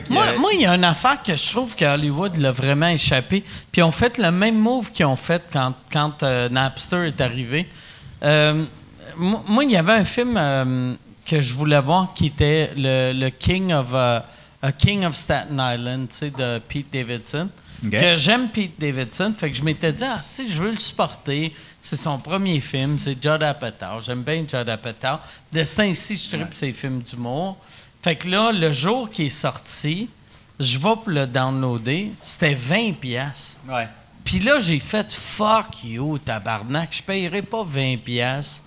Moi, il y a une affaire que je trouve que Hollywood l'a vraiment échappé. Puis ils ont fait le même move qu'ils ont fait quand Napster est arrivé. Moi, il y avait un film que je voulais voir qui était le King of Staten Island, tu sais, de Pete Davidson. Okay. Que j'aime Pete Davidson, fait que je m'étais dit, si je veux le supporter, c'est son premier film, c'est Judd Apatow. J'aime bien Judd Apatow. De ce temps-ci, je tripe ses films d'humour. Fait que là, le jour qui est sorti, je vais pour le downloader, c'était 20$.
Ouais.
Puis là, j'ai fait « Fuck you, tabarnak, je payerai pas 20$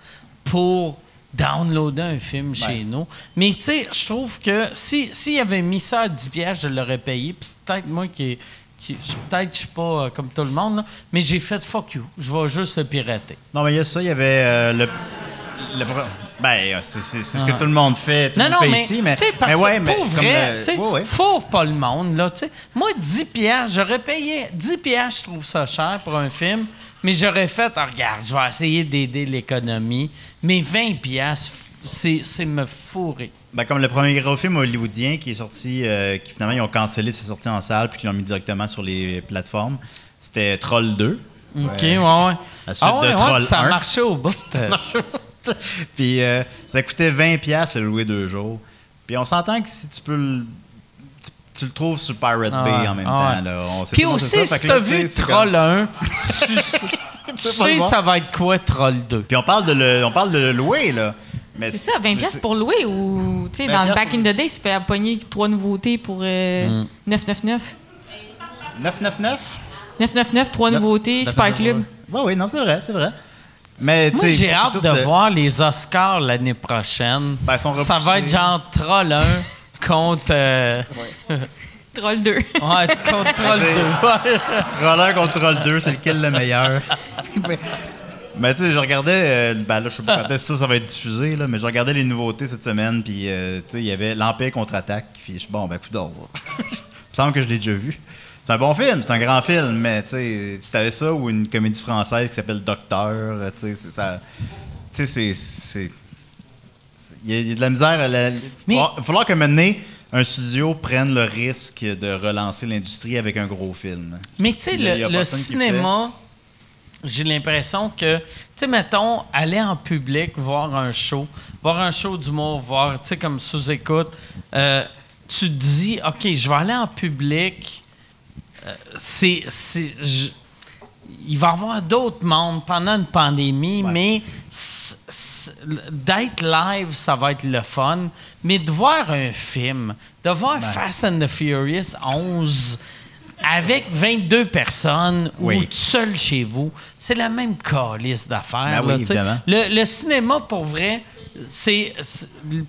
pour... downloader un film chez nous. Mais tu sais, je trouve que s'il avait mis ça à 10$, je l'aurais payé. Puis c'est peut-être moi qui peut-être je suis pas comme tout le monde, là, mais j'ai fait fuck you. Je vais juste le pirater.
Non, mais il y a ça, il y avait c'est ce que tout le monde fait. Tout le monde fait ici, mais
pour vrai, faut pas le monde là. T'sais. Moi, 10$, j'aurais payé 10$. Je trouve ça cher pour un film. Mais j'aurais fait, regarde, je vais essayer d'aider l'économie. Mais 20$, c'est me fourrer.
Ben, comme le premier gros film hollywoodien qui est sorti, qui finalement, ils ont cancellé ses sorties en salle puis qu'ils l'ont mis directement sur les plateformes, c'était Troll 2.
OK, ouais.
La suite de Troll
ça
1.
marchait au bout.
Puis ça coûtait 20$ le louer 2 jours. Puis on s'entend que si tu peux tu le trouves sur Pirate Bay en même temps. Là.
Puis aussi, si t'as vu Troll 1, tu sais ça va être quoi Troll 2.
Puis on parle de le louer, là.
C'est ça, 20$ pour louer ou, tu sais, dans le back in the day, tu fais pogner 3 nouveautés pour 9,99.
9,99?
9,99, 3 nouveautés, Super Club.
Oui, non, c'est vrai. Mais,
moi, j'ai hâte de voir les Oscars l'année prochaine. Ça va être genre Troll 1 contre...
Troll 2.
Ouais, contre Troll 2.
Troll 1 contre Troll 2, c'est lequel le meilleur? Mais tu sais, je regardais, là, je sais pas quand ça va être diffusé, là, mais je regardais les nouveautés cette semaine, puis tu sais, il y avait l'Empire contre-attaque, puis je suis bon, coudonc. Il me semble que je l'ai déjà vu. C'est un bon film, c'est un grand film, mais tu sais, t'avais ça ou une comédie française qui s'appelle Docteur, tu sais, ça. Tu sais, c'est. Il y a de la misère. Il va falloir que maintenant, un studio prenne le risque de relancer l'industrie avec un gros film.
Mais tu sais, le cinéma. J'ai l'impression que, tu sais, mettons, aller en public, voir un show d'humour, voir, tu sais, comme sous-écoute, tu te dis, OK, je vais aller en public, il va y avoir d'autres mondes pendant une pandémie, mais d'être live, ça va être le fun, mais de voir un film, de voir Fast and the Furious 11... avec 22 personnes ou tout seul chez vous, c'est la même calice d'affaires.
Oui, évidemment.
Le cinéma, pour vrai, c'est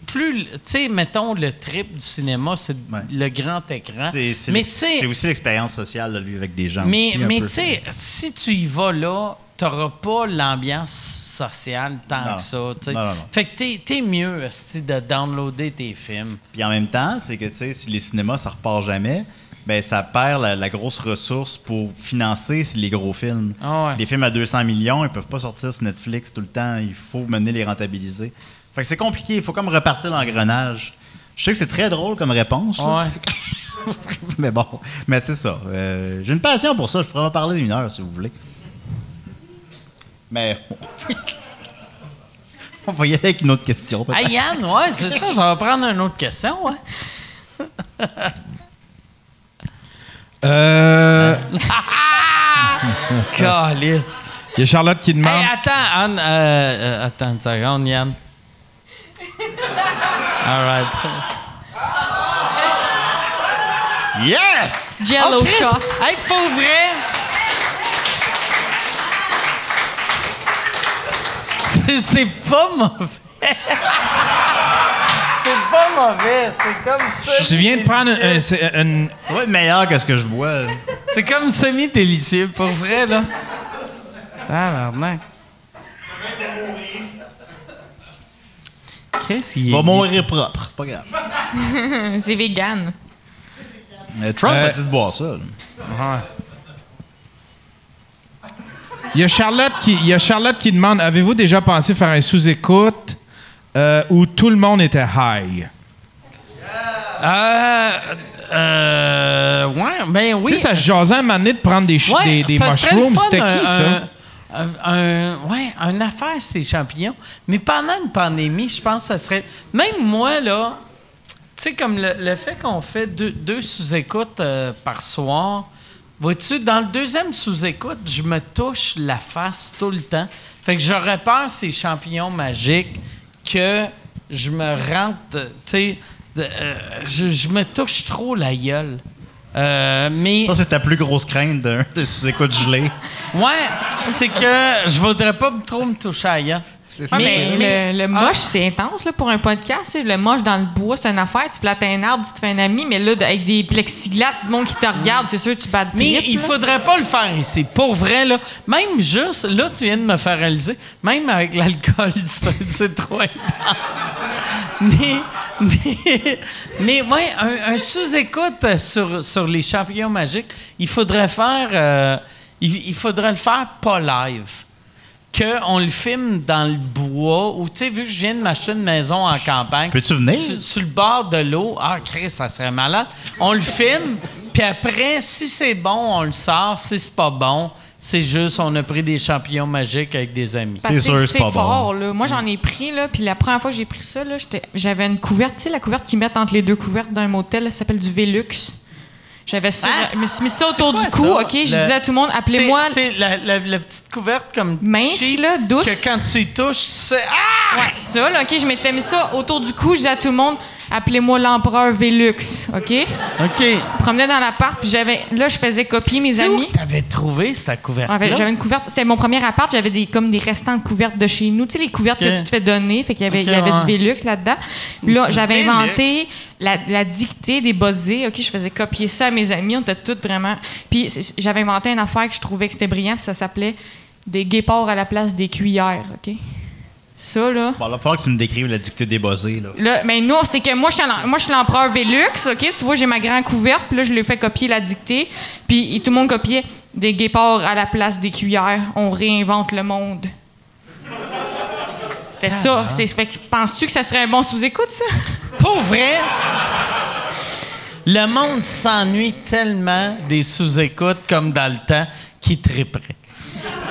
plus... Tu sais, mettons, le trip du cinéma, c'est le grand écran.
C'est aussi l'expérience sociale, là, lui, avec des gens
mais
aussi.
Tu sais, si tu y vas là, t'auras pas l'ambiance sociale tant que ça.
Non.
Fait que t'es mieux de downloader tes films.
Puis en même temps, c'est que, tu sais, si les cinémas, ça repart jamais... Ben, ça perd la grosse ressource pour financer les gros films. Les films à 200 millions, ils peuvent pas sortir sur Netflix tout le temps. Il faut les rentabiliser. Fait que c'est compliqué. Il faut comme repartir l'engrenage. Je sais que c'est très drôle comme réponse. Mais bon, c'est ça. J'ai une passion pour ça. Je pourrais en parler 1 heure si vous voulez. Mais on va y aller avec une autre question.
Hey Yann, c'est ça. Ça va prendre une autre question. Calice.
Il y a Charlotte qui demande.
Hey, attends une seconde, Yann. All right.
Yes!
Jello shot.
Hey, pour vrai. C'est pas mauvais. C'est pas mauvais, c'est comme ça.
Tu viens de prendre une.
Ça va être meilleur que ce que je bois.
C'est comme semi-délicieux, pour vrai, là. Tabarnak. Qu'est-ce qu'il
va mourir propre, c'est pas grave.
C'est vegan.
Trump a dit de boire ça.
Il y a Charlotte qui demande, avez-vous déjà pensé faire un sous-écoute où tout le monde était high?
Ben oui.
Tu sais, ça se jasait un moment donné de prendre des mushrooms. C'était qui, ça?
Une affaire, c'est champignons. Mais pendant une pandémie, je pense que ça serait... Même moi, là, tu sais, comme le fait qu'on fait deux sous-écoutes par soir, vois-tu, dans le deuxième sous-écoute, je me touche la face tout le temps. Fait que j'aurais peur, ces champignons magiques, que je me rentre, tu sais... je me touche trop la gueule. Mais
ça, c'est ta plus grosse crainte de sous-écoute gelé.
Ouais, c'est que je voudrais pas trop me toucher à la gueule.
Mais le moche, c'est intense là, pour un podcast. Le moche dans le bois, c'est une affaire. Tu plates un arbre, tu te fais un ami, mais là, avec des plexiglas, du monde qui te regarde, c'est sûr que tu bats de
Mais il faudrait pas le faire ici. Pour vrai, là, même juste, là, tu viens de me faire réaliser, même avec l'alcool, c'est trop intense. Mais ouais, un sous-écoute sur les champignons magiques, il faudrait faire... il faudrait le faire pas live. Qu'on le filme dans le bois, ou tu sais, vu que je viens de m'acheter une maison en campagne.
Peux-tu venir?
Sur le bord de l'eau. Ah, Chris, ça serait malade. On le filme, puis après, si c'est bon, on le sort. Si c'est pas bon, C'est juste, on a pris des champignons magiques avec des amis.
Parce que
C'est sûr, c'est
c'est
pas
fort,
bon.
là. Moi, j'en ai pris, là, puis la première fois que j'ai pris ça, là, j'avais une couverte, tu sais, la couverte qu'ils mettent entre les deux couvertes d'un motel, ça s'appelle du Velux. J'avais ça,
Ah!
je me suis mis ça autour
C'est
du
quoi
cou,
ça?
OK? Je disais à tout le monde, appelez-moi...
C'est la petite couverte comme
Mince,
cheap,
là, douce.
que quand tu y touches, tu sais... Ah!
Ouais, ça, là, OK? Je m'étais mis ça autour du cou, je disais à tout le monde, appelez-moi l'empereur Velux, OK?
OK.
Je me promenais dans l'appart, puis je faisais copier mes
C'est où
amis.
que t'avais trouvé cette couverte-là?
J'avais une couverte. C'était mon premier appart. J'avais comme des restants de couvertes de chez nous. Tu sais, les couvertes
OK.
que tu te fais donner. Fait qu'il y avait,
OK,
il y avait
ouais.
du Velux là-dedans. Puis là, j'avais
Velux?
inventé la dictée des buzzés. OK, je faisais copier ça à mes amis. On était toutes vraiment... Puis j'avais inventé une affaire que je trouvais que c'était brillant. Puis ça s'appelait des guépards à la place des cuillères. OK? Ça, là...
Bon, là, il va falloir que tu me décrives la dictée des buzzés, là.
Là, mais non, c'est que moi, je suis l'empereur Velux, OK? Tu vois, j'ai ma grande couverte, puis là, je lui ai fait copier la dictée, puis tout le monde copiait des guépards à la place des cuillères. On réinvente le monde. C'était ça. Fait que penses-tu que ça serait un bon sous-écoute, ça?
Pour vrai, le monde s'ennuie tellement des sous-écoutes comme dans le temps qu'il triperait.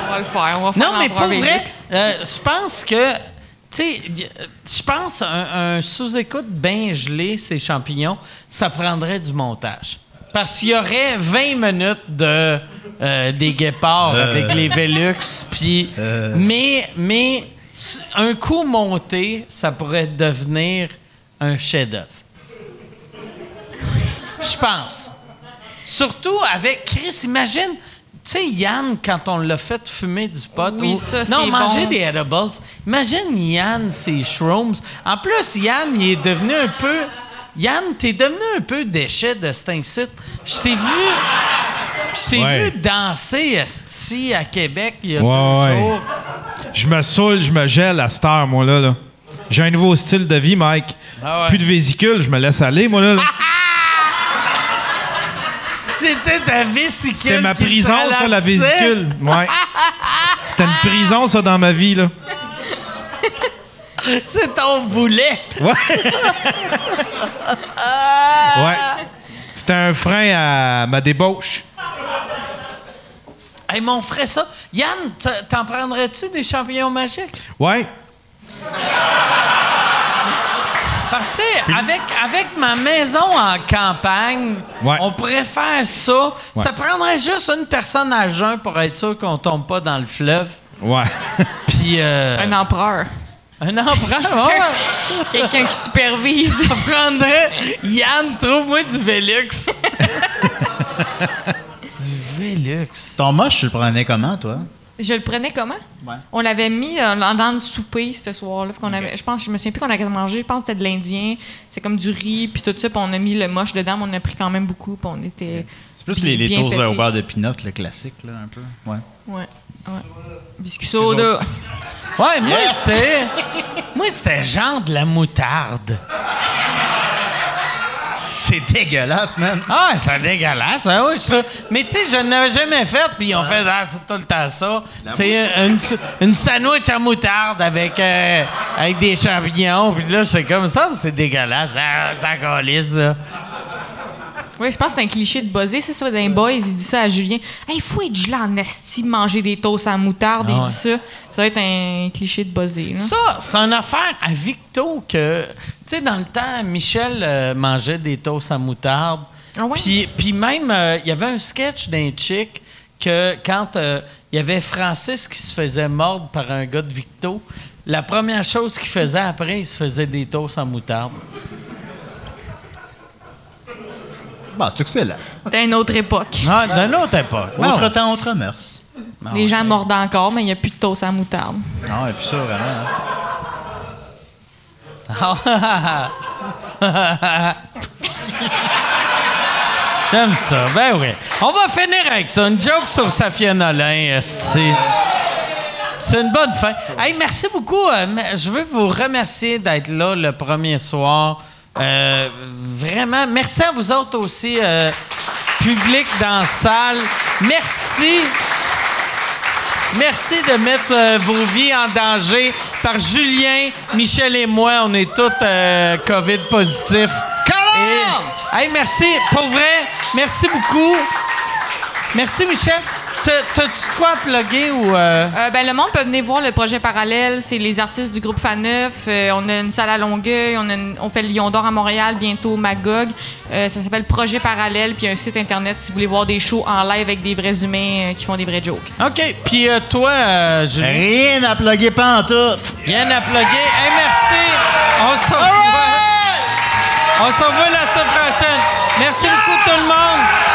On va le faire. On va faire
Non, mais pour
l'empereur
vrai,
Velux.
je pense que, tu sais, je pense un sous-écoute bien gelé, ces champignons, ça prendrait du montage. Parce qu'il y aurait 20 minutes de des guépards avec les Velux, puis... Mais un coup monté, ça pourrait devenir un chef-d'œuvre. Je pense. Surtout avec Chris, imagine... Tu sais, Yann, quand on l'a fait fumer du pot...
Oui, ça, c'est
non, manger
bon.
des edibles. Imagine Yann, ses shrooms. En plus, Yann, il est devenu un peu... Yann, t'es devenu un peu déchet de cet incite. Je t'ai
Ouais.
vu danser esti, à Québec il y a 2
Ouais.
jours.
Je me saoule, je me gèle à cette heure, moi, là. J'ai un nouveau style de vie, Mike.
Ah ouais.
Plus de vésicule, je me laisse aller, moi, là.
C'était ta vésicule.
C'était ma
qui
prison,
te
ça, la
ralentissait.
vésicule. Ouais. C'était une prison, ça, dans ma vie, là.
C'est ton boulet.
Ouais. Ouais. C'était un frein à ma débauche.
Hey, mais on ferait ça. Yann, t'en prendrais-tu des champignons magiques?
Ouais.
Parce que avec ma maison en campagne,
Ouais.
on pourrait faire ça.
Ouais.
Ça prendrait juste une personne à jeun pour être sûr qu'on tombe pas dans le fleuve.
Ouais.
Puis
Un empereur.
un empereur, ouais.
Quelqu'un qui supervise.
Ça prendrait Yann, trouve-moi du Velux. Du Velux.
Ton moche, tu le prenais comment, toi?
Je le prenais comment?
Ouais.
On l'avait mis dans le souper ce soir-là. Je me souviens plus qu'on avait mangé. Je pense que c'était de l'Indien. C'est comme du riz, puis tout ça. Puis on a mis le moche dedans. Mais on a pris quand même beaucoup. Puis on était.
C'est plus les
bien
toasts
pété.
au beurre de pinot, le classique, là, un peu. Ouais.
Ouais. Biscuit soda.
Ouais, moi, c'était genre de la moutarde.
C'est dégueulasse, man.
Ah, c'est dégueulasse. Hein, oui, ça. Mais tu sais, je n'avais jamais fait, puis ils ont fait, c'est tout le temps ça. C'est une sandwich à moutarde avec des champignons, puis là, c'est comme ça, c'est dégueulasse. Ah, ça calisse, ça.
Oui, je pense que c'est un cliché de buzzer. C'est ça, d'un boys, il dit ça à Julien. Hey, il faut être gelé en esti, manger des toasts à moutarde. Il dit ça. Ça va être un cliché de buzzer. Là.
Ça, c'est une affaire à Victo que, tu sais, dans le temps, Michel mangeait des toasts à moutarde.
Ah ouais?
Puis même, il y avait un sketch d'un chick que quand il y avait Francis qui se faisait mordre par un gars de Victo, la première chose qu'il faisait après, il se faisait des toasts à moutarde.
Bah, c'est excellent.
C'était une autre époque.
Ah, d'une autre époque.
Autre temps, autre mœurs.
Les gens mordent encore, mais il n'y a plus de toast à moutarde.
Non, et puis ça, vraiment.
J'aime ça. Ben oui. On va finir avec ça. Une joke sur Safia Nolin, esti. C'est une bonne fin. Hey, merci beaucoup. Je veux vous remercier d'être là le premier soir. Vraiment. Merci à vous autres aussi, public dans la salle. Merci. Merci de mettre vos vies en danger. Par Julien, Michel et moi, on est tous COVID positifs. Hey, merci. Pour vrai, merci beaucoup. Merci, Michel. T'as-tu de quoi à plugger ou...
Le monde peut venir voir le projet parallèle. C'est les artistes du groupe Faneuf. On a une salle à Longueuil. On fait le Lion d'Or à Montréal, bientôt Magog. Ça s'appelle Projet parallèle. Puis il y a un site Internet si vous voulez voir des shows en live avec des vrais humains qui font des vrais jokes.
OK. Puis toi, Julie?
Rien à plugger pantoute.
Rien à plugger. Hey, merci. On se revoit la semaine prochaine. Merci beaucoup tout le monde.